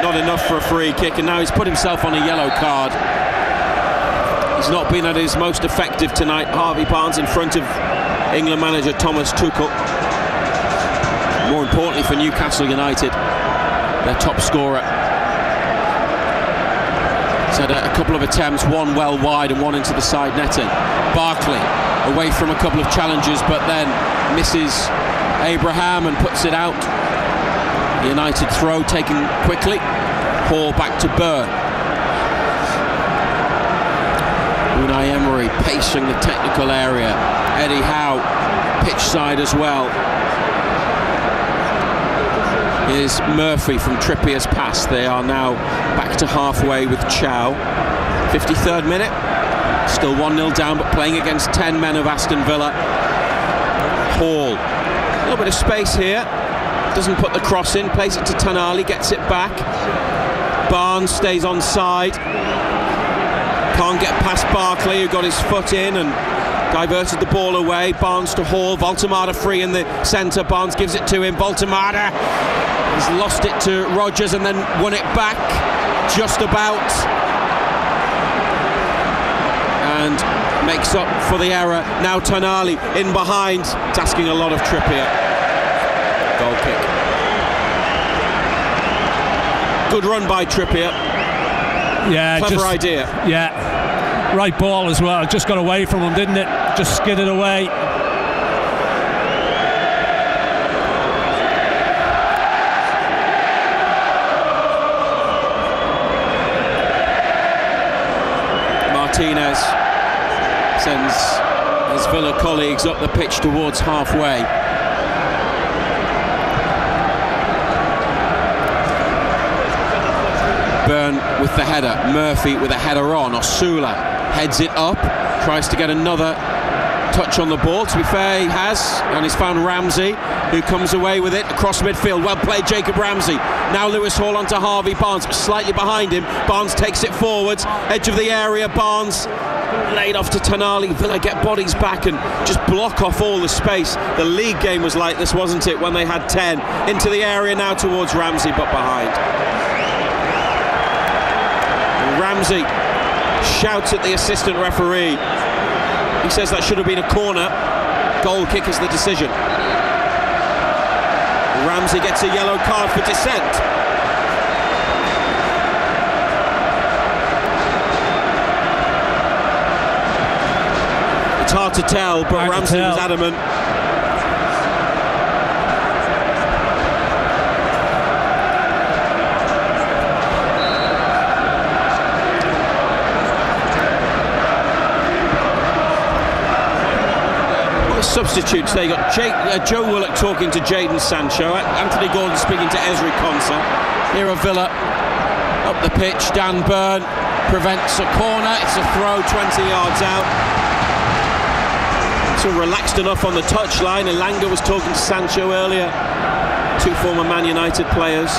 not enough for a free kick, and now he's put himself on a yellow card. He's not been at his most effective tonight. Harvey Barnes in front of England manager Thomas Tuchel. More importantly for Newcastle United, their top scorer. He's had a couple of attempts, one well wide and one into the side netting. Barkley away from a couple of challenges, but then misses Abraham and puts it out. United throw taken quickly. Hall back to Burn. Unai Emery pacing the technical area. Eddie Howe pitch side as well. Here's Murphy from Trippier's pass. They are now back to halfway with Chow. 53rd minute. Still 1-0 down, but playing against 10 men of Aston Villa. Hall. A little bit of space here. Doesn't put the cross in, plays it to Tonali, gets it back. Barnes stays onside. Can't get past Barkley, who got his foot in and diverted the ball away. Barnes to Hall. Voltemada free in the centre. Barnes gives it to him. Voltemada has lost it to Rodgers and then won it back just about. And makes up for the error. Now Tonali in behind. It's asking a lot of Trippier. Goal kick. Good run by Trippier. Yeah, clever idea. Yeah, right ball as well. Just got away from him, didn't it? Just skidded away. Martinez sends his Villa colleagues up the pitch towards halfway. Burn with the header. Murphy with a header on. Osula heads it up, tries to get another touch on the ball. To be fair, he has, and he's found Ramsey, who comes away with it across midfield. Well played, Jacob Ramsey. Now Lewis Hall onto Harvey Barnes, slightly behind him. Barnes takes it forwards, edge of the area. Barnes laid off to Tonali. Villa get bodies back and just block off all the space. The league game was like this, wasn't it, when they had 10 into the area now towards Ramsey, but behind. Ramsey shouts at the assistant referee. He says that should have been a corner. Goal kick is the decision. Ramsey gets a yellow card for dissent. It's hard to tell, but Ramsey was adamant. Substitutes, they got Joe Willock talking to Jadon Sancho, Anthony Gordon speaking to Ezri Konsa. Here are Villa up the pitch. Dan Burn prevents a corner. It's a throw 20 yards out. So relaxed enough on the touchline. Elanga was talking to Sancho earlier. Two former Man United players.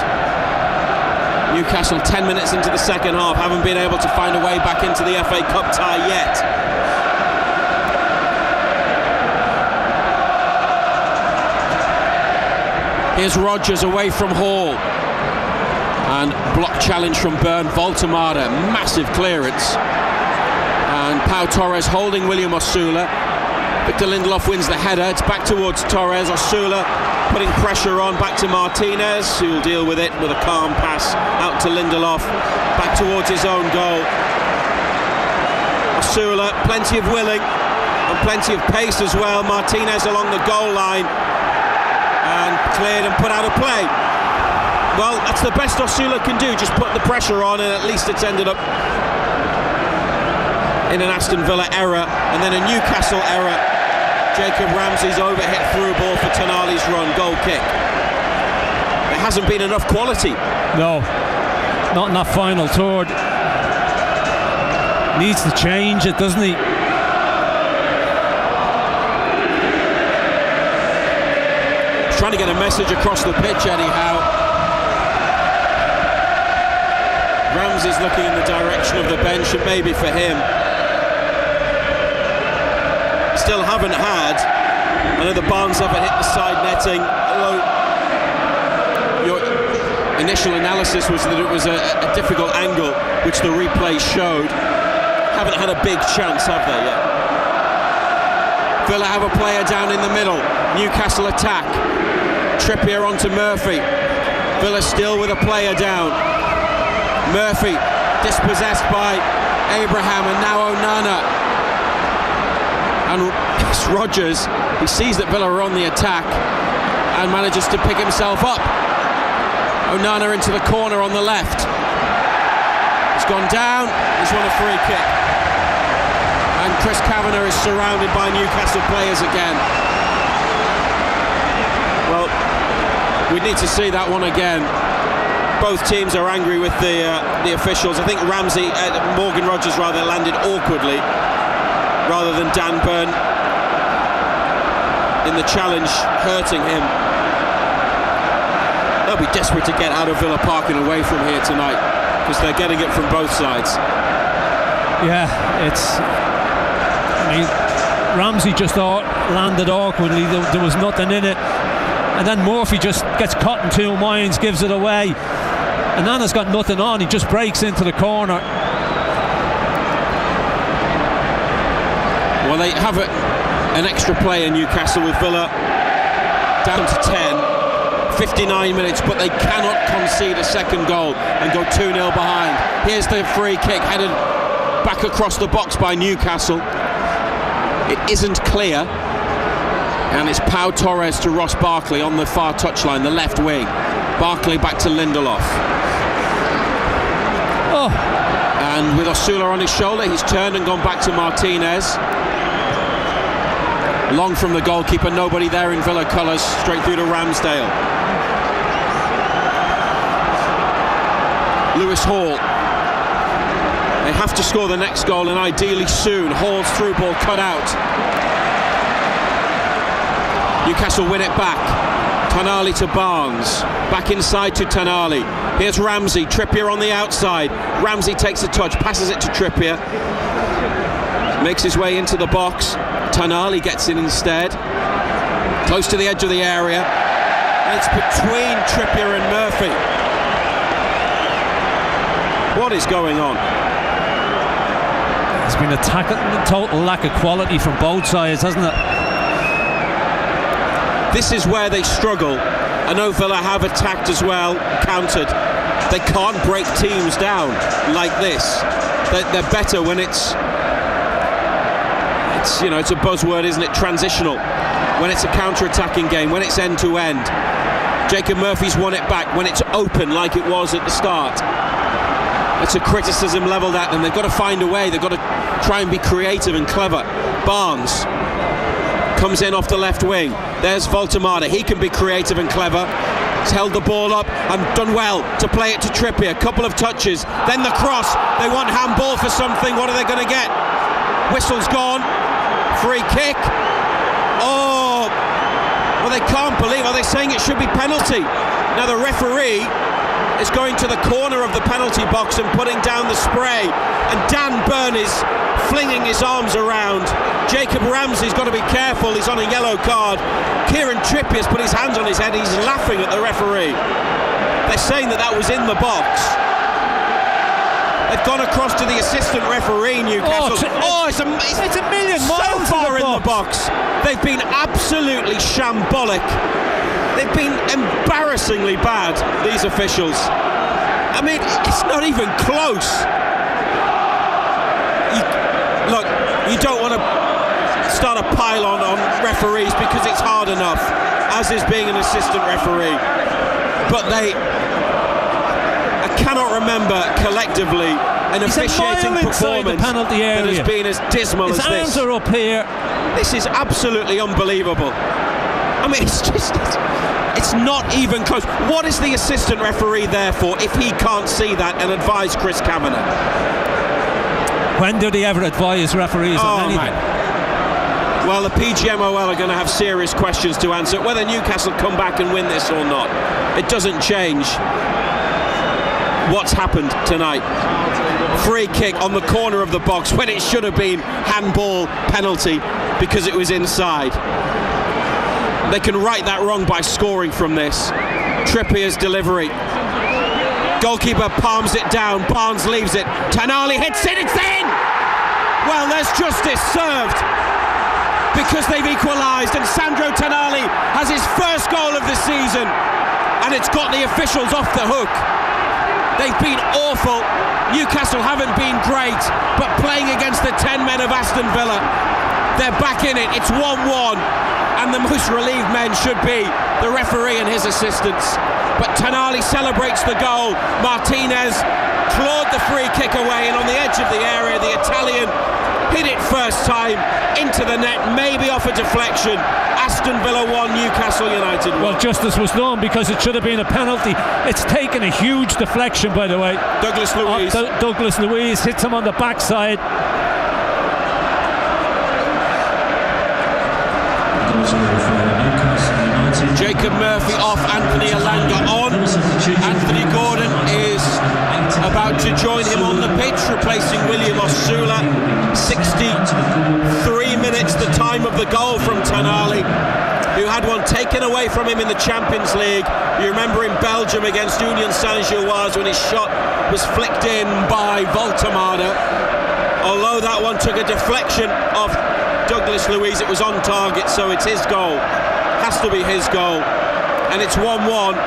Newcastle 10 minutes into the second half haven't been able to find a way back into the FA Cup tie yet. Here's Rodgers away from Hall. And block challenge from Burn. Voltemada, massive clearance. And Pau Torres holding William Osula. Victor Lindelof wins the header. It's back towards Torres. Osula putting pressure on. Back to Martinez, who will deal with it with a calm pass out to Lindelof. Back towards his own goal. Osula, plenty of willing and plenty of pace as well. Martinez along the goal line. And cleared and put out of play. Well, that's the best Osula can do, just put the pressure on, and at least it's ended up in an Aston Villa error and then a Newcastle error. Jacob Ramsey's overhit through ball for Tonali's run, goal kick. There hasn't been enough quality. No, not in that final third. Needs to change it, doesn't he? Trying to get a message across the pitch anyhow. Ramsey's looking in the direction of the bench, and maybe for him. Still haven't had. I know the Barnes haven't hit the side netting, although your initial analysis was that it was a difficult angle, which the replay showed. Haven't had a big chance, have they yet? Villa have a player down in the middle. Newcastle attack. Trippier onto Murphy. Villa still with a player down. Murphy dispossessed by Abraham, and now Onana. And it's Rodgers. He sees that Villa are on the attack and manages to pick himself up. Onana into the corner on the left. It's gone down. He's won a free kick. And Chris Kavanagh is surrounded by Newcastle players again. Well, we need to see that one again. Both teams are angry with the officials. I think Morgan Rodgers landed awkwardly rather than Dan Burn. in the challenge hurting him. They'll be desperate to get out of Villa Park and away from here tonight, because they're getting it from both sides. Yeah, Ramsey just landed awkwardly. There was nothing in it, and then Murphy just gets caught in two minds, gives it away, and Nana's got nothing on. He just breaks into the corner. Well, they have an extra play in Newcastle with Villa down to 10, 59 minutes, but they cannot concede a second goal and go 2-0 behind. Here's the free kick headed back across the box by Newcastle. It isn't clear, and it's Pau Torres to Ross Barkley on the far touchline, the left wing. Barkley back to Lindelof. And with Osula on his shoulder, he's turned and gone back to Martinez. Long from the goalkeeper, nobody there in Villa colours, straight through to Ramsdale. Lewis Hall. They have to score the next goal, and ideally soon. Hall's through ball cut out. Newcastle win it back. Tonali to Barnes. Back inside to Tonali. Here's Ramsey. Trippier on the outside. Ramsey takes a touch, passes it to Trippier. Makes his way into the box. Tonali gets in instead. Close to the edge of the area. And it's between Trippier and Murphy. What is going on? It's been a total lack of quality from both sides, hasn't it? This is where they struggle. I know Villa have attacked as well, countered. They can't break teams down like this. They're better when it's a buzzword, isn't it? Transitional. When it's a counter-attacking game, when it's end-to-end. Jacob Murphy's won it back when it's open like it was at the start. It's a criticism levelled at them. They've got to find a way. They've got to try and be creative and clever. Barnes comes in off the left wing. There's Voltemada. He can be creative and clever. He's held the ball up and done well to play it to Trippier. A couple of touches. Then the cross. They want handball for something. What are they going to get? Whistle's gone. Free kick. Oh, well, they can't believe. Are they saying it should be penalty? Now the referee is going to the corner of the penalty box and putting down the spray, and Dan Burn is flinging his arms around. Jacob Ramsey's got to be careful. He's on a yellow card. Kieran Trippier's put his hands on his head. He's laughing at the referee. They're saying that was in the box. They've gone across to the assistant referee, Newcastle. It's a million miles so far in the box. They've been absolutely shambolic. They've been embarrassingly bad, these officials. I mean, it's not even close. You don't want to start a pile on referees because it's hard enough, as is being an assistant referee. But I cannot remember collectively an officiating performance penalty area that has been as dismal as this. His arms are up here. This is absolutely unbelievable. I mean, it's not even close. What is the assistant referee there for if he can't see that and advise Chris Kavanagh? When did he ever advise referees on anything? Man. Well, the PGMOL are going to have serious questions to answer. Whether Newcastle come back and win this or not, it doesn't change what's happened tonight. Free kick on the corner of the box when it should have been handball penalty because it was inside. They can right that wrong by scoring from this. Trippier's delivery. Goalkeeper palms it down. Barnes leaves it. Tonali hits it. It's in! Well, there's justice served because they've equalised, and Sandro Tonali has his first goal of the season, and it's got the officials off the hook. They've been awful. Newcastle haven't been great, but playing against the 10 men of Aston Villa, they're back in it. It's 1-1. And the most relieved men should be the referee and his assistants. But Tonali celebrates the goal. Martinez clawed the free kick away, and on the edge of the area, the Italian hit it first time into the net, maybe off a deflection. Aston Villa 1, Newcastle United 1. Well, justice was done because it should have been a penalty. It's taken a huge deflection, by the way. Douglas Luiz. Douglas Luiz hits him on the backside. Jacob Murphy off, Anthony Elanga on. Anthony Gordon is about to join him on the pitch, replacing William Osula. 63 minutes, the time of the goal from Tonali, who had one taken away from him in the Champions League. You remember in Belgium against Union Saint-Gilloise when his shot was flicked in by Voltemade. Although that one took a deflection of Douglas Luiz, it was on target, so it's his goal. Has to be his goal. And it's 1-1.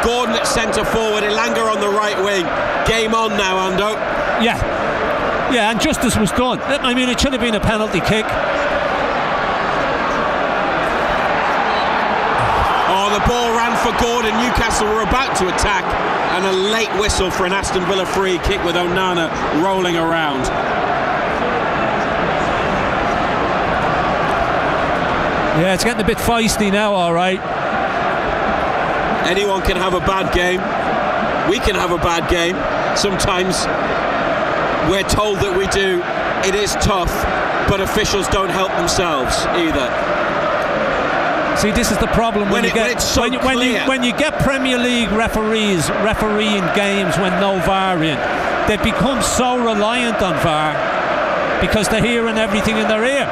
Gordon at centre forward, Elanga on the right wing. Game on now, Ando. Yeah, and justice was done. I mean, it should have been a penalty kick. Oh, the ball ran for Gordon. Newcastle were about to attack, and a late whistle for an Aston Villa free kick with Onana rolling around. Yeah, it's getting a bit feisty now, all right. Anyone can have a bad game. We can have a bad game. Sometimes we're told that we do. It is tough, but officials don't help themselves either. See, this is the problem when you get Premier League referees refereeing games when no VAR in. They become so reliant on VAR because they're hearing everything in their ear.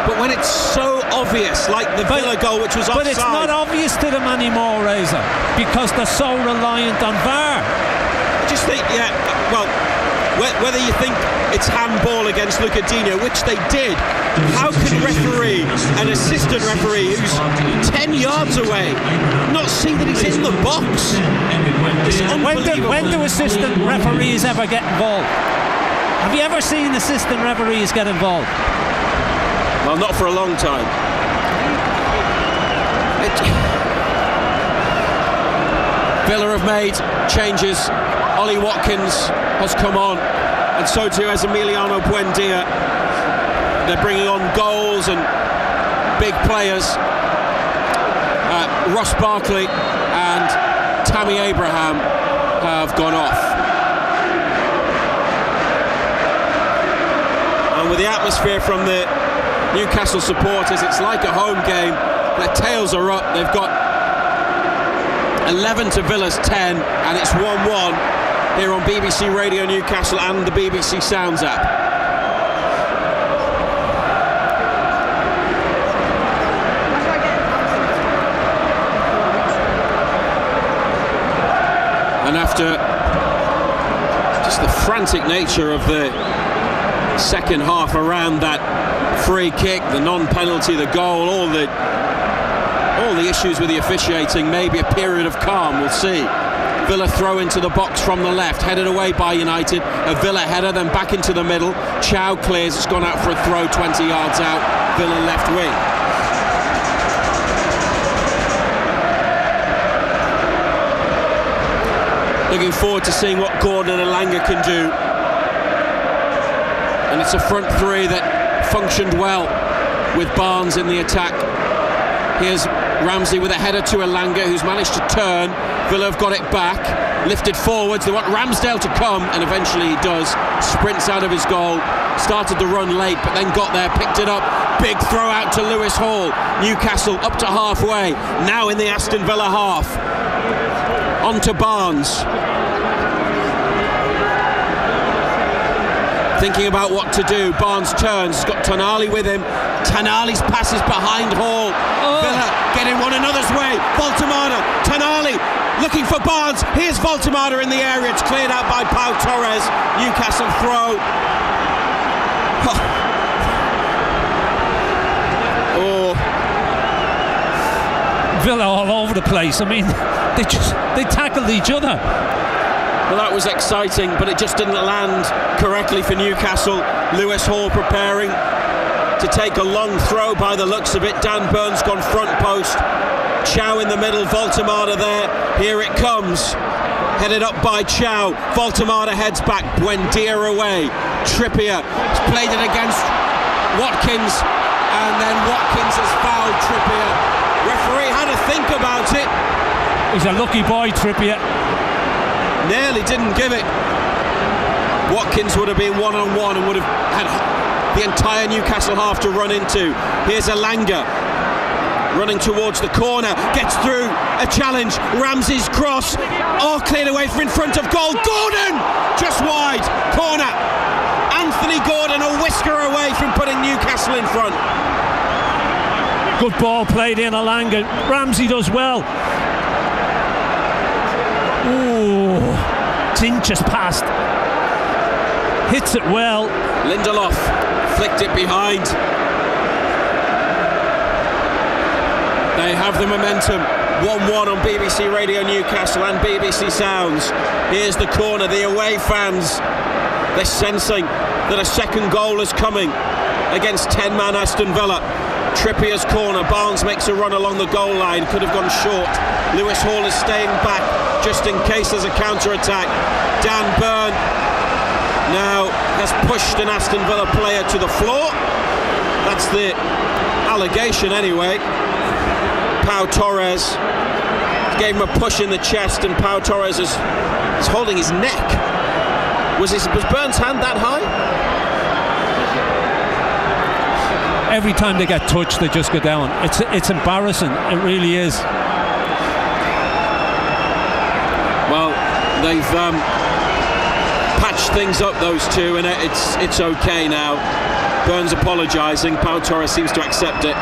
But when it's so obvious, like the Villa goal, which was offside. But it's not obvious to them anymore, Reza, because they're so reliant on VAR. I just think, whether you think it's handball against Lucadinho, which they did, how can an assistant referee who's 10 yards away, not see that he's in the box? When do assistant referees ever get involved? Have you ever seen assistant referees get involved? Well, not for a long time. Villa have made changes. Ollie Watkins has come on, and so too has Emiliano Buendia. They're bringing on goals and big players. Ross Barkley and Tammy Abraham have gone off. And with the atmosphere from the Newcastle supporters, it's like a home game. Their tails are up. They've got 11 to Villa's 10, and it's 1-1 here on BBC Radio Newcastle and the BBC Sounds app. And after just the frantic nature of the second half around that free kick, the non-penalty, the goal, all the issues with the officiating, maybe a period of calm, we'll see. Villa throw into the box from the left, headed away by United. A Villa header, then back into the middle. Chow clears, it's gone out for a throw 20 yards out, Villa left wing. Looking forward to seeing what Gordon and Elanga can do. And it's a front three that functioned well with Barnes in the attack. Here's Ramsey with a header to Elanga, who's managed to turn. Villa have got it back, lifted forwards. They want Ramsdale to come, and eventually he does. Sprints out of his goal, started the run late, but then got there, picked it up. Big throw out to Lewis Hall. Newcastle up to halfway, now in the Aston Villa half. On to Barnes. Thinking about what to do. Barnes turns, he's got Tonali with him. Tonali's passes behind Hall. Villa getting one another's way. Voltemade, Tonali looking for Barnes. Here's Voltemade in the area. It's cleared out by Pau Torres. Newcastle throw. Villa all over the place. I mean, they tackled each other. Well, that was exciting, but it just didn't land correctly for Newcastle. Lewis Hall preparing to take a long throw by the looks of it. Dan Burns gone front post. Chow in the middle, Voltemade there. Here it comes. Headed up by Chow. Voltemade heads back. Buendia away. Trippier has played it against Watkins, and then Watkins has fouled Trippier. Referee had to think about it. He's a lucky boy, Trippier. Nearly didn't give it. Watkins would have been one-on-one and would have had the entire Newcastle half to run into. Here's Elanga. running towards the corner, gets through a challenge. Ramsey's cross, all cleared away from in front of goal. Gordon just wide, corner. Anthony Gordon a whisker away from putting Newcastle in front. Good ball played in Alanga. Ramsey does well. Ooh, it's inches past. Hits it well. Lindelof flicked it behind. They have the momentum. 1-1 on BBC Radio Newcastle and BBC Sounds. Here's the corner. The away fans, they're sensing that a second goal is coming against 10-man Aston Villa. Trippier's corner. Barnes makes a run along the goal line. Could have gone short. Lewis Hall is staying back just in case there's a counter-attack. Dan Burn now has pushed an Aston Villa player to the floor. That's the allegation anyway. Pau Torres gave him a push in the chest, and Pau Torres is holding his neck. Was Burns' hand that high? Every time they get touched, they just go down. It's embarrassing. It really is. Well, they've patched things up, those two, and it's okay now. Burns apologising. Pau Torres seems to accept it.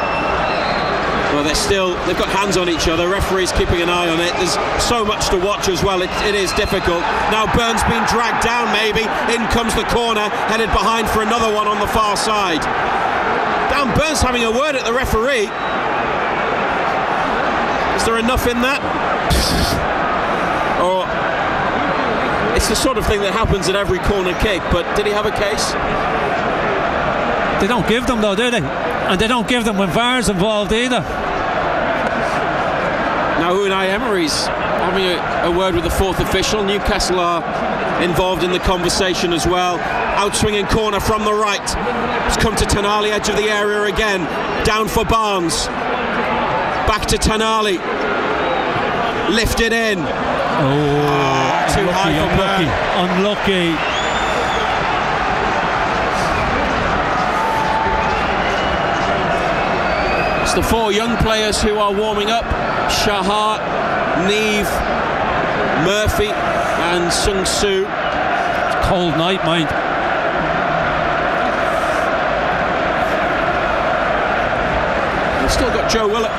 Well, they've got hands on each other. Referee's keeping an eye on it. There's so much to watch as well. It is difficult. Now Burns being dragged down, maybe. In comes the corner, headed behind for another one on the far side. Dan Burns having a word at the referee. Is there enough in that? Or it's the sort of thing that happens at every corner kick, but did he have a case? They don't give them though, do they? And they don't give them when VAR's involved either. Now Unai Emery's having a word with the fourth official. Newcastle are involved in the conversation as well. Outswinging corner from the right. It's come to Tonali, edge of the area again. Down for Barnes. Back to Tonali. Lifted in. Too high for Burn. Unlucky. It's the four young players who are warming up. Shahar, Neve, Murphy and Sung Soo. It's a cold night, mind. We've still got Joe Willock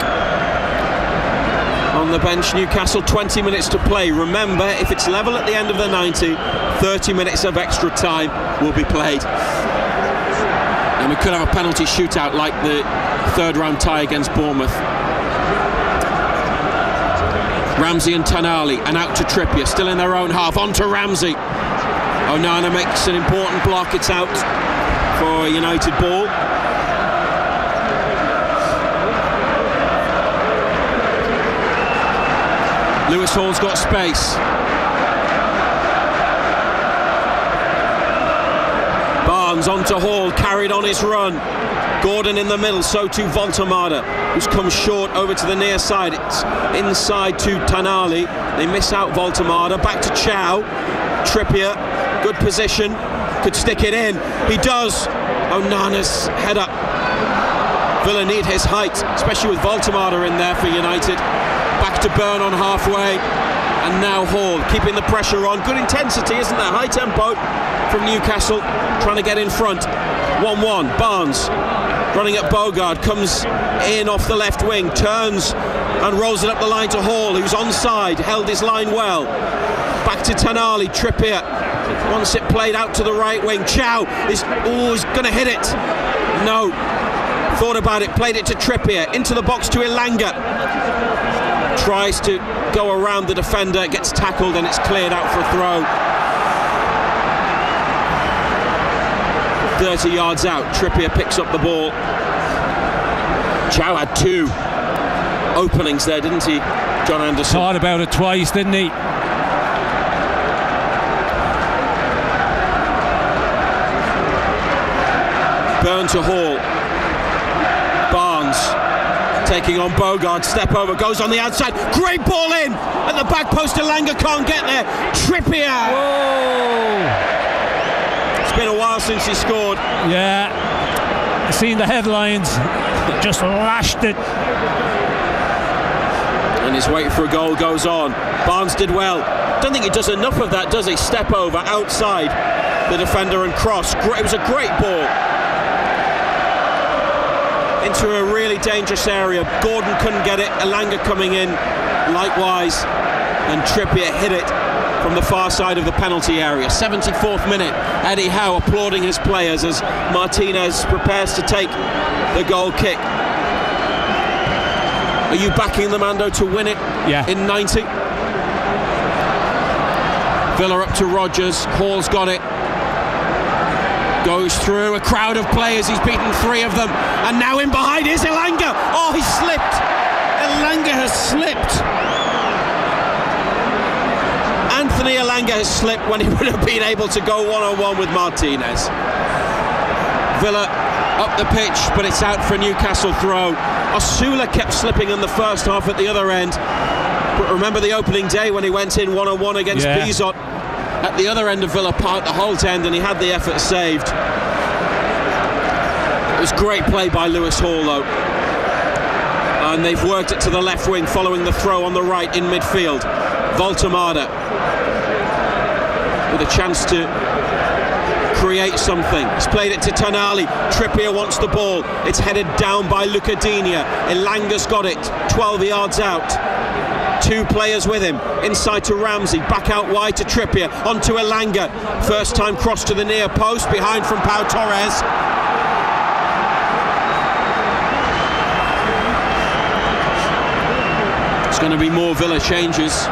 on the bench. Newcastle, 20 minutes to play. Remember, if it's level at the end of the 90, 30 minutes of extra time will be played. And we could have a penalty shootout like the third round tie against Bournemouth. Ramsey and Tonali, and out to Trippier, still in their own half, on to Ramsey. Onana makes an important block. It's out for a United ball. Lewis Hall's got space. Barnes onto Hall, carried on his run. Gordon in the middle, so too Voltemada, who's come short over to the near side. It's inside to Tonali. They miss out Voltemada. Back to Chow. Trippier, good position, could stick it in. He does. Onana's head up. Villa need his height, especially with Voltemada in there for United. Back to Burn on halfway. And now Hall, keeping the pressure on. Good intensity, isn't there? High tempo from Newcastle, trying to get in front. 1-1, Barnes running at Bogard, comes in off the left wing, turns and rolls it up the line to Hall, who's onside, held his line well. Back to Tonali, Trippier wants it played out to the right wing. Chow is going to hit it. No, thought about it, played it to Trippier, into the box to Elanga. Tries to go around the defender, gets tackled and it's cleared out for a throw. 30 yards out, Trippier picks up the ball. Chow had two openings there, didn't he, John Anderson? Thought about it twice, didn't he? Burn to Hall. Barnes taking on Bogard, step over, goes on the outside, great ball in at the back post. Elanga can't get there. Trippier. Whoa. It's been a while since he scored. Yeah. seen the headlines, just lashed it. And his wait for a goal goes on. Barnes did well. Don't think he does enough of that, does he? Step over outside the defender and cross. It was a great ball into a really dangerous area. Gordon couldn't get it. Elanga coming in likewise, and Trippier hit it from the far side of the penalty area. 74th minute. Eddie Howe applauding his players as Martinez prepares to take the goal kick. Are you backing the Mando to win it in 90? Villa up to Rodgers. Hall's got it. Goes through a crowd of players. He's beaten 3 of them. And now in behind is Elanga. Oh, he slipped. Elanga has slipped. Anthony Elanga has slipped when he would have been able to go one-on-one with Martinez. Villa up the pitch, but it's out for a Newcastle throw. Osula kept slipping in the first half at the other end. But remember the opening day when he went in one-on-one against Bizot at the other end of Villa Park, the Holt end, and he had the effort saved. It was great play by Lewis Hall though. And they've worked it to the left wing following the throw on the right in midfield. Voltemada with a chance to create something. He's played it to Tonali. Trippier wants the ball. It's headed down by Lucadinha. Elanga's got it 12 yards out. 2 players with him. Inside to Ramsey. Back out wide to Trippier. On to Elanga. First time cross to the near post. Behind from Pau Torres. It's going to be more Villa changes.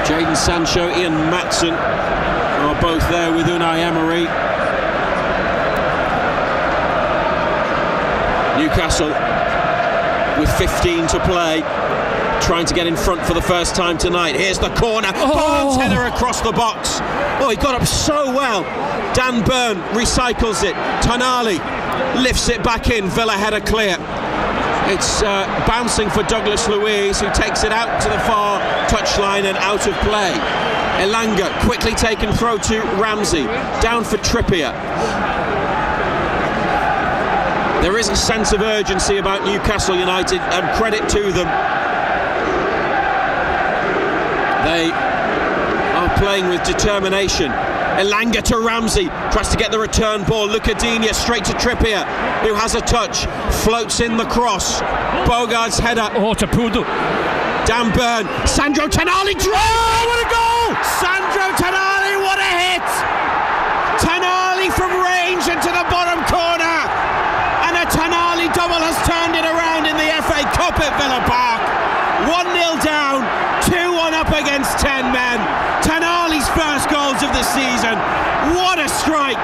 Jadon Sancho, Ian Maatsen are both there with Unai Emery. Newcastle with 15 to play, trying to get in front for the first time tonight. Here's the corner. Barnes header across the box. Oh, he got up so well. Dan Burn recycles it. Tonali lifts it back in. Villa header clear. It's bouncing for Douglas Luiz, who takes it out to the far touchline and out of play. Elanga quickly taken throw to Ramsey. Down for Trippier. There is a sense of urgency about Newcastle United, and credit to them. They are playing with determination. Elanga to Ramsey, tries to get the return ball. Lucadinha straight to Trippier, who has a touch, floats in the cross. Bogart's header. Oh, to Pudu. Dan Burn, Sandro Tonali drive. Oh, what a goal! Sandro Tonali, what a hit! Tonali from range into the bottom corner, and a Tonali double has turned it around in the FA Cup at Villa Park. 1-0 down, 2-1 up against 10 men. Tonali's first goals of the season. What a strike!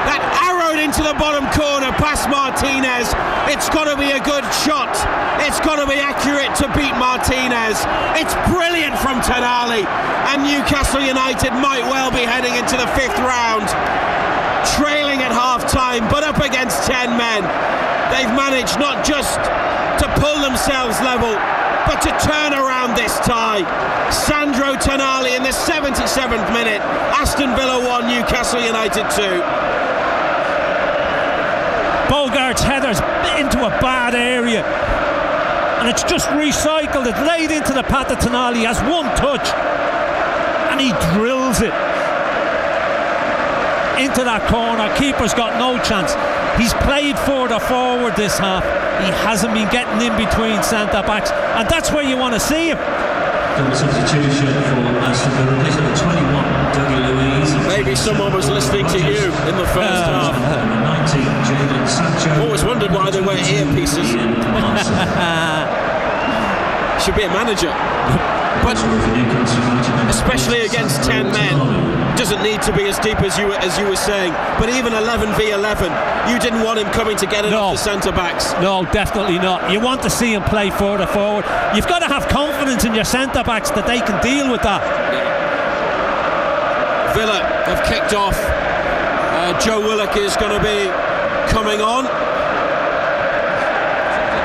That arrowed into the bottom corner past Martinez. It's got to be a good shot. It's got to be accurate to beat Martinez. It's brilliant from Tonali. And Newcastle United might well be heading into the 5th round, trailing at half-time, but up against 10 men. They've managed not just to pull themselves level, but to turn around this tie. Sandro Tonali in the 77th minute. Aston Villa 1, Newcastle United 2. Bogart's header's into a bad area, and it's just recycled. It's laid into the path of Tonali. He has one touch and he drills it into that corner. Keeper's got no chance. He's played further forward this half. He hasn't been getting in between centre backs, and that's where you want to see him. Substitution for Aston Villa, place number 21, Dougie Luiz. Maybe someone was listening to you in the first half. Number 19, Jadon Sancho. Always wondered why they wear earpieces. Should be a manager. But especially against 10 men. Doesn't need to be as deep as you were saying, but even 11v11, you didn't want him coming to get it off the centre backs. No, definitely not. You want to see him play further forward. You've got to have confidence in your centre backs that they can deal with that. Yeah. Villa have kicked off. Joe Willock is going to be coming on.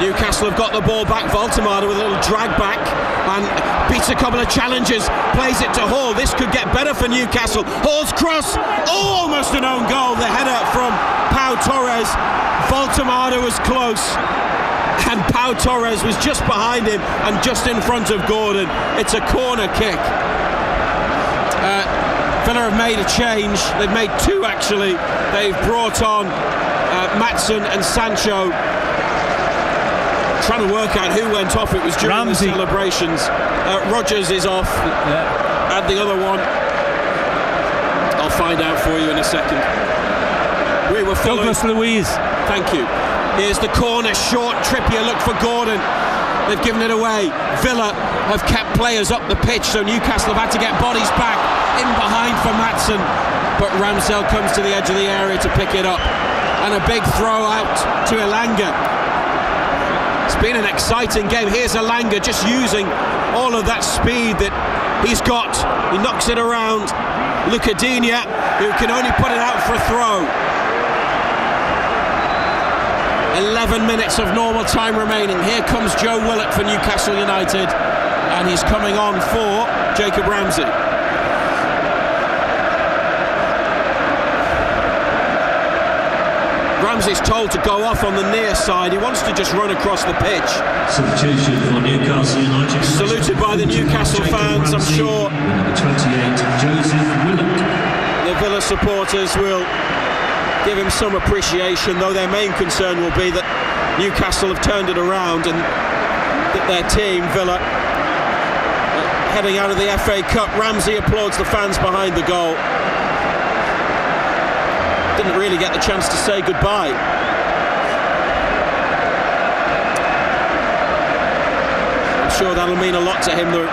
Newcastle have got the ball back. Voltemade with a little drag back and beats a couple of challenges, plays it to Hall. This could get better for Newcastle. Hall's cross, almost an own goal. The header from Pau Torres. Voltemade was close, and Pau Torres was just behind him and just in front of Gordon. It's a corner kick. Villa have made a change. They've made two, actually. They've brought on Maatsen and Sancho. Trying to work out who went off. It was during the celebrations. Rodgers is off. Add the other one. I'll find out for you in a second. We were Douglas Luiz. Thank you. Here's the corner, short. Trippier looked for Gordon. They've given it away. Villa have kept players up the pitch, so Newcastle have had to get bodies back in behind for Maatsen. But Ramsdale comes to the edge of the area to pick it up. And a big throw out to Elanga. It's been an exciting game. Here's Elanga just using all of that speed that he's got. He knocks it around Lucadinha, who can only put it out for a throw. 11 minutes of normal time remaining. Here comes Joe Willock for Newcastle United, and he's coming on for Jacob Ramsey. Ramsey's told to go off on the near side. He wants to just run across the pitch. Substitution for Newcastle United. Saluted by the Newcastle fans, I'm sure. Number 28, Joseph Willock. The Villa supporters will give him some appreciation, though their main concern will be that Newcastle have turned it around and that their team, Villa, heading out of the FA Cup. Ramsey applauds the fans behind the goal. Didn't really get the chance to say goodbye. I'm sure that'll mean a lot to him, the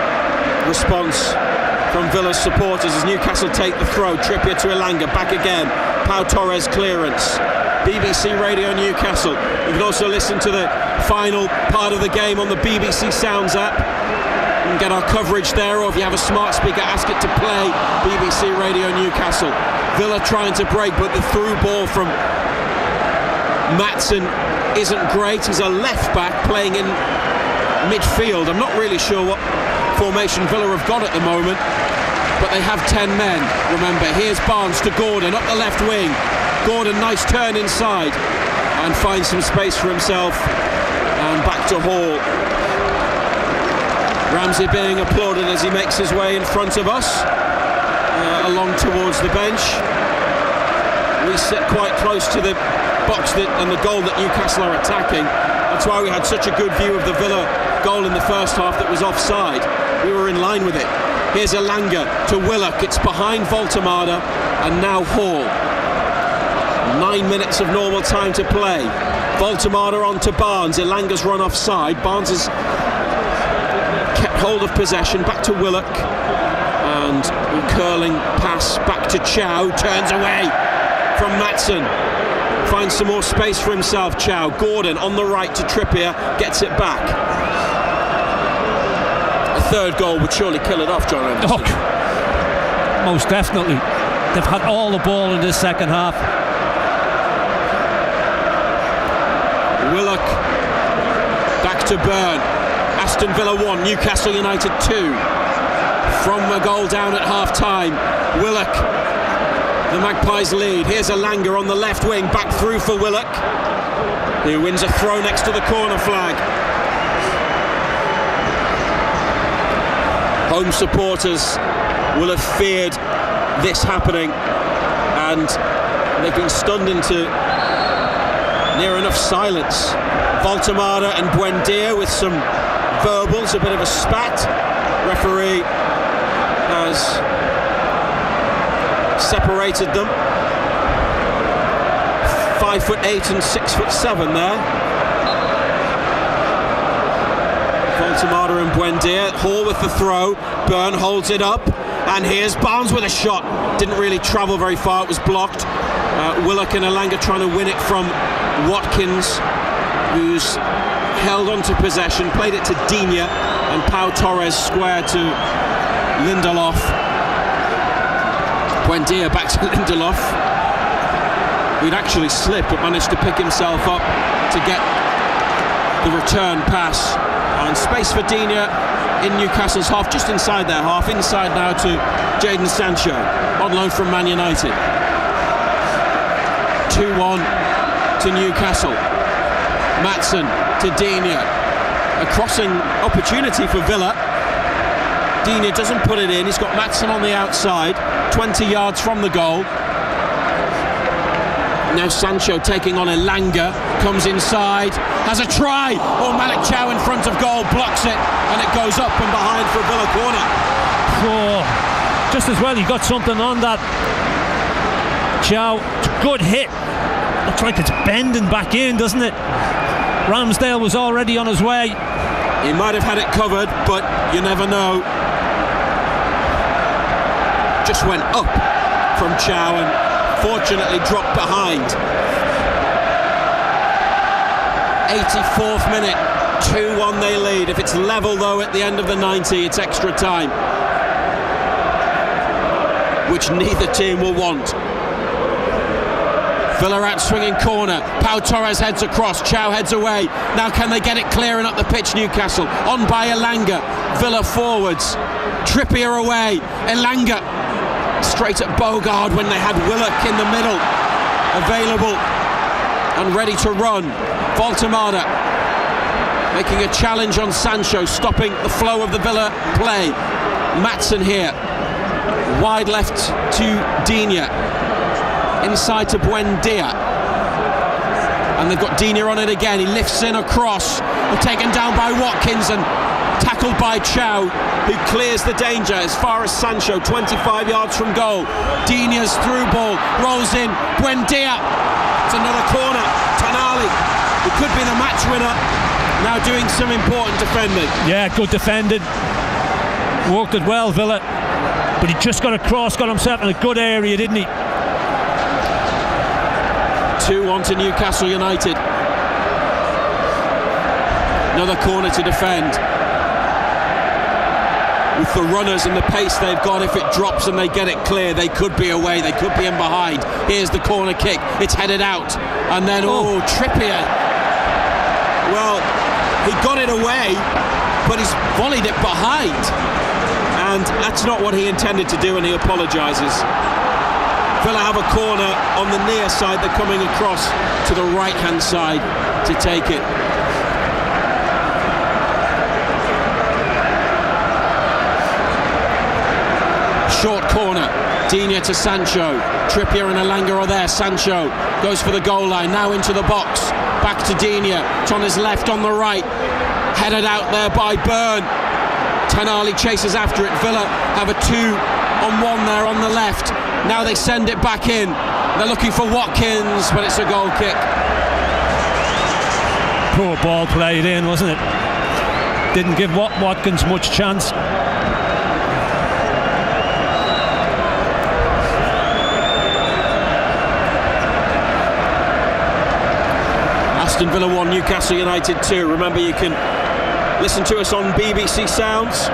response from Villa's supporters as Newcastle take the throw. Trippier to Elanga, back again. Pau Torres clearance. BBC Radio Newcastle. You can also listen to the final part of the game on the BBC Sounds app. You can get our coverage there, or if you have a smart speaker, ask it to play BBC Radio Newcastle. Villa trying to break, but the through ball from Maatsen isn't great. He's a left back playing in midfield. I'm not really sure what formation Villa have got at the moment, but they have 10 men. Remember, here's Barnes to Gordon up the left wing. Gordon, nice turn inside and finds some space for himself, and back to Hall. Ramsey being applauded as he makes his way in front of us, along towards the bench. We sit quite close to the box and the goal that Newcastle are attacking. That's why we had such a good view of the Villa goal in the first half that was offside. We were in line with it. Here's Elanga to Willock. It's behind Voltemade and now Hall. 9 minutes of normal time to play. Voltemade on to Barnes. Elanga's run offside. Barnes has kept hold of possession. Back to Willock. And a curling pass back to Chow. Turns away from Maatsen. Finds some more space for himself, Chow. Gordon on the right to Trippier. Gets it back. A third goal would surely kill it off, John Anderson. Oh, most definitely. They've had all the ball in this second half. Willock back to Byrne. Aston Villa 1, Newcastle United 2. From a goal down at half time. Willock, the Magpies lead. Here's Elanga on the left wing, back through for Willock, who wins a throw next to the corner flag. Home supporters will have feared this happening, and they've been stunned into near enough silence. Voltemade and Buendia with some verbals, a bit of a spat. Referee has separated them. 5'8" and 6'7" there. Voltemade and Buendia. Hall with the throw. Byrne holds it up, and here's Barnes with a shot. Didn't really travel very far. It was blocked. Willock and Elanga trying to win it from Watkins, who's held onto possession, played it to Digne, and Pau Torres square to Lindelof. Buendia back to Lindelof, who'd actually slipped but managed to pick himself up to get The return pass, and space for Digne in Newcastle's half, just inside their half. Inside now to Jadon Sancho, on loan from Man United. 2-1 to Newcastle. Maatsen to Digne. A crossing opportunity for Villa. Digne doesn't put it in. He's got Maatsen on the outside, 20 yards from the goal. Now Sancho taking on Elanga, comes inside, has a try. Oh, Malik Chow in front of goal, blocks it, and it goes up and behind for a Villa corner. Oh, just as well he got something on that. Chow, it's a good hit. Looks like it's bending back in, doesn't it? Ramsdale was already on his way. He might have had it covered, but you never know. Just went up from Chow and fortunately dropped behind. 84th minute, 2-1 they lead. If it's level though at the end of the 90, it's extra time, which neither team will want. Villa out swinging corner. Pau Torres heads across. Chow heads away. Now can they get it clearing up the pitch? Newcastle on by Elanga. Villa forwards. Trippier away. Elanga straight at Bogard when they had Willock in the middle, available and ready to run. Voltemada making a challenge on Sancho, stopping the flow of the Villa play. Maatsen here, wide left to Digne, inside to Buendia, and they've got Digne on it again. He lifts in across, taken down by Watkins and tackled by Chow, who clears the danger as far as Sancho, 25 yards from goal. Digne's through ball, rolls in, Buendia, it's another corner. Tonali, who could be the match winner, now doing some important defending. Yeah, good defending. Worked it well, Villa, but he just got across, got himself in a good area, didn't he? 2-1 to Newcastle United. Another corner to defend. With the runners and the pace they've got, if it drops and they get it clear, they could be away, they could be in behind. Here's the corner kick, it's headed out, and then Trippier, well, he got it away, but he's volleyed it behind, and that's not what he intended to do, and he apologises. Villa have a corner on the near side, they're coming across to the right hand side to take it. Short corner, Digne to Sancho. Trippier and Elanga are there. Sancho goes for the goal line, now into the box. Back to Digne, it's on his left, on the right. Headed out there by Byrne. Tonali chases after it. Villa have a 2-on-1 there on the left. Now they send it back in. They're looking for Watkins, but it's a goal kick. Poor ball played in, wasn't it? Didn't give Watkins much chance. Aston Villa 1, Newcastle United 2. Remember, you can listen to us on BBC Sounds,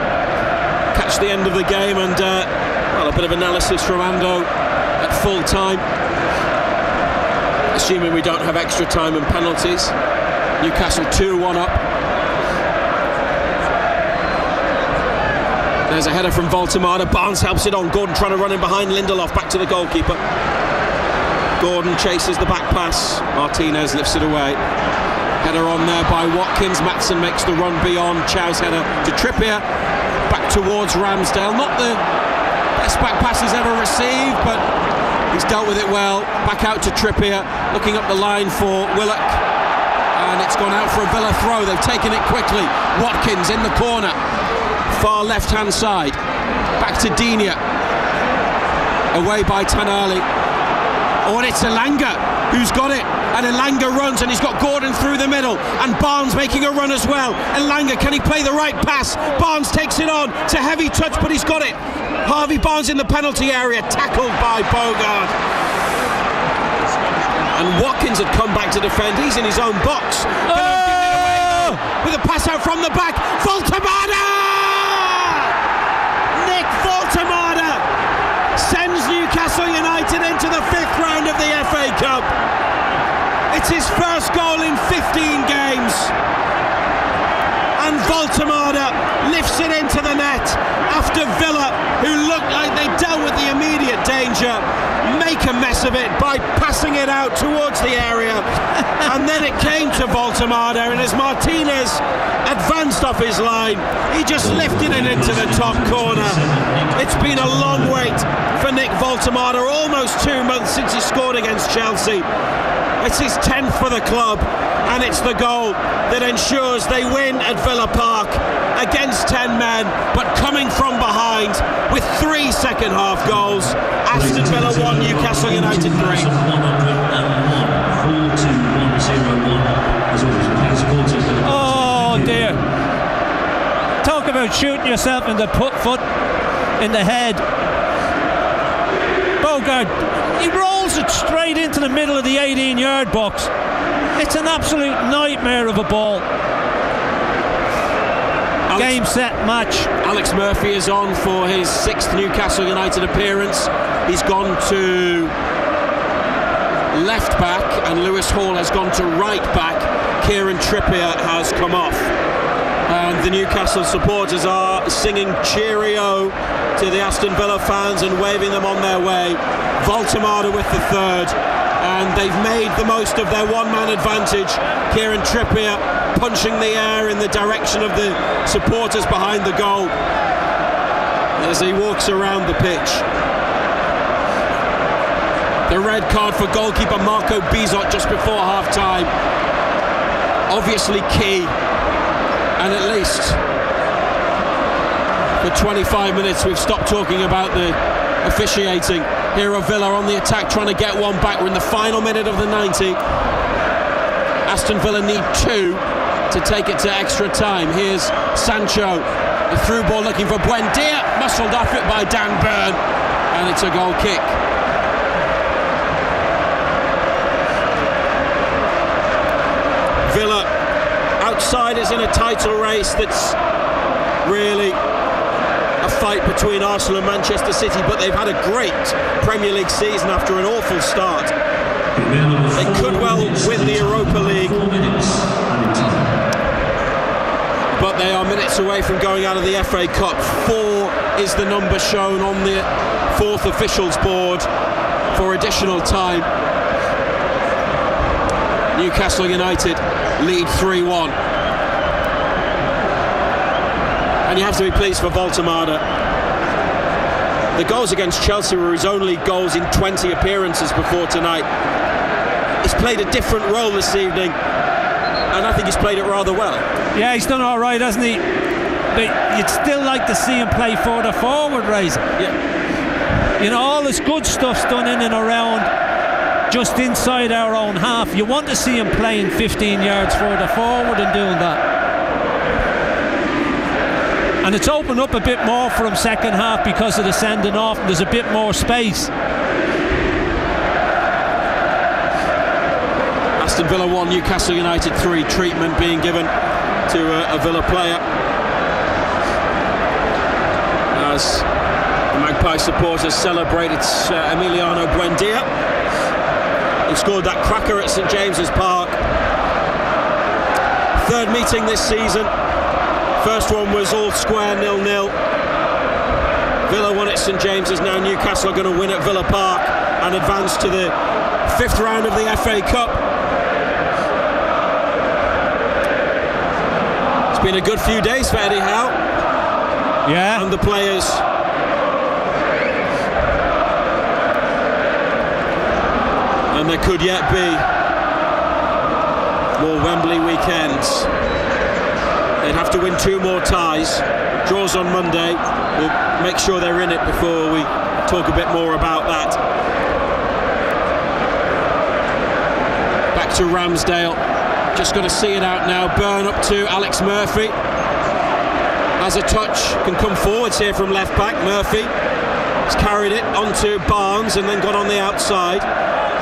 catch the end of the game, and a bit of analysis from Ando at full time, assuming we don't have extra time and penalties. Newcastle 2-1 up. There's a header from Voltemada. Barnes helps it on. Gordon trying to run in behind Lindelof. Back to the goalkeeper. Gordon chases the back pass. Martinez lifts it away. Header on there by Watkins. Maatsen makes the run beyond. Chow's header to Trippier. Back towards Ramsdale. Not the best back pass he's ever received, but he's dealt with it well. Back out to Trippier. Looking up the line for Willock. And it's gone out for a Villa throw. They've taken it quickly. Watkins in the corner. Far left-hand side. Back to Digne. Away by Tonali. Oh, and it's Elanga who's got it, and Elanga runs, and he's got Gordon through the middle, and Barnes making a run as well. Elanga, can he play the right pass? Barnes takes it on, it's a heavy touch, but he's got it. Harvey Barnes in the penalty area, tackled by Bogard, and Watkins had come back to defend. He's in his own box. With a pass out from the back. Voltemada! Nick Voltemada sends Newcastle United into the 5th round of the FA Cup. It's his first goal in 15 games. Voltemada lifts it into the net after Villa, who looked like they dealt with the immediate danger, make a mess of it by passing it out towards the area. And then it came to Voltemada, and as Martinez advanced off his line, he just lifted it into the top corner. It's been a long wait for Nick Voltemada, almost 2 months since he scored against Chelsea. It's his 10th for the club, and it's the goal that ensures they win at Villa Park against 10 men, but coming from behind with 3 second half goals. Aston Villa 1, Newcastle United 3. Oh dear. Talk about shooting yourself in the foot in the head. Bogard, he rolls it straight into the middle of the 18-yard box. It's an absolute nightmare of a ball. Game, set, match. Alex Murphy is on for his 6th Newcastle United appearance. He's gone to left back, and Lewis Hall has gone to right back. Kieran Trippier has come off, and the Newcastle supporters are singing cheerio to the Aston Villa fans and waving them on their way. Voltemada with the third, and they've made the most of their one-man advantage. Kieran Trippier punching the air in the direction of the supporters behind the goal as he walks around the pitch. The red card for goalkeeper Marco Bizot just before half-time. Obviously key, and at least for 25 minutes we've stopped talking about the officiating. Here are Villa on the attack, trying to get one back. We're in the final minute of the 90. Aston Villa need 2 to take it to extra time. Here's Sancho, the through ball looking for Buendia, muscled off it by Dan Burn, and it's a goal kick. Villa outsiders in a title race that's really a fight between Arsenal and Manchester City, but they've had a great Premier League season after an awful start. They could well win the Europa League, but they are minutes away from going out of the FA Cup. 4 is the number shown on the 4th officials board for additional time. Newcastle United lead 3-1. And you have to be pleased for Voltemada. The goals against Chelsea were his only goals in 20 appearances before tonight. He's played a different role this evening, and I think he's played it rather well. Yeah, he's done all right, hasn't he? But you'd still like to see him play further forward, Razor. Yeah. You know, all this good stuff's done in and around just inside our own half. You want to see him playing 15 yards further forward and doing that. And it's opened up a bit more for him second half because of the sending off. There's a bit more space. Aston Villa 1, Newcastle United 3. Treatment being given to a Villa player as the Magpie supporters celebrate. It's Emiliano Buendia, who scored that cracker at St James's Park. 3rd meeting this season. First one was all square 0-0. Villa won at St James's. Now Newcastle are going to win at Villa Park and advance to the 5th round of the FA Cup. It's been a good few days for Eddie Howe. Yeah. And the players. And there could yet be more Wembley weekends. They'd have to win 2 more ties. Draws on Monday. We'll make sure they're in it before we talk a bit more about that. Back to Ramsdale. Just got to see it out now. Burn up to Alex Murphy. Has a touch. Can come forwards here from left back. Murphy has carried it onto Barnes and then got on the outside.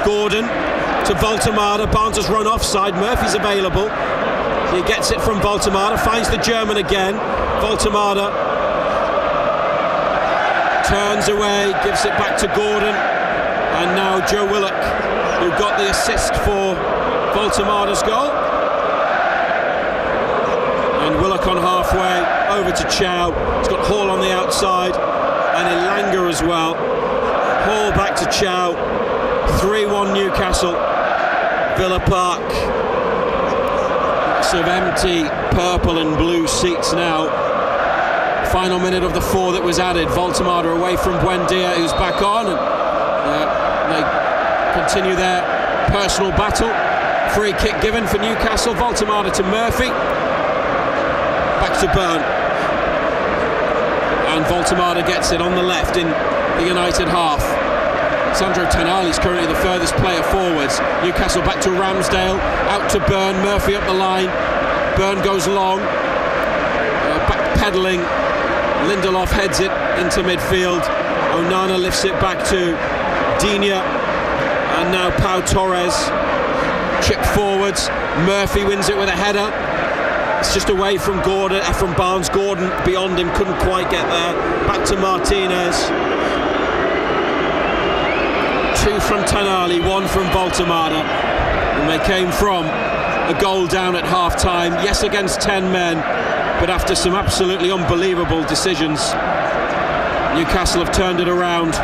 Gordon to Voltemada. Barnes has run offside. Murphy's available. He gets it from Voltemada, finds the German again. Voltemada turns away, gives it back to Gordon, and now Joe Willock, who got the assist for Voltemada's goal. And Willock on halfway, over to Chow. He's got Hall on the outside, and Elanga as well. Hall back to Chow. 3-1 Newcastle. Villa Park. Lots of empty purple and blue seats now. Final minute of the 4 that was added. Voltemada away from Buendia, who's back on, and they continue their personal battle. Free kick given for Newcastle. Voltemada to Murphy. Back to Byrne. And Voltemada gets it on the left in the United half. Sandro Tonali is currently the furthest player forwards. Newcastle back to Ramsdale. Out to Byrne. Murphy up the line. Byrne goes long. Backpedaling. Lindelof heads it into midfield. Onana lifts it back to Digne. And now Pau Torres. Chip forwards. Murphy wins it with a header. It's just away from Gordon, from Barnes. Gordon beyond him, couldn't quite get there. Back to Martinez. 2 from Tonali, 1 from Voltemada. And they came from a goal down at half-time. Yes, against 10 men, but after some absolutely unbelievable decisions, Newcastle have turned it around.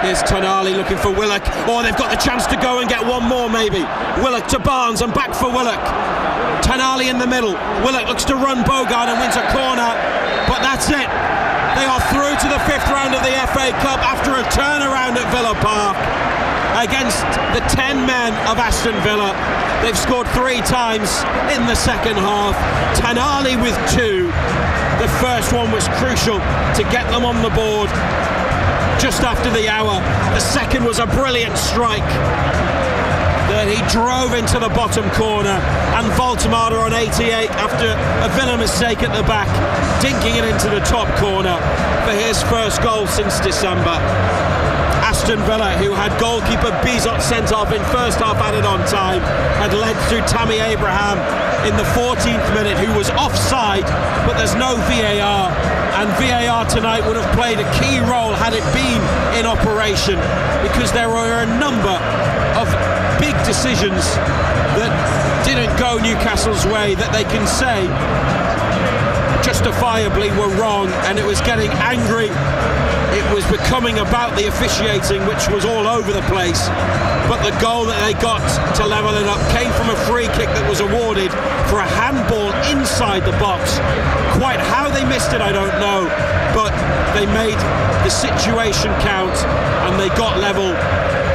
Here's Tonali looking for Willock. Oh, they've got the chance to go and get one more maybe. Willock to Barnes and back for Willock. Tonali in the middle. Willock looks to run Bogard and wins a corner, but that's it. They are through to the 5th round of the FA Cup after a turnaround at Villa Park against the 10 men of Aston Villa. They've scored 3 times in the second half. Tonali with 2. The first one was crucial to get them on the board just after the hour. The second was a brilliant strike that he drove into the bottom corner, and Voltemada on 88 after a Villa mistake at the back, dinking it into the top corner for his first goal since December. Aston Villa, who had goalkeeper Bizot sent off in first half added on time, had led through Tammy Abraham in the 14th minute, who was offside, but there's no VAR, and VAR tonight would have played a key role had it been in operation, because there were a number of big decisions that didn't go Newcastle's way that they can say justifiably were wrong, and it was getting angry. It was becoming about the officiating, which was all over the place. But the goal that they got to level it up came from a free kick that was awarded for a handball inside the box. Quite how they missed it, I don't know, but they made the situation count and they got level.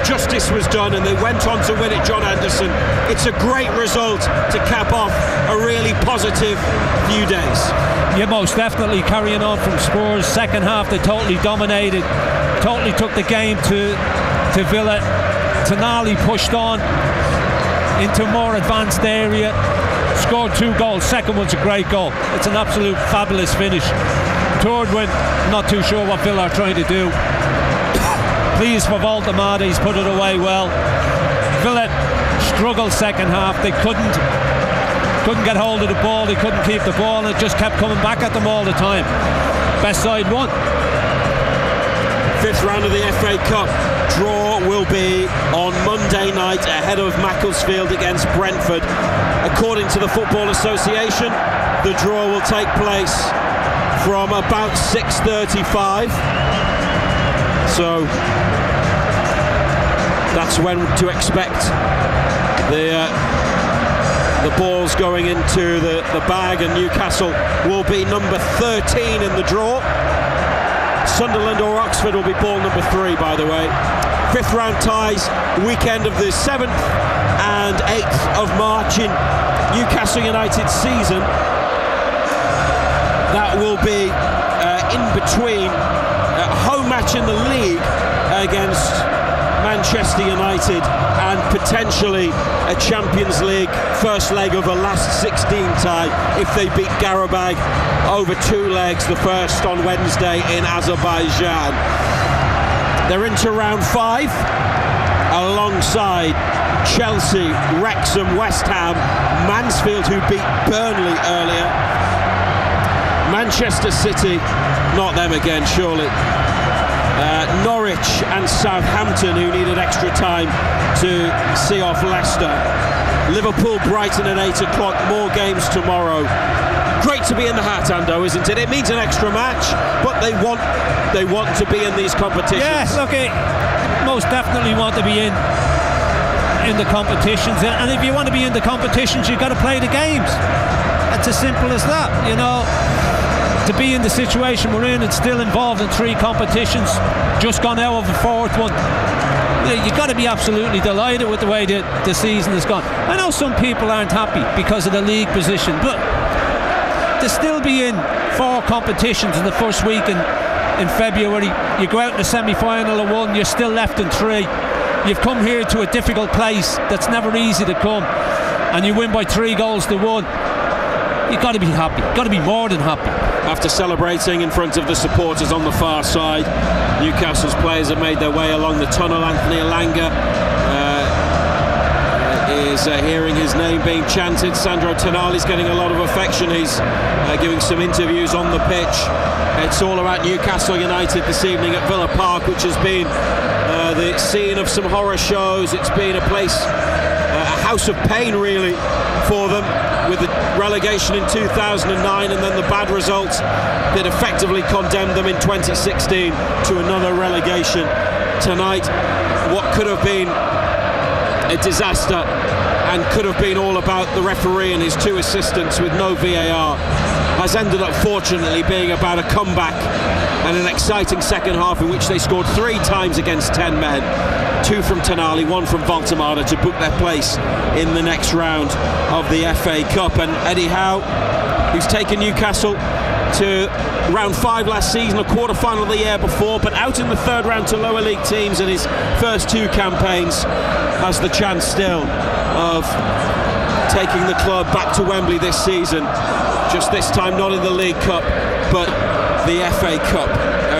Justice was done and they went on to win it, John Anderson. It's a great result to cap off a really positive few days. Yeah, most definitely carrying on from Spurs. Second half they totally dominated, totally took the game to Villa. Tonali pushed on into a more advanced area, scored 2 goals. Second one's a great goal. It's an absolute fabulous finish. Third one, not too sure what Villa are trying to do. Pleased for Voltemada, he's put it away well. Villa struggled second half. They couldn't get hold of the ball, they couldn't keep the ball, and it just kept coming back at them all the time. Best side won. 5th round of the FA Cup. Draw will be on Monday night ahead of Macclesfield against Brentford. According to the Football Association, the draw will take place from about 6:35. So that's when to expect the balls going into the bag, and Newcastle will be number 13 in the draw. Sunderland or Oxford will be ball number 3, by the way. 5th round ties, weekend of the 7th and 8th of March in Newcastle United season. That will be in between a home match in the league against Manchester United and potentially a Champions League first leg of a last 16 tie if they beat Qarabag over 2 legs, the first on Wednesday in Azerbaijan. They're into round 5 alongside Chelsea, Wrexham, West Ham, Mansfield, who beat Burnley earlier, Manchester City, not them again surely, Norwich and Southampton, who needed extra time to see off Leicester. Liverpool, Brighton at 8 o'clock, more games tomorrow. Great to be in the hat, Ando, isn't it? It means an extra match, but they want to be in these competitions. Yeah, look, most definitely want to be in the competitions, and if you want to be in the competitions, you've got to play the games. It's as simple as that, you know. To be in the situation we're in and still involved in 3 competitions, just gone out of the 4th one, you've got to be absolutely delighted with the way the season has gone. I know some people aren't happy because of the league position, but to still be in 4 competitions in the first week in February, you go out in the semi-final of 1, you're still left in 3. You've come here to a difficult place that's never easy to come, and you win by 3 goals to 1. You've got to be happy, got to be more than happy. After celebrating in front of the supporters on the far side, Newcastle's players have made their way along the tunnel. Anthony Elanga is hearing his name being chanted. Sandro Tonali's getting a lot of affection. He's giving some interviews on the pitch. It's all about Newcastle United this evening at Villa Park, which has been the scene of some horror shows. It's been a place, a house of pain really for them, with the relegation in 2009 and then the bad results that effectively condemned them in 2016 to another relegation. Tonight, what could have been a disaster and could have been all about the referee and his 2 assistants with no VAR has ended up fortunately being about a comeback and an exciting second half in which they scored 3 times against 10 men, 2 from Tonali, 1 from Voltemada, to book their place in the next round of the FA Cup. And Eddie Howe, who's taken Newcastle to round 5 last season, a quarter-final the year before, but out in the 3rd round to lower league teams in his first 2 campaigns, has the chance still of taking the club back to Wembley this season, just this time not in the League Cup but the FA Cup.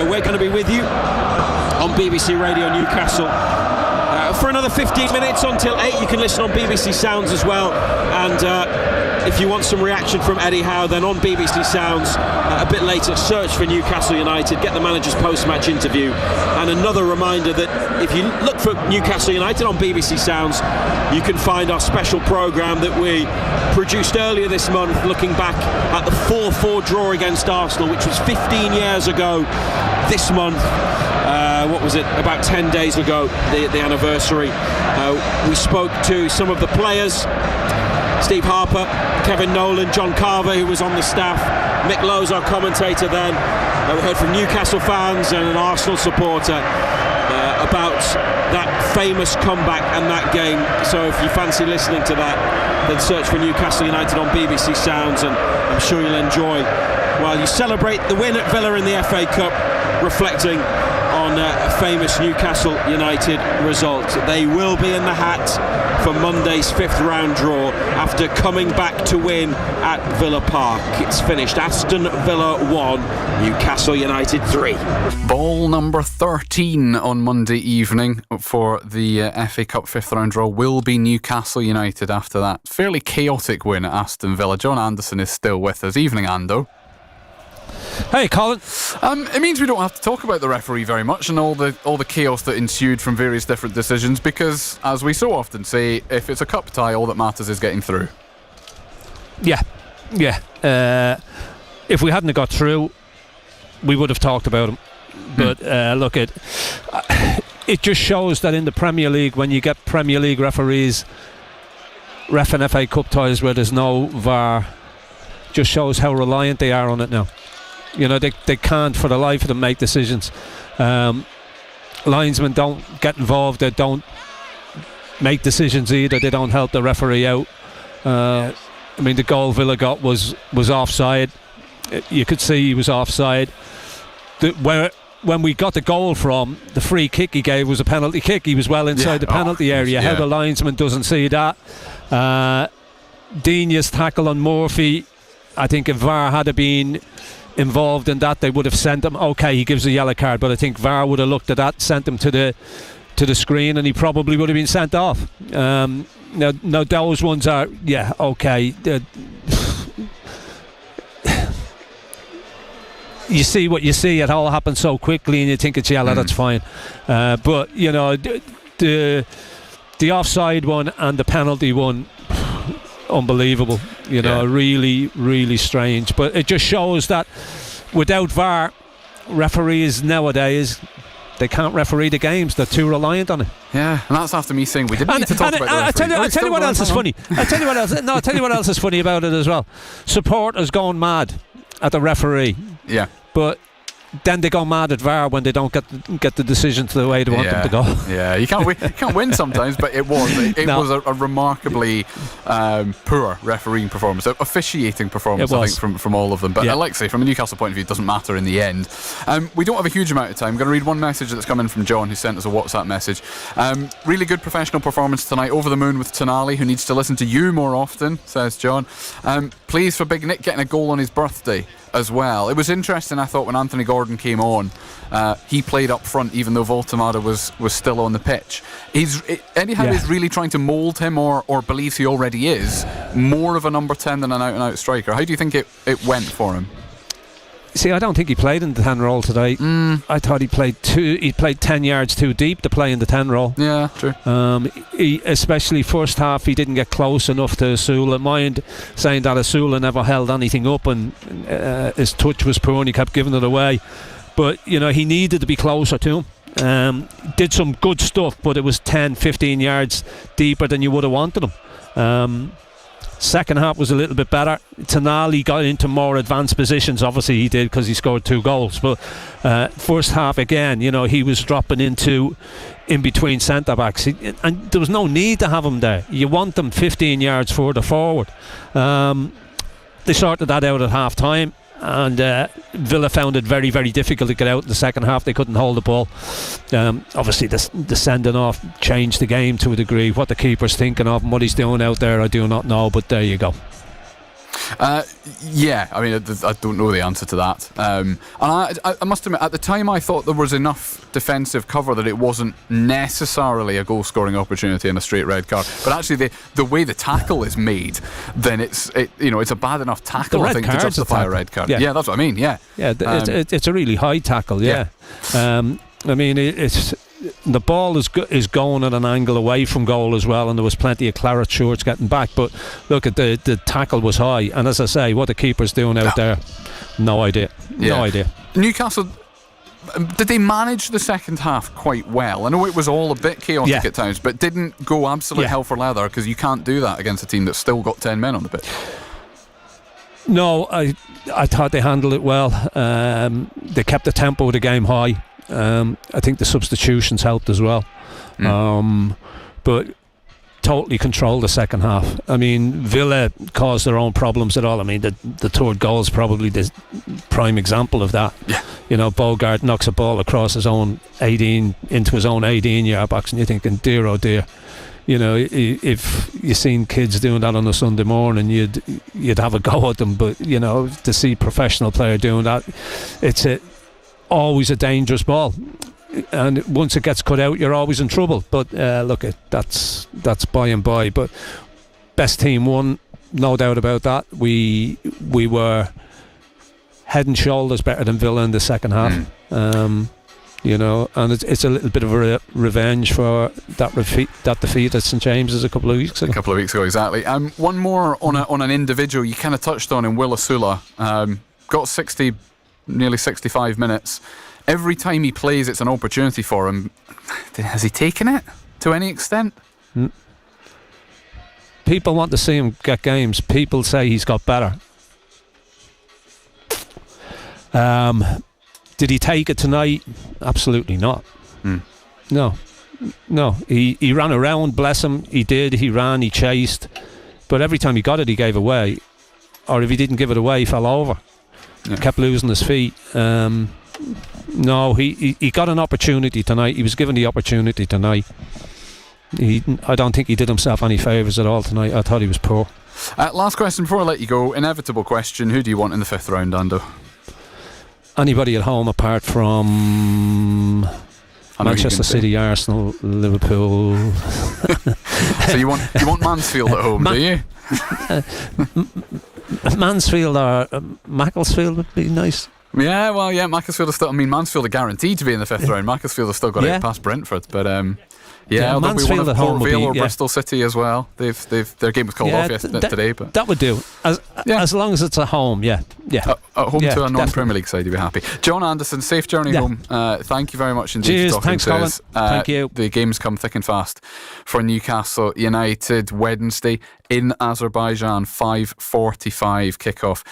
We're going to be with you on BBC Radio Newcastle for another 15 minutes until 8. You can listen on BBC Sounds as well, and if you want some reaction from Eddie Howe, then on BBC Sounds a bit later, search for Newcastle United, get the manager's post-match interview. And another reminder that if you look for Newcastle United on BBC Sounds, you can find our special programme that we produced earlier this month, looking back at the 4-4 draw against Arsenal, which was 15 years ago this month. What was it, about 10 days ago, the anniversary. We spoke to some of the players, Steve Harper, Kevin Nolan, John Carver, who was on the staff, Mick Lowe's our commentator then. We heard from Newcastle fans and an Arsenal supporter about that famous comeback and that game. So if you fancy listening to that, then search for Newcastle United on BBC Sounds, and I'm sure you'll enjoy while you celebrate the win at Villa in the FA Cup, reflecting on a famous Newcastle United result. They will be in the hat for Monday's 5th round draw after coming back to win at Villa Park. It's finished Aston Villa 1, Newcastle United 3. Ball number 13 on Monday evening for the FA Cup 5th round draw will be Newcastle United after that fairly chaotic win at Aston Villa. John Anderson is still with us. Evening, Ando. Hey, Colin. It means we don't have to talk about the referee very much and all the chaos that ensued from various different decisions, because, as we so often say, if it's a cup tie, all that matters is getting through. Yeah. If we hadn't got through, we would have talked about him. But look, it just shows that in the Premier League, when you get Premier League referees reffing FA Cup ties where there's no VAR, just shows how reliant they are on it now. You know, they can't for the life of them make decisions. Linesmen don't get involved, they don't make decisions either, they don't help the referee out. I mean, the goal Villa got was offside. You could see he was offside. When we got the goal from, the free kick he gave was a penalty kick. He was well inside the penalty area. How the linesman doesn't see that. Dini's tackle on Murphy, I think if VAR had been involved in that, they would have sent him. Okay, he gives a yellow card, but I think VAR would have looked at that, sent him to the screen, and he probably would have been sent off. Now those ones are okay. You see what you see. It all happens so quickly, and you think it's yellow. That's fine. But you know, the offside one and the penalty one, unbelievable. You know, really, really strange. But it just shows that without VAR, referees nowadays, they can't referee the games. They're too reliant on it. Yeah, and that's after me saying we didn't need to talk about the referee. I tell you what else is funny. I tell you what else. No, I tell you what else is funny about it as well. Supporters going mad at the referee. Yeah. But then they go mad at VAR when they don't get the decision to the way they want them to go. Yeah, you can't win sometimes, but it was a remarkably poor refereeing performance, officiating performance, I think, from all of them. But like I say, from a Newcastle point of view, it doesn't matter in the end. We don't have a huge amount of time. I'm going to read one message that's come in from John, who sent us a WhatsApp message. Really good professional performance tonight. Over the moon with Tonali, who needs to listen to you more often, says John. Pleased for Big Nick getting a goal on his birthday as well. It was interesting, I thought, when Anthony Gordon came on, he played up front even though Voltemada was still on the pitch. Eddie Howe is really trying to mould him, or believes he already is more of a number 10 than an out-and-out striker. How do you think it went for him? See, I don't think he played in the 10 role today. I thought he played 10 yards too deep to play in the 10 role. Yeah, true. Especially first half, he didn't get close enough to Asula. Mind saying that Asula never held anything up, and his touch was poor and he kept giving it away. But, you know, he needed to be closer to him. Did some good stuff, but it was 10, 15 yards deeper than you would have wanted him. Second half was a little bit better. Tonali got into more advanced positions. Obviously he did, because he scored 2 goals. But first half again, you know, he was dropping in between centre backs, and there was no need to have him there. You want them 15 yards further forward. They sorted that out at half time, and Villa found it very, very difficult to get out in the second half. They couldn't hold the ball. Obviously the sending off changed the game to a degree. What the keeper's thinking of and what he's doing out there, I do not know, but there you go. Yeah, I mean, I don't know the answer to that. And I must admit, at the time I thought there was enough defensive cover that it wasn't necessarily a goal-scoring opportunity and a straight red card. But actually, the way the tackle is made, then it's a bad enough tackle, I think, to justify a red card. Yeah, that's what I mean. Yeah, it's a really high tackle. Yeah. I mean, the ball is going at an angle away from goal as well, and there was plenty of claret shorts getting back. But look, at the tackle was high, and as I say, what the keeper's doing out there, no idea. No idea. Newcastle, did they manage the second half quite well? I know it was all a bit chaotic at times, but didn't go absolute hell for leather, because you can't do that against a team that's still got 10 men on the pitch. No, I thought they handled it well. They kept the tempo of the game high. I think the substitutions helped as well. But totally controlled the second half. I mean, Villa caused their own problems at all. I mean, the third goal is probably the prime example of that. Yeah. You know, Bogart knocks a ball across his own 18 into his own 18-yard box, and you're thinking, dear oh dear. You know, if you seen kids doing that on a Sunday morning, you'd have a go at them. But you know, to see a professional player doing that, it's always a dangerous ball, and once it gets cut out, you're always in trouble. But look, that's by and by. But best team won, no doubt about that. We were head and shoulders better than Villa in the second half. You know, and it's a little bit of a revenge for that defeat at St James's a couple of weeks ago. Exactly. One more on an individual you kind of touched on in Will Asula. Got nearly 65 minutes. Every time he plays, it's an opportunity for him. Has he taken it to any extent? People want to see him get games. People say he's got better. Did he take it tonight? Absolutely not. No. He ran around, bless him. He did. He ran, he chased. But every time he got it, he gave away. Or if he didn't give it away, he fell over. He kept losing his feet. No, he got an opportunity tonight. He was given the opportunity tonight. I don't think he did himself any favours at all tonight. I thought he was poor. Last question before I let you go. Inevitable question. Who do you want in the 5th round, Ando? Anybody at home apart from Manchester City, Arsenal, Liverpool. So you want Mansfield at home, do you? Mansfield or Macclesfield would be nice. Yeah, well, Macclesfield are still. I mean, Mansfield are guaranteed to be in the 5th round. Macclesfield have still got it past Brentford, but Yeah, they'll be one Mansfield of at home Port Vale will or be, Bristol City as well. Their game was called off today, but that would do. As long as it's at home, yeah. At home to a definitely. non-Premier League side, you'd be happy. John Anderson, safe journey home. Thank you very much indeed Cheers, for talking thanks, to Colin. us. Thank you. The games come thick and fast for Newcastle United Wednesday in Azerbaijan, 5:45 kickoff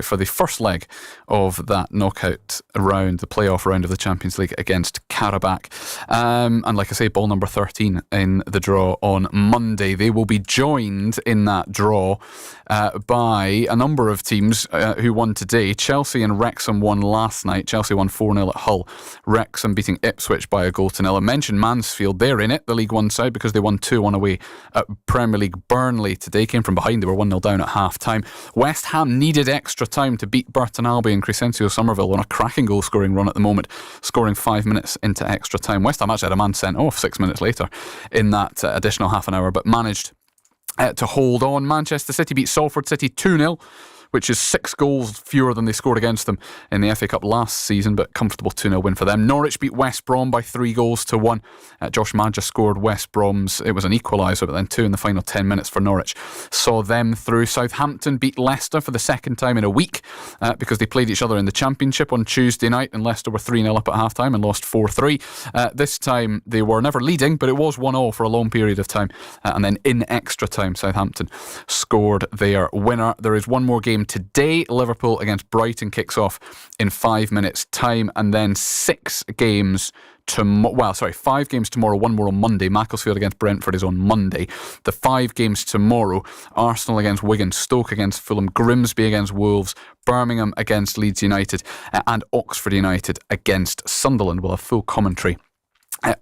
for the first leg of that knockout round, the playoff round of the Champions League against Karabakh. And like I say, ball number 13 in the draw on Monday. They will be joined in that draw by a number of teams who won today. Chelsea and Wrexham won last night. Chelsea won 4-0 at Hull. Wrexham beating Ipswich by a goal to nil. I mentioned Mansfield. They're in it, the League One side, because they won 2-1 away at Premier League Burnley today. Came from behind. They were 1-0 down at half time. West Ham needed extra time to beat Burton Albion and Crescencio Somerville on a cracking goal scoring run at the moment, scoring 5 minutes into extra time. West Ham actually had a man sent off 6 minutes later in that additional half an hour, but managed to hold on. Manchester City beat Salford City 2-0, which is 6 goals fewer than they scored against them in the FA Cup last season, but comfortable 2-0 win for them. Norwich beat West Brom by 3-1. Josh Madja scored West Brom's, it was an equaliser, but then 2 in the final 10 minutes for Norwich saw them through. Southampton beat Leicester for the second time in a week because they played each other in the Championship on Tuesday night, and Leicester were 3-0 up at half time and lost 4-3. This time they were never leading, but it was 1-1 for a long period of time, and then in extra time Southampton scored their winner. There is one more game today. Liverpool against Brighton kicks off in 5 minutes time, and then 5 games tomorrow, one more on Monday. Macclesfield against Brentford is on Monday. The 5 games tomorrow: Arsenal against Wigan, Stoke against Fulham, Grimsby against Wolves, Birmingham against Leeds United, and Oxford United against Sunderland. We'll have full commentary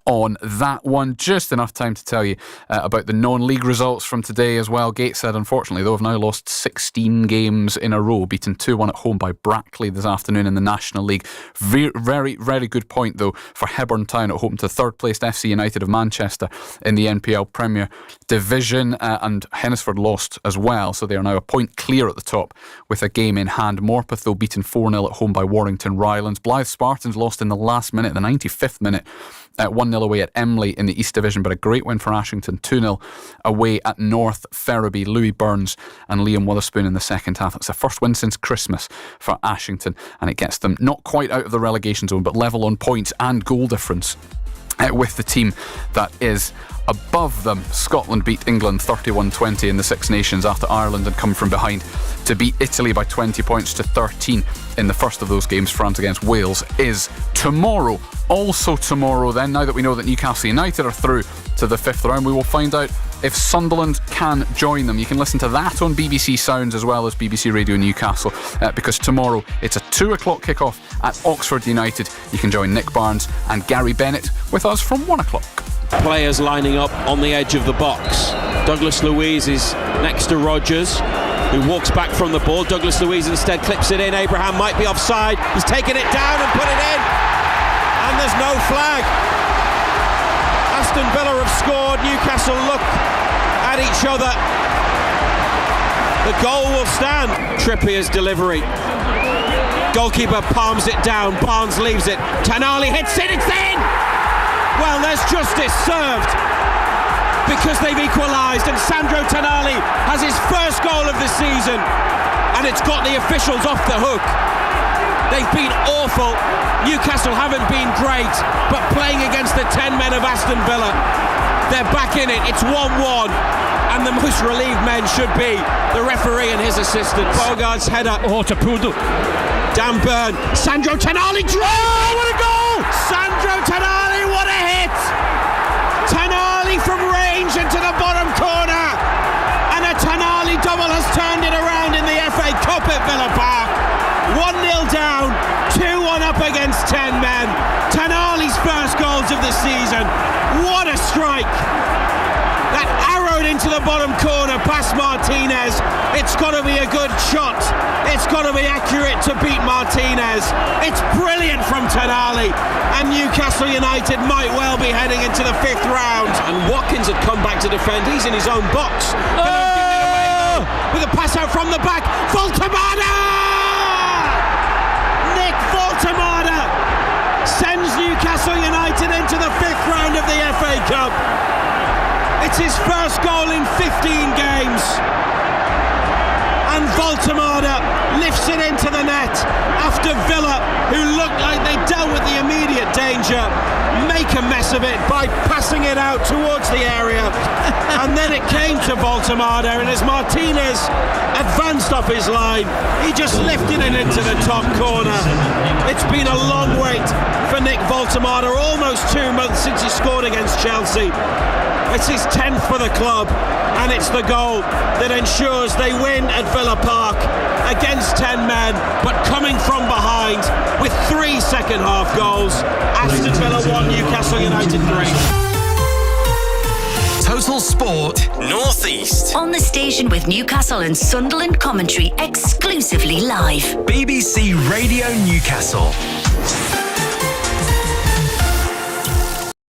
on that one. Just enough time to tell you about the non-league results from today as well. Gateshead, unfortunately, though, have now lost 16 games in a row, beaten 2-1 at home by Brackley this afternoon in the National League. Very, very good point, though, for Hebburn Town at home to third-placed FC United of Manchester in the NPL Premier Division, and Hennesford lost as well, so they are now a point clear at the top with a game in hand. Morpeth, though, beaten 4-0 at home by Warrington Rylands. Blythe Spartans lost in the last minute, the 95th minute, 1-0 away at Emley in the East Division, but a great win for Ashington, 2-0 away at North Ferriby. Louis Burns and Liam Witherspoon in the second half. It's the first win since Christmas for Ashington, and it gets them not quite out of the relegation zone, but level on points and goal difference with the team that is above them. Scotland beat England 31-20 in the Six Nations after Ireland had come from behind to beat Italy by 20 points to 13 in the first of those games. France against Wales is tomorrow. Also tomorrow then, now that we know that Newcastle United are through to the 5th round, we will find out if Sunderland can join them. You can listen to that on BBC Sounds as well as BBC Radio Newcastle, because tomorrow it's a 2 o'clock kickoff at Oxford United. You can join Nick Barnes and Gary Bennett with us from 1 o'clock. Players lining up on the edge of the box. Douglas Luiz is next to Rogers, who walks back from the ball. Douglas Luiz instead clips it in. Abraham might be offside. He's taken it down and put it in, and there's no flag. Aston Villa have scored. Newcastle look at each other. The goal will stand. Trippier's delivery. Goalkeeper palms it down. Barnes leaves it. Tanali hits it. It's in! Well, there's justice served, because they've equalised, and Sandro Tonali has his first goal of the season, and it's got the officials off the hook. They've been awful. Newcastle haven't been great, but playing against the 10 men of Aston Villa, they're back in it. It's 1-1, and the most relieved men should be the referee and his assistant. Bogart's header. Oh, to Poodle. Dan Burn. Sandro Tonali. Oh, what a goal! Sandro Tonali, what a hit! Tonali from range into the bottom corner, and a Tonali double has turned it around in the FA Cup at Villa Park. 1-0 down, 2-1 up against 10 men. Tonali's first goals of the season. What a strike! That arrowed into the bottom corner past Martinez. It's got to be a good shot. It's got to be accurate to beat Martinez. It's brilliant from Tonali, and Newcastle United might well be heading into the 5th round. And Watkins had come back to defend. He's in his own box. With a pass out from the back. Voltemada! Nick Voltemada sends Newcastle Newcastle United into the 5th round of the FA Cup. It's his first goal in 15 games. And Voltemada lifts it into the net after Villa, who looked like they dealt with the immediate danger, make a mess of it by passing it out towards the area. And then it came to Voltemada, and as Martinez advanced off his line, he just lifted it into the top corner. It's been a long wait for Nick Voltemada, almost 2 months since he scored against Chelsea. It's his 10th for the club, and it's the goal that ensures they win at Villa Park against 10 men, but coming from behind with 3 second-half goals. Aston Villa 1, Newcastle United 3. Total Sport North East. On the station with Newcastle and Sunderland commentary exclusively live. BBC Radio Newcastle.